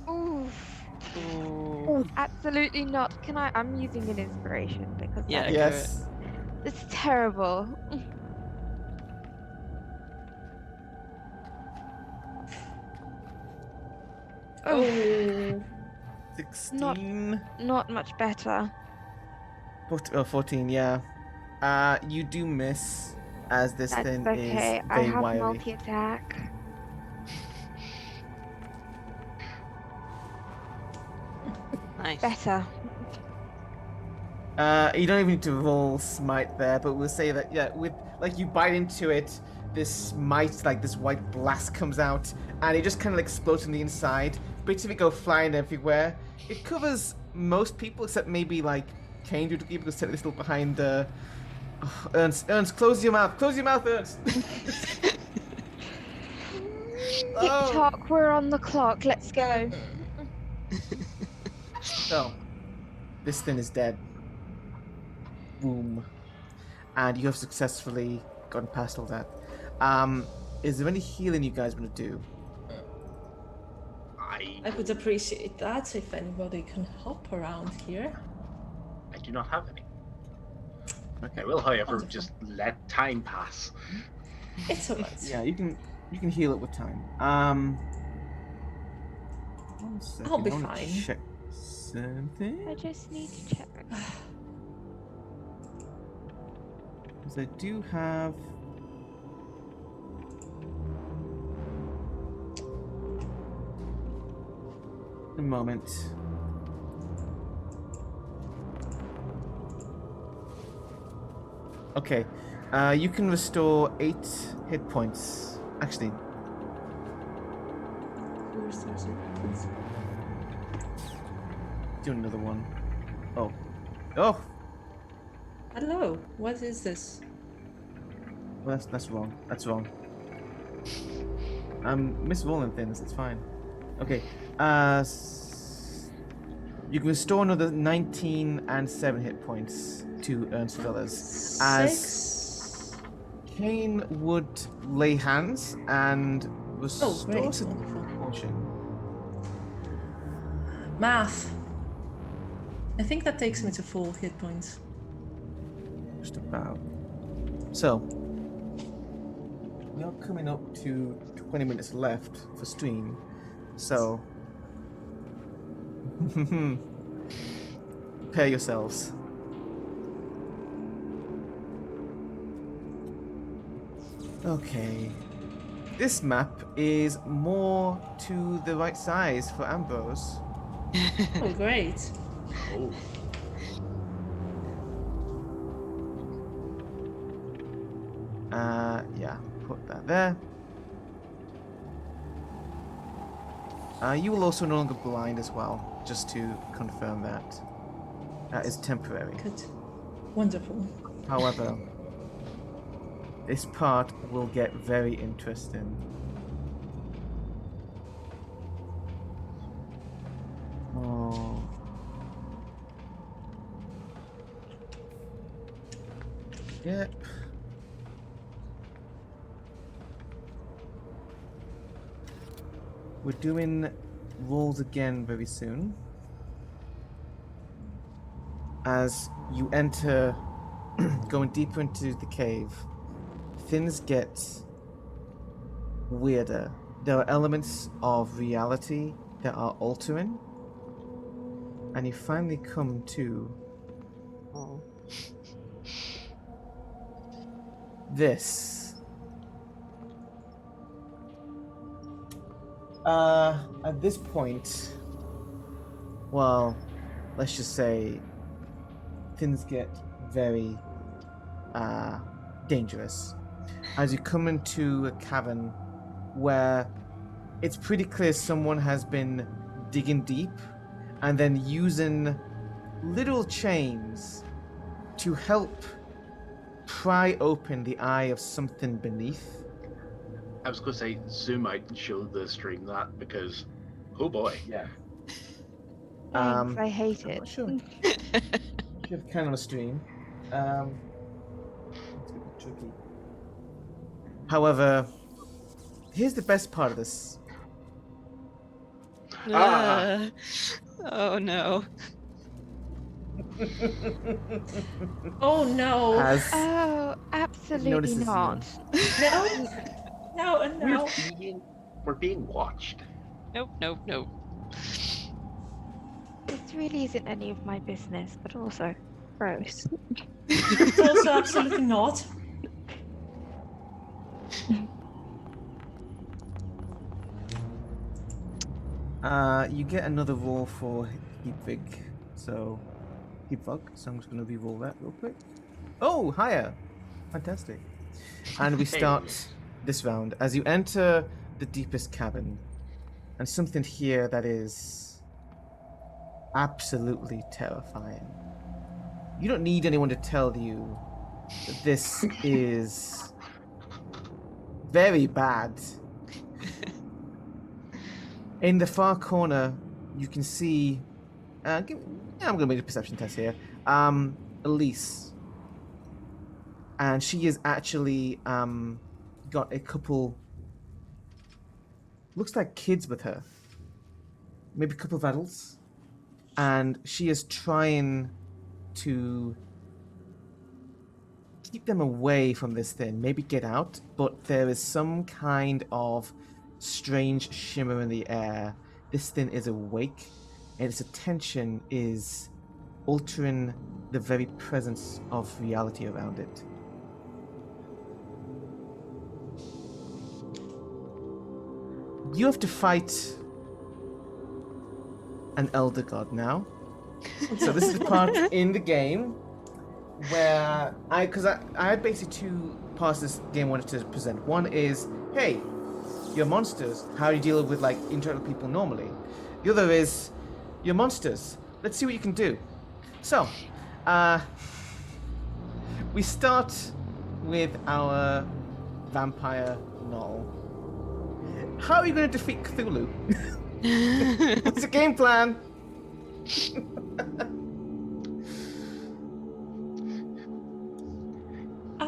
Oof. Ooh. Absolutely not. Can I? I'm using an inspiration because Yeah, that- go Yes. it's terrible. Oh. 16. Not much better. 14, yeah. You do miss as this That's thing okay. is I very have wiry. multi-attack. Nice. Better. You don't even need to roll smite there, but we'll say that yeah, with like you bite into it, this smite, like this white blast comes out, and it just kind of explodes from the inside. Bits of it go flying everywhere. It covers most people except maybe like Kane, who took because technically still behind. Ernst, close your mouth, Ernst. Oh. TikTok, we're on the clock. Let's go. So, this thing is dead. Boom. And you have successfully gotten past all that. Is there any healing you guys want to do? I would appreciate that if anybody can hop around here. I do not have any. Okay. I will, however, Wonderful. just let time pass. It's alright. Yeah, you can heal it with time. 1 second. I'll be I wanna fine. Check something. I just need to check. Because I do have. A moment. Okay. You can restore 8 hit points. Actually, Who restores it, please? do another one. Oh. Oh! Hello, what is this? Well, that's wrong. That's wrong. I'm misrolling things. It's fine. Okay. You can restore another 19 and 7 hit points to Ernst Villas. As 6. Kane would lay hands and restore Oh, great, some wonderful. potion. Math. I think that takes me to full hit points. Just about. So, we are coming up to 20 minutes left for stream. So, prepare yourselves. Okay. This map is more to the right size for Ambrose. Oh, great. Oh. Yeah, put that there. You will also no longer blind as well, just to confirm that. That is temporary. Good. Wonderful. However, this part will get very interesting. Oh. Yep. We're doing rolls again very soon. As you enter, going deeper into the cave, things get weirder. There are elements of reality that are altering, and you finally come to Oh. this. At this point, well, let's just say things get very dangerous as you come into a cavern where it's pretty clear someone has been digging deep and then using little chains to help pry open the eye of something beneath. I was going to say zoom out and show the stream that because, oh boy. Yeah. Thanks, I hate I'm it. not sure. You have kind of a stream. It's a bit tricky. However, here's the best part of this. Ah. Oh no. Oh no. As Oh, absolutely notices you. not. No. No and no. We're being watched. Nope, nope, nope. This really isn't any of my business, but also gross. It's also absolutely not. You get another roll for Heapvig. So, Heapvig. So I'm just going to re-roll that real quick. Oh, higher. Fantastic. And we start this round as you enter the deepest cavern. And something here that is absolutely terrifying. You don't need anyone to tell you that this is very bad. In the far corner, you can see. I'm going to make a perception test here. Elise, and she is actually got a couple. Looks like kids with her. Maybe a couple of adults, and she is trying to keep them away from this thing. Maybe get out, but there is some kind of strange shimmer in the air. This thing is awake, and its attention is altering the very presence of reality around it. You have to fight an elder god now. So this is the part in the game where because I had basically two parts of this game I wanted to present. One is, hey, you're monsters. How do you deal with like interacting with people normally? The other is, you're monsters. Let's see what you can do. So, we start with our vampire Null. How are you going to defeat Cthulhu? What's the game plan?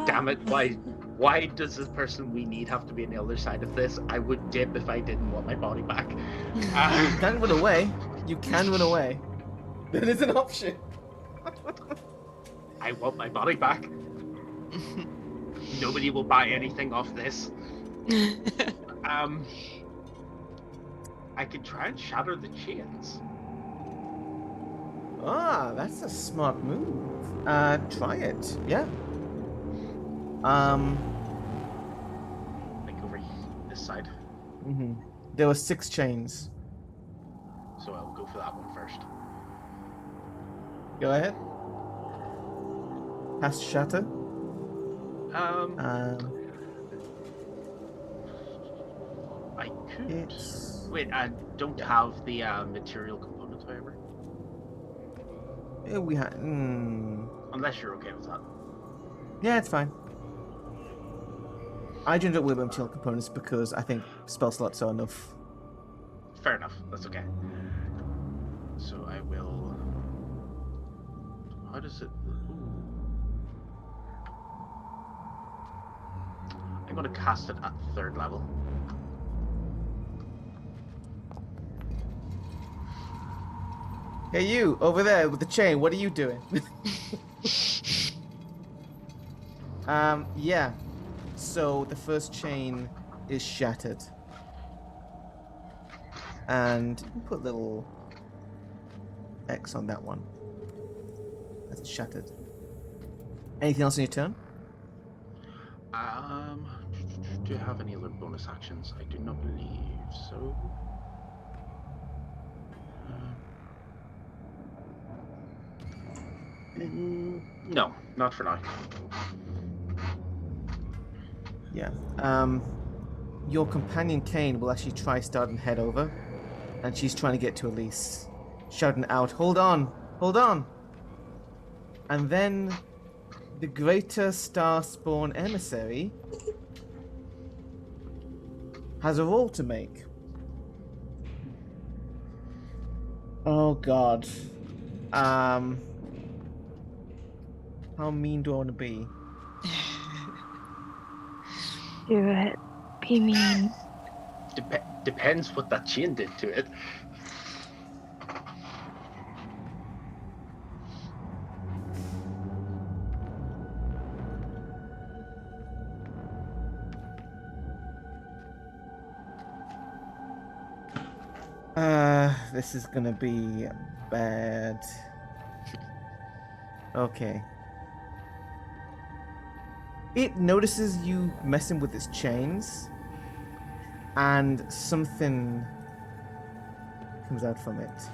Damn it! Why does this person we need have to be on the other side of this? I would dip if I didn't want my body back. You can run away. You can run away. That is an option. I want my body back. Nobody will buy anything off this. I could try and shatter the chains. Ah, that's a smart move. Try it. Yeah. Like over this side. Mm-hmm. There were 6 chains. So I'll go for that one first. Go ahead. Cast shatter. I could. It's... Wait, I don't have the material components, however. Yeah, we had. Unless you're okay with that. Yeah, it's fine. I didn't up with material components because I think spell slots are enough. Fair enough. That's okay. So I will. How does it? Ooh. I'm gonna cast it at 3rd level. Hey, you over there with the chain. What are you doing? Yeah. So the first chain is shattered, and you can put a little X on that one. That's shattered. Anything else on your turn? Do you have any other bonus actions? I do not believe so. No, not for now. Yeah. Your companion Kane will actually try starting head over, and she's trying to get to Elise, shouting out, "Hold on! Hold on!" And then the Greater Starspawn Emissary has a roll to make. Oh God. How mean do I want to be? Do it. Be mean. Depends what that chain did to it. This is gonna be bad. Okay. It notices you messing with its chains, and something comes out from it.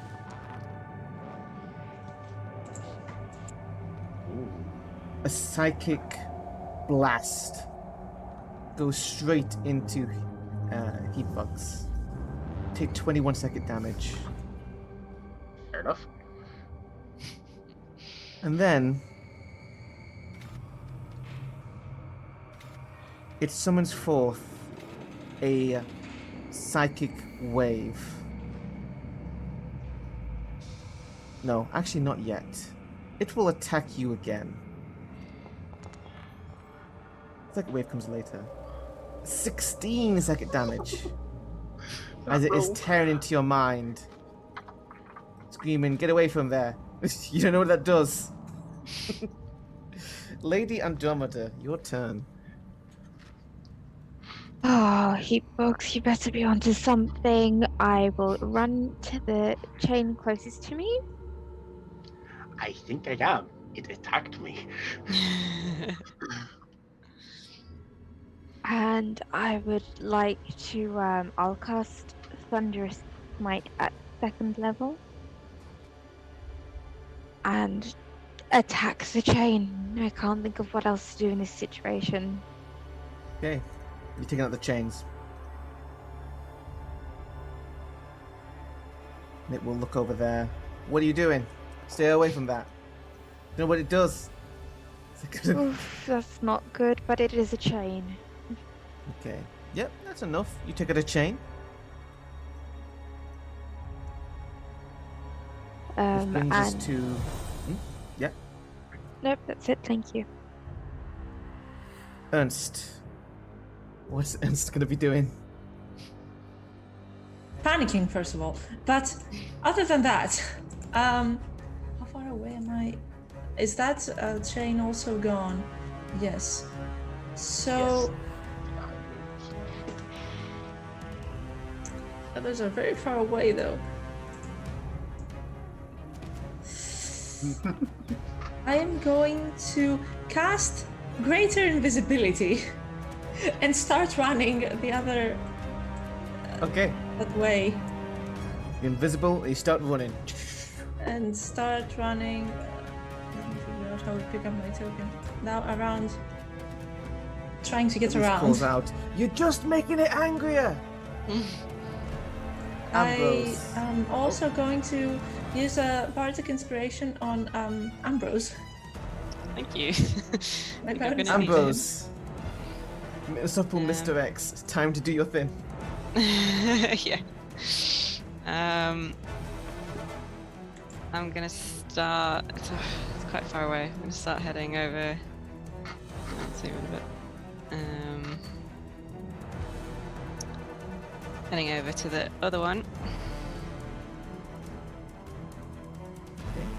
A psychic blast goes straight into Heatbugs. Take 21-second damage. Fair enough. And then it summons forth a psychic wave. No, actually not yet. It will attack you again. Psychic wave comes later. 16-second damage. As it is tearing into your mind. Screaming, "Get away from there." You don't know what that does. Lady Andromeda, your turn. Oh, Heatbox, you better be onto something. I will run to the chain closest to me. I think I am. It attacked me. And I would like to, I'll cast Thunderous Smite at 2nd level. And attacks the chain. I can't think of what else to do in this situation. Okay. You're taking out the chains. Nick will look over there. What are you doing? Stay away from that. You know what it does? Oof, that's not good, but it is a chain. Okay. Yep, that's enough. You take out a chain. Which brings us And to... Yeah. nope, that's it. Thank you. Ernst. What's Ernst going to be doing? Panicking, first of all. But other than that, how far away am I? Is that chain also gone? Yes. So others are very far away, though. I am going to cast Greater Invisibility and start running the other Okay. that way. You're invisible. You start running. And start running. Let me figure out how to pick up my token. Now around. Trying to get Ernst around. calls out, "You're just making it angrier." I Ambrose. am also going to use a bardic inspiration on Ambrose. Thank you. My I'm parents gonna need Ambrose. Supple Yeah. Mr. X. It's time to do your thing. yeah. I'm gonna start. It's quite far away. I'm gonna start heading over. Let's see a bit. Heading over to the other one.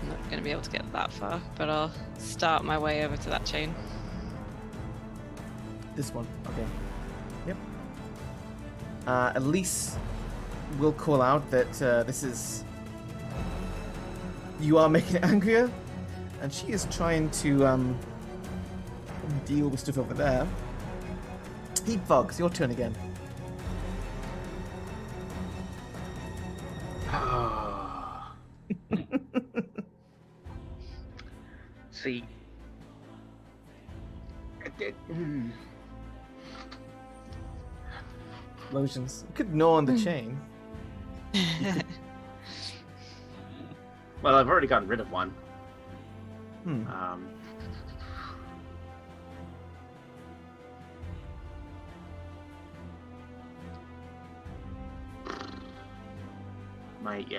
I'm not gonna be able to get that far, but I'll start my way over to that chain. This one. Okay. Yep. Elise will call out that this is... You are making it angrier. And she is trying to deal with stuff over there. Heat Fogs, your turn again. See. Lotions. You could gnaw on the chain. Well, I've already gotten rid of one. Hmm.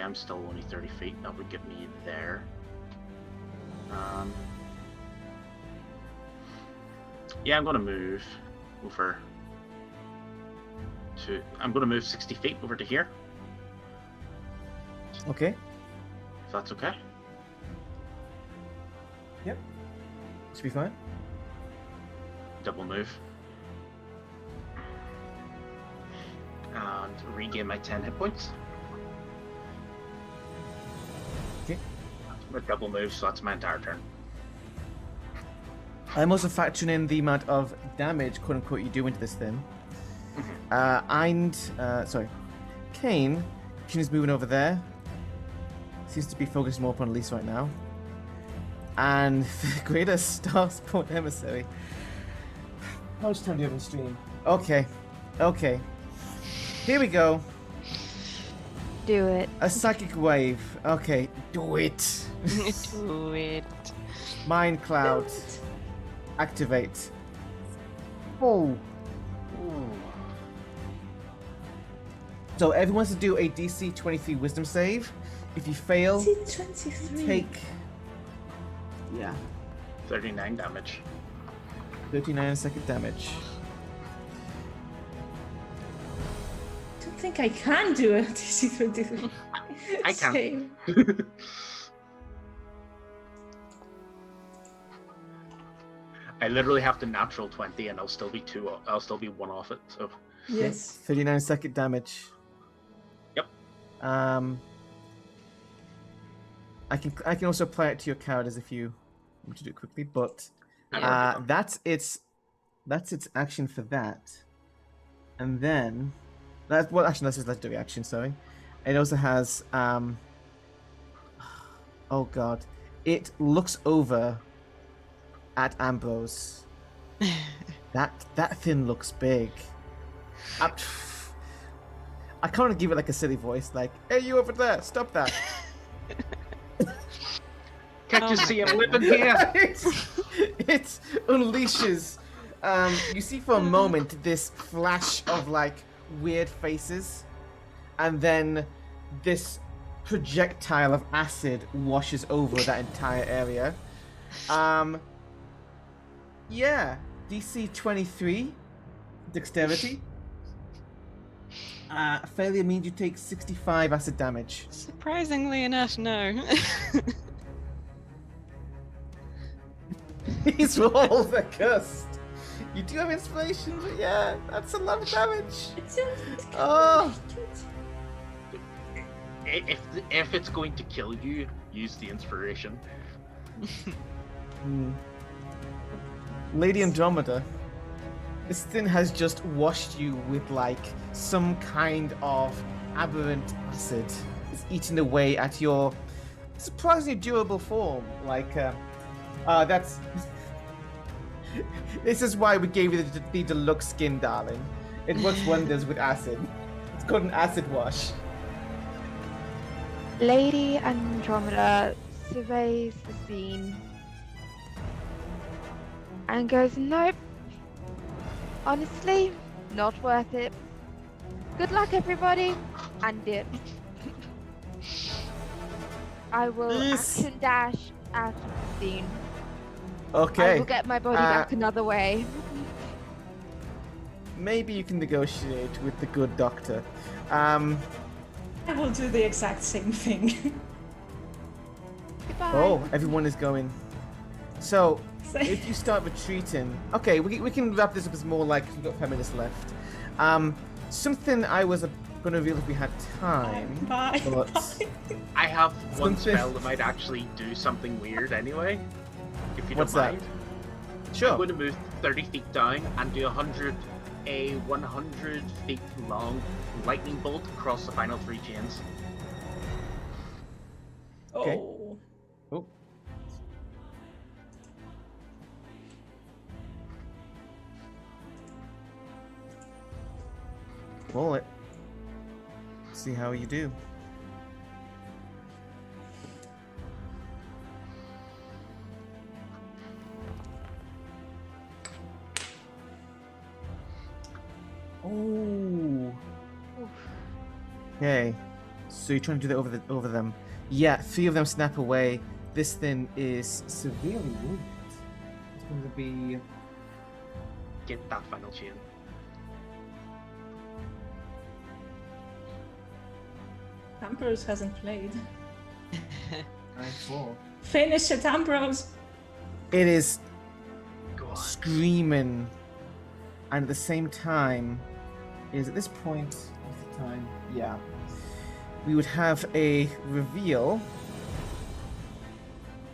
I'm still only 30 feet. That would get me there. Yeah, I'm gonna move over to. I'm gonna move 60 feet over to here. Okay. If that's okay. Yep. Should be fine. Double move. And regain my 10 hit points. Okay. A double move, so that's my entire turn. I'm also factoring in the amount of damage, quote unquote, you do into this thing. Kane is moving over there. Seems to be focused more upon Elise right now. And the greater Starspawn Emissary. How much time do you have on stream? Okay. Here we go. Do it. A psychic wave. Okay, do it. Do it. Mind cloud. Activate. Oh. So everyone has to do a DC 23 Wisdom save. If you fail, 23. take 39 damage. 39 second damage. I don't think I can do a DC 23. I can. Same. I literally have to natural 20 and I'll still be one off it, so Yes. 39 second damage. Yep. I can also apply it to your characters if you want to do it quickly, but I that's its action for that. And then let's do the action, sorry. It also has oh god. It looks over at Ambrose. That thing looks big. I kind of give it like a silly voice, like, "Hey, you over there! Stop that!" Can't you see I'm living here? it unleashes. You see for a moment this flash of like weird faces, and then this projectile of acid washes over that entire area. Yeah, DC 23, dexterity. Failure means you take 65 acid damage. Surprisingly enough, no. These rolls are cursed. You do have inspiration, but yeah, that's a lot of damage. Oh. If it's going to kill you, use the inspiration. Lady Andromeda, this thing has just washed you with like some kind of aberrant acid. It's eating away at your surprisingly durable form. Like, that's. This is why we gave you the deluxe skin, darling. It works wonders with acid. It's called an acid wash. Lady Andromeda surveys the scene and goes, "Nope. Honestly, not worth it. Good luck, everybody," and dip. I will action dash out of the scene. Okay. I will get my body back another way. Maybe you can negotiate with the good doctor. I will do the exact same thing. Goodbye. Oh, everyone is going. So, if you start retreating, okay, we can wrap this up as more like we've got 5 minutes left. Something I was going to reveal if we had time. Bye. But I have one Something- spell that might actually do something weird anyway. If you What's don't that? mind. I'm sure. going to move 30 feet down and do a 100 feet long lightning bolt across the final 3 chains. Okay. Oh. Oh. Roll it. See how you do. Oh. Okay. So you're trying to do that over them. Yeah, 3 of them snap away. This thing is severely wounded. It's going to be Get that final chain. Ambrose hasn't played. 9-4. Finish it, Ambrose. It is Go on. screaming, and at the same time, is at this point, what's the time? Yeah, we would have a reveal.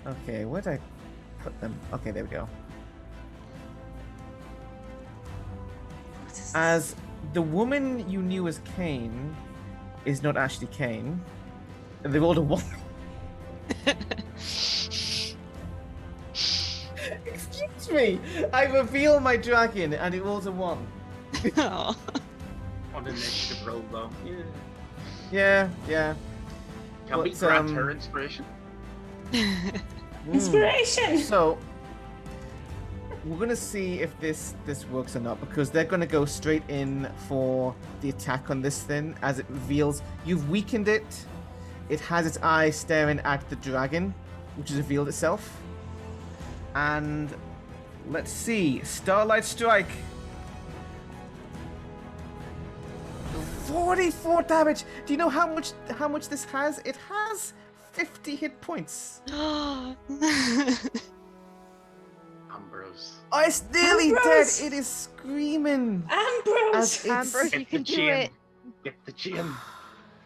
Okay, where did I put them? Okay, there we go. As the woman you knew as Kane is not actually Kane, they rolled a 1. Excuse me! I reveal my dragon and it rolls a 1. Oh. On initiative roll though. Yeah. Can we But, grant her inspiration? Inspiration. So we're gonna see if this works or not, because they're gonna go straight in for the attack on this thing as it reveals. You've weakened it. It has its eye staring at the dragon, which has revealed itself. And let's see, Starlight Strike. 44 damage. Do you know how much this has? It has 50 hit points. Ambrose. Oh, it's nearly Ambrose! dead. It is screaming. Ambrose. As it's Ambrose, you Get can the do chain. it. Get the chain.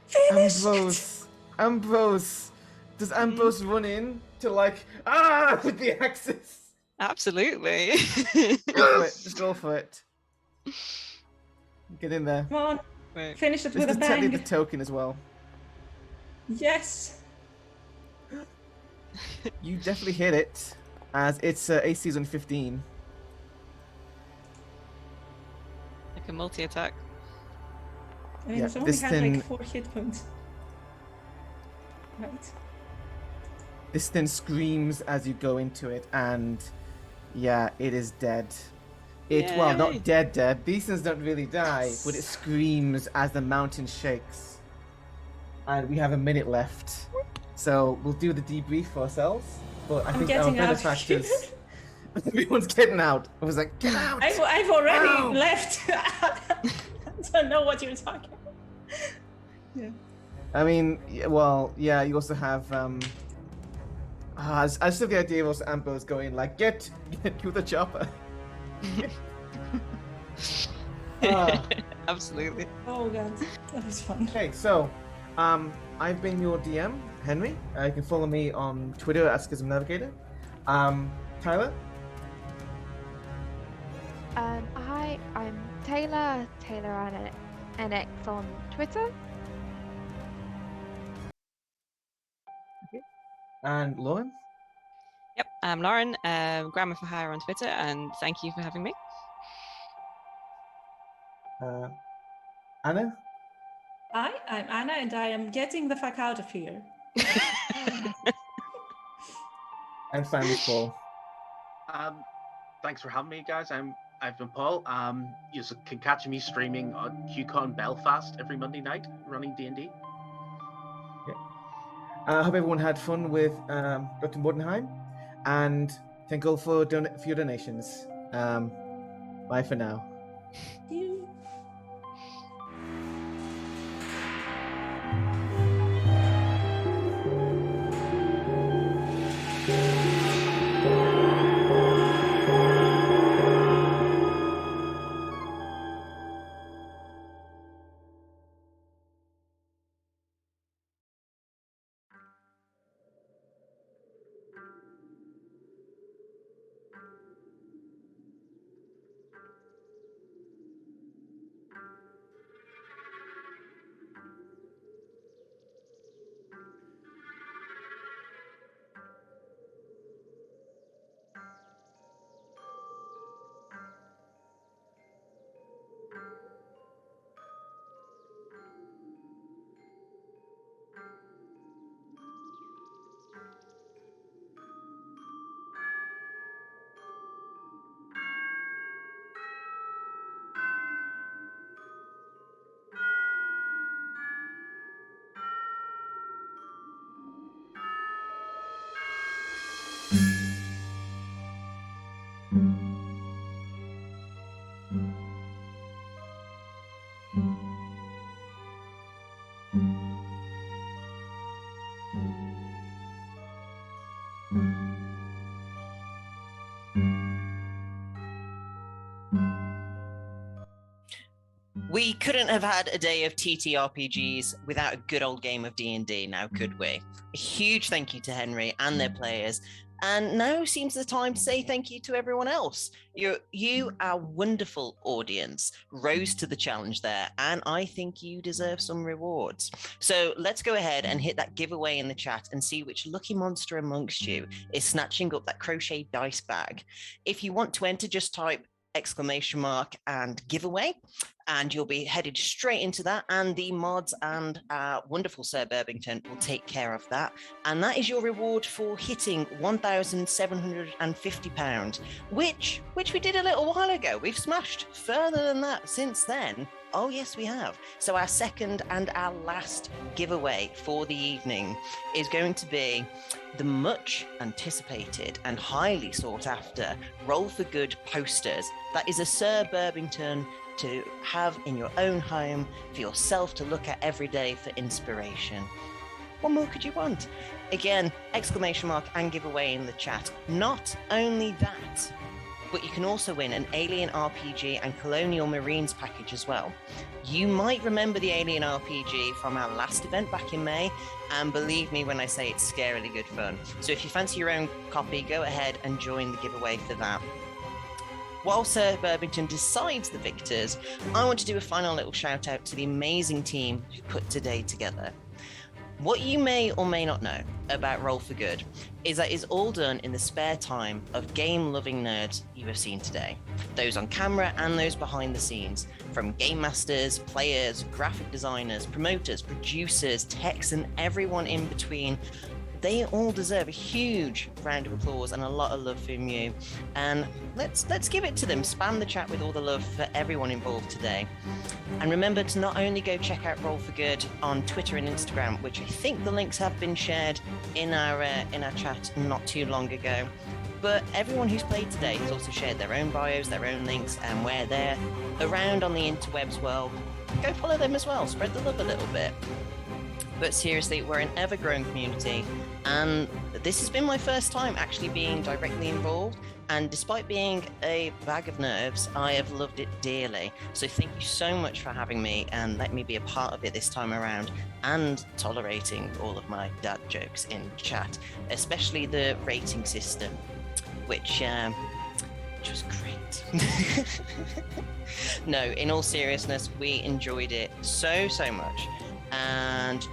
Finish it. Ambrose. Does Ambrose run in to like with the axes? Absolutely. Go for it. Just go for it. Get in there. Come on. Wait. Finish it This with is a technically bang. the token as well. Yes. You definitely hit it, as it's a season 15. Like a multi-attack. I mean, Yeah, it only this had thing- like 4 hit points. Right. This thing screams as you go into it, and yeah, it is dead. Well, Yay. not dead. These things don't really die, but it screams as the mountain shakes. And we have a minute left, so we'll do the debrief for ourselves. But I I'm think getting our out of here. benefactors, everyone's getting out. I was like, get out! I've already Ow. left. I don't know what you're talking about. Yeah. I mean, well, yeah. You also have I just have the idea of also Ambrose going like, get to the chopper. Ah. Absolutely. Oh god, that was fun. Okay, so I've been your DM, Henry. You can follow me on Twitter at Schism Navigator. Tyler. Hi, I'm Taylor NX on Twitter. And Lauren. Yep, I'm Lauren, Grammar for Hire on Twitter, and thank you for having me. Anna. Hi, I'm Anna, and I am getting the fuck out of here. And finally, Paul. Thanks for having me, guys. I've been Paul. You can catch me streaming on QCon Belfast every Monday night, running D&D. I hope everyone had fun with Dr. Mordenheim, and thank you all for your donations. Bye for now. You. We couldn't have had a day of TTRPGs without a good old game of D&D now, could we? A huge thank you to Henry and their players. And now seems the time to say thank you to everyone else. You, our wonderful audience, rose to the challenge there, and I think you deserve some rewards. So let's go ahead and hit that giveaway in the chat and see which lucky monster amongst you is snatching up that crochet dice bag. If you want to enter, just type ! and giveaway, and you'll be headed straight into that, and the mods and wonderful Sir Burbington will take care of that, and that is your reward for hitting £1,750, which we did a little while ago. We've smashed further than that since then. Oh yes, we have. So our second and our last giveaway for the evening is going to be the much anticipated and highly sought after Roll for Good posters. That is a Sir Burbington to have in your own home for yourself to look at every day for inspiration. What more could you want? Again, ! and giveaway in the chat. Not only that, but you can also win an Alien RPG and Colonial Marines package as well. You might remember the Alien RPG from our last event back in May, and believe me when I say it's scarily good fun. So if you fancy your own copy, go ahead and join the giveaway for that. While Sir Burbington decides the victors, I want to do a final little shout out to the amazing team who put today together. What you may or may not know about Roll for Good is that it's all done in the spare time of game-loving nerds you have seen today. Those on camera and those behind the scenes, from game masters, players, graphic designers, promoters, producers, techs, and everyone in between. They all deserve a huge round of applause and a lot of love from you. And let's give it to them. Spam the chat with all the love for everyone involved today. And remember to not only go check out Roll for Good on Twitter and Instagram, which I think the links have been shared in our chat not too long ago, but everyone who's played today has also shared their own bios, their own links, and where they're around on the interwebs world, go follow them as well. Spread the love a little bit. But seriously, we're an ever-growing community, and this has been my first time actually being directly involved, and despite being a bag of nerves, I have loved it dearly. So thank you so much for having me and letting me be a part of it this time around, and tolerating all of my dad jokes in chat, especially the rating system, which was great. No, in all seriousness, we enjoyed it so much. And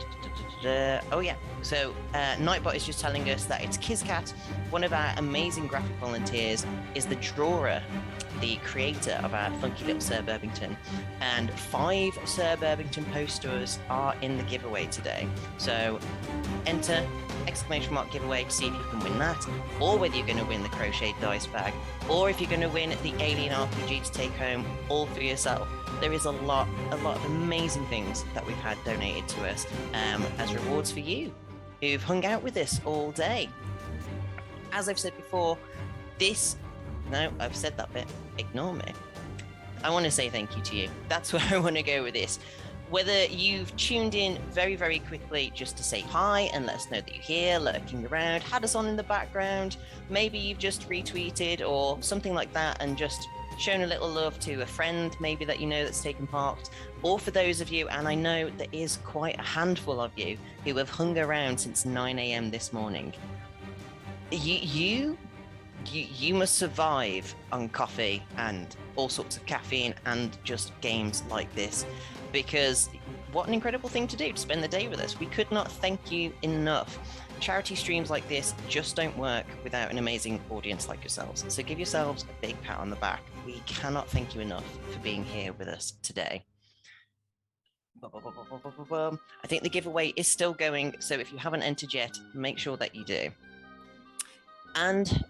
oh yeah, so Nightbot is just telling us that it's Kizkat, one of our amazing graphic volunteers, is the drawer, the creator of our funky little Sir Burbington, and 5 Sir Burbington posters are in the giveaway today. So enter ! giveaway to see if you can win that, or whether you're going to win the crocheted dice bag, or if you're going to win the Alien RPG to take home all for yourself. There is a lot of amazing things that we've had donated to us as rewards for you who've hung out with us all day. As I've said before, I've said that bit, ignore me. I want to say thank you to you. That's where I want to go with this. Whether you've tuned in very quickly just to say hi and let us know that you're here, lurking around, had us on in the background, maybe you've just retweeted or something like that and just shown a little love to a friend maybe that you know that's taken part, or for those of you, and I know there is quite a handful of you who have hung around since 9 a.m. this morning. You must survive on coffee and all sorts of caffeine and just games like this, because what an incredible thing to do, to spend the day with us. We could not thank you enough. Charity streams like this just don't work without an amazing audience like yourselves. So give yourselves a big pat on the back. We cannot thank you enough for being here with us today. I think the giveaway is still going, so if you haven't entered yet, make sure that you do. And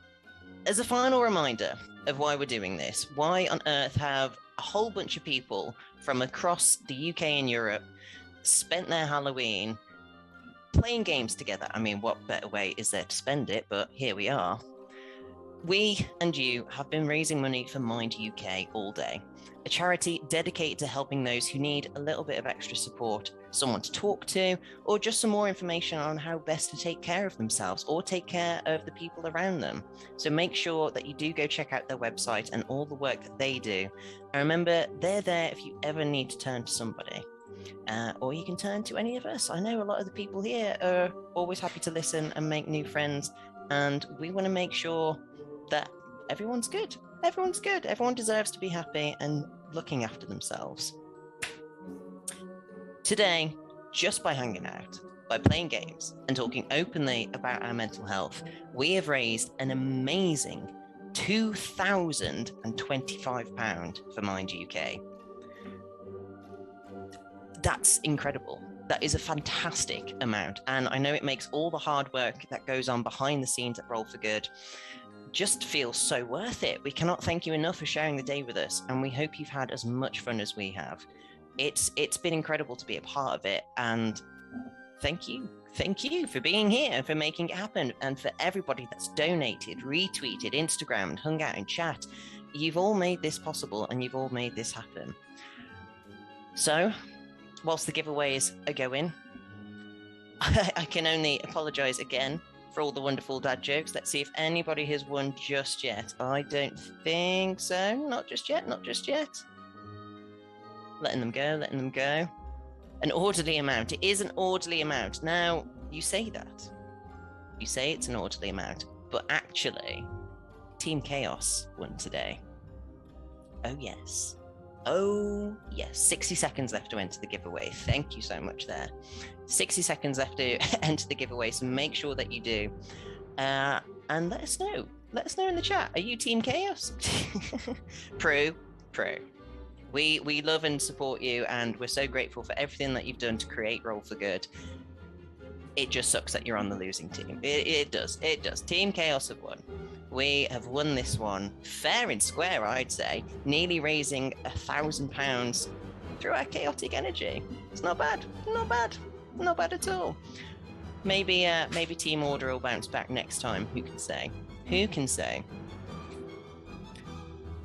as a final reminder of why we're doing this, why on earth have a whole bunch of people from across the UK and Europe spent their Halloween playing games together? I mean, what better way is there to spend it? But here we are. We and you have been raising money for Mind UK all day, a charity dedicated to helping those who need a little bit of extra support, someone to talk to, or just some more information on how best to take care of themselves or take care of the people around them. So make sure that you do go check out their website and all the work that they do. And remember, they're there if you ever need to turn to somebody. Or you can turn to any of us. I know a lot of the people here are always happy to listen and make new friends, and we want to make sure that everyone's good. Everyone's good. Everyone deserves to be happy and looking after themselves. Today, just by hanging out, by playing games and talking openly about our mental health, we have raised an amazing £2,025 for Mind UK. That's incredible. That is a fantastic amount. And I know it makes all the hard work that goes on behind the scenes at Roll for Good just feel so worth it. We cannot thank you enough for sharing the day with us, and we hope you've had as much fun as we have. It's been incredible to be a part of it, and thank you for being here and for making it happen, and for everybody that's donated, retweeted, Instagrammed, hung out in chat. You've all made this possible, and you've all made this happen. So whilst the giveaways are going, I can only apologise again for all the wonderful dad jokes. Let's see if anybody has won just yet. I don't think so. Not just yet. Letting them go. An orderly amount. It is an orderly amount. Now, you say that. You say it's an orderly amount, but actually, Team Chaos won today. Oh yes. Oh, yes, 60 seconds left to enter the giveaway. Thank you so much there. 60 seconds left to enter the giveaway, so make sure that you do. And let us know. Let us know in the chat. Are you Team Chaos? Pro. We love and support you, and we're so grateful for everything that you've done to create Roll for Good. It just sucks that you're on the losing team. It does. Team Chaos have won. We have won this one fair and square, I'd say, nearly raising £1,000 through our chaotic energy. It's not bad. Not bad at all. Maybe Team Order will bounce back next time. Who can say?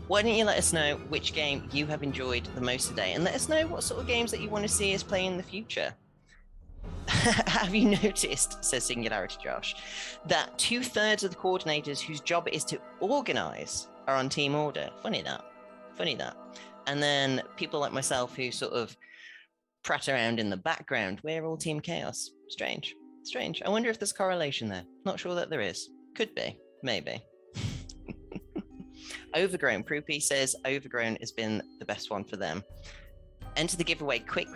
Why don't you let us know which game you have enjoyed the most today, and let us know what sort of games that you want to see us play in the future. Have you noticed, says Singularity Josh, that 2/3 of the coordinators whose job is to organise are on Team Order? Funny that. And then people like myself who sort of prat around in the background, we're all Team Chaos. Strange. I wonder if there's correlation there. Not sure that there is. Could be. Maybe. Overgrown. Proopy says Overgrown has been the best one for them. Enter the giveaway quick.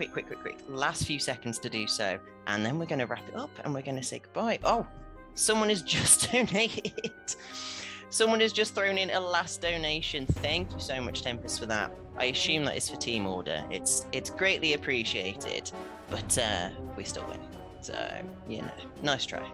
Last few seconds to do so. And then we're going to wrap it up and we're going to say goodbye. Oh, someone has just donated. Someone has just thrown in a last donation. Thank you so much, Tempest, for that. I assume that is for Team Order. It's greatly appreciated, but we still win. So, you know, nice try.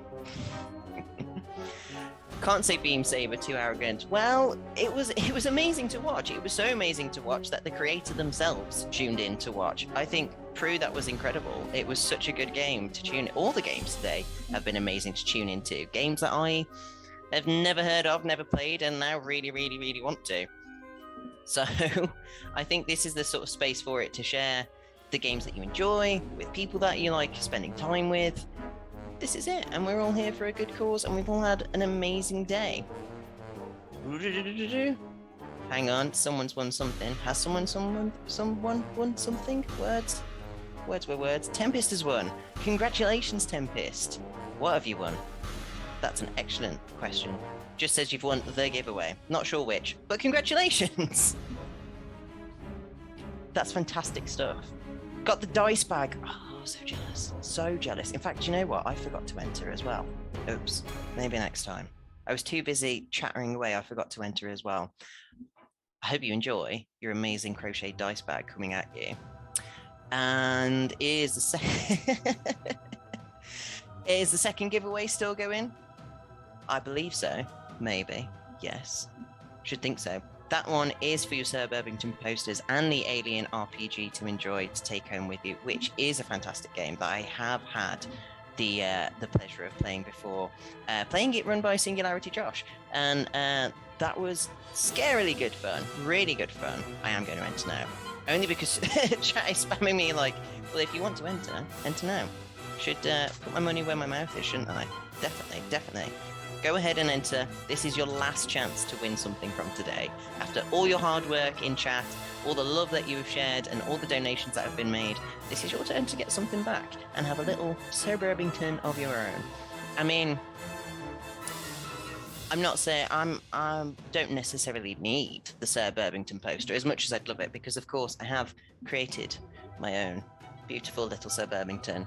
Can't say Beam Saber too arrogant. Well, it was amazing to watch. It was so amazing to watch that the creator themselves tuned in to watch. I think, Prue, that was incredible. It was such a good game to tune. All the games today have been amazing to tune into. Games that I have never heard of, never played, and now really want to. So I think this is the sort of space for it to share the games that you enjoy with people that you like spending time with. This is it, and we're all here for a good cause, and we've all had an amazing day. Hang on, someone's won something. Has someone won something? Words were words. Tempest has won. Congratulations, Tempest. What have you won? That's an excellent question. Just says you've won the giveaway. Not sure which, but congratulations. That's fantastic stuff. Got the dice bag. Oh, so jealous. In fact, you know what? I forgot to enter as well. Oops. Maybe next time. I was too busy chattering away. I forgot to enter as well. I hope you enjoy your amazing crochet dice bag coming at you. And is the second giveaway still going? I believe so. Maybe. Yes. Should think so. That one is for your Sir Burbington posters and the Alien RPG to enjoy, to take home with you, which is a fantastic game that I have had the pleasure of playing before. Playing it run by Singularity Josh, and that was scarily good fun, really good fun. I am going to enter now, only because chat is spamming me like, well, if you want to enter now. Should put my money where my mouth is, shouldn't I? Definitely. Go ahead and enter. This is your last chance to win something from today. After all your hard work in chat, all the love that you have shared, and all the donations that have been made, this is your turn to get something back and have a little Sir Burbington of your own. I mean, I'm not saying I don't necessarily need the Sir Burbington poster as much as I'd love it, because of course I have created my own beautiful little Sir Burbington.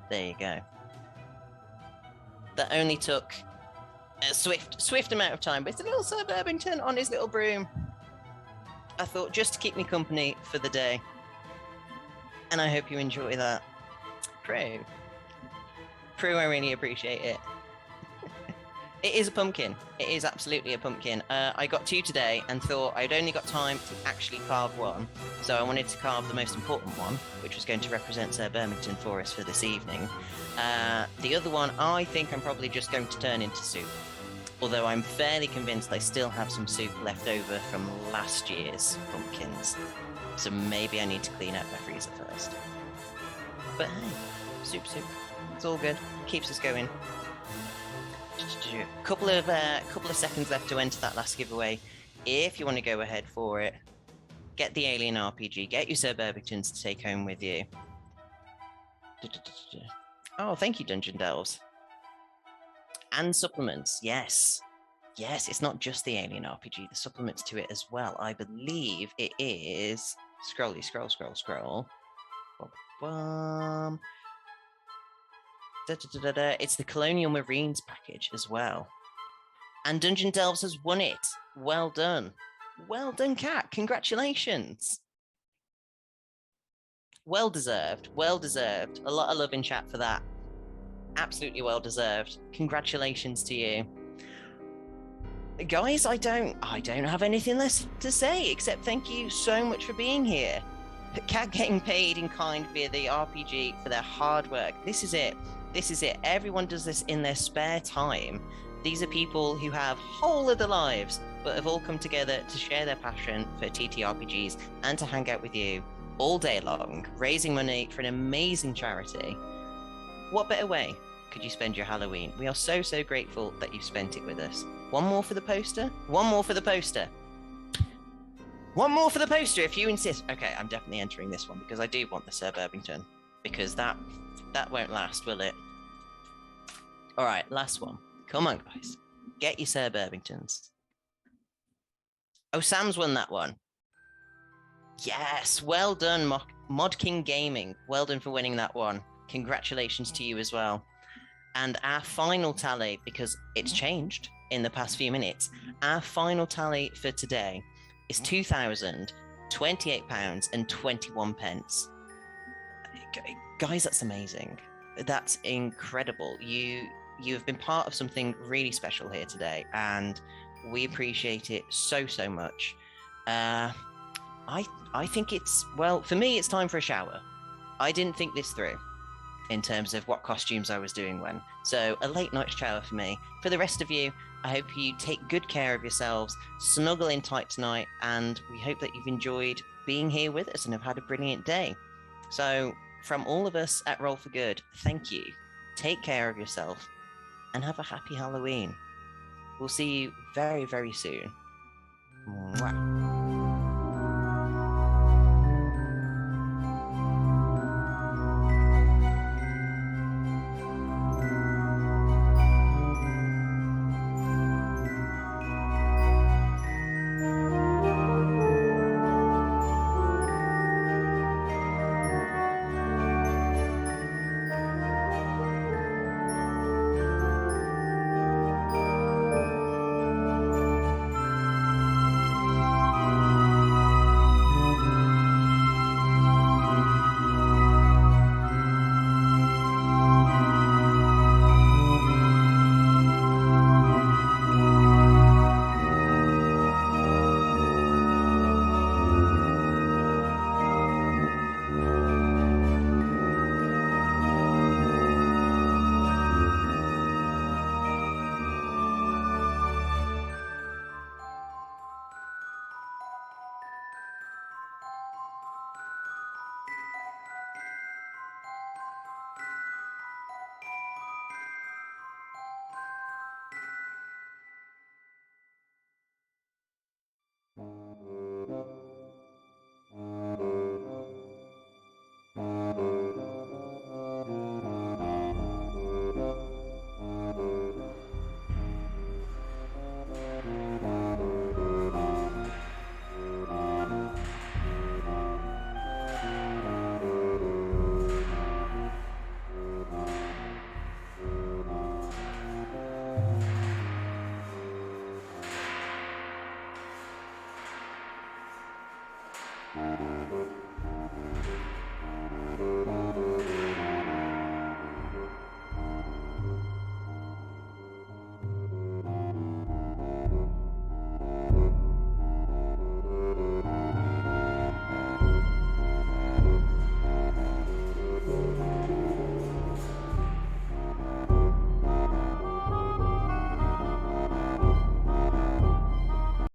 There you go. That only took a swift amount of time, but it's a little Sir Burbington on his little broom. I thought, just to keep me company for the day. And I hope you enjoy that. Prue, I really appreciate it. It is a pumpkin. It is absolutely a pumpkin. I got two today and thought I'd only got time to actually carve one. So I wanted to carve the most important one, which was going to represent Sir Burbington for us for this evening. The other one, I think I'm probably just going to turn into soup. Although I'm fairly convinced I still have some soup left over from last year's pumpkins. So maybe I need to clean out my freezer first. But hey, soup. It's all good. Keeps us going. Couple of seconds left to enter that last giveaway. If you want to go ahead for it, get the Alien RPG, get your Sir Burbingtons to take home with you. Oh, thank you, Dungeon Delves. And supplements, yes. Yes, it's not just the Alien RPG, the supplements to it as well. I believe it is scroll. Bum. It's the Colonial Marines package as well. And Dungeon Delves has won it. Well done. Well done, Cat. Congratulations. Well deserved. Well deserved. A lot of love in chat for that. Absolutely well deserved. Congratulations to you. Guys, I don't have anything less to say except thank you so much for being here. Cat getting paid in kind via the RPG for their hard work. This is it. This is it. Everyone does this in their spare time. These are people who have whole other lives, but have all come together to share their passion for TTRPGs and to hang out with you all day long, raising money for an amazing charity. What better way could you spend your Halloween? We are so, so grateful that you've spent it with us. One more for the poster? One more for the poster. One more for the poster if you insist. Okay, I'm definitely entering this one because I do want the Sir Burbington. Because that won't last, will it? All right, last one. Come on, guys. Get your Sir Burbingtons. Oh, Sam's won that one. Yes, well done, Mod King Gaming. Well done for winning that one. Congratulations to you as well. And our final tally, because it's changed in the past few minutes, our final tally for today is £2,028.21. Guys, that's amazing. That's incredible. You have been part of something really special here today, and we appreciate it so, so much. I think it's, well, for me, it's time for a shower. I didn't think this through in terms of what costumes I was doing when. So a late night shower for me. For the rest of you, I hope you take good care of yourselves, snuggle in tight tonight, and we hope that you've enjoyed being here with us and have had a brilliant day. So from all of us at Roll for Good, thank you. Take care of yourself and have a happy Halloween. We'll see you very, very soon. Mwah.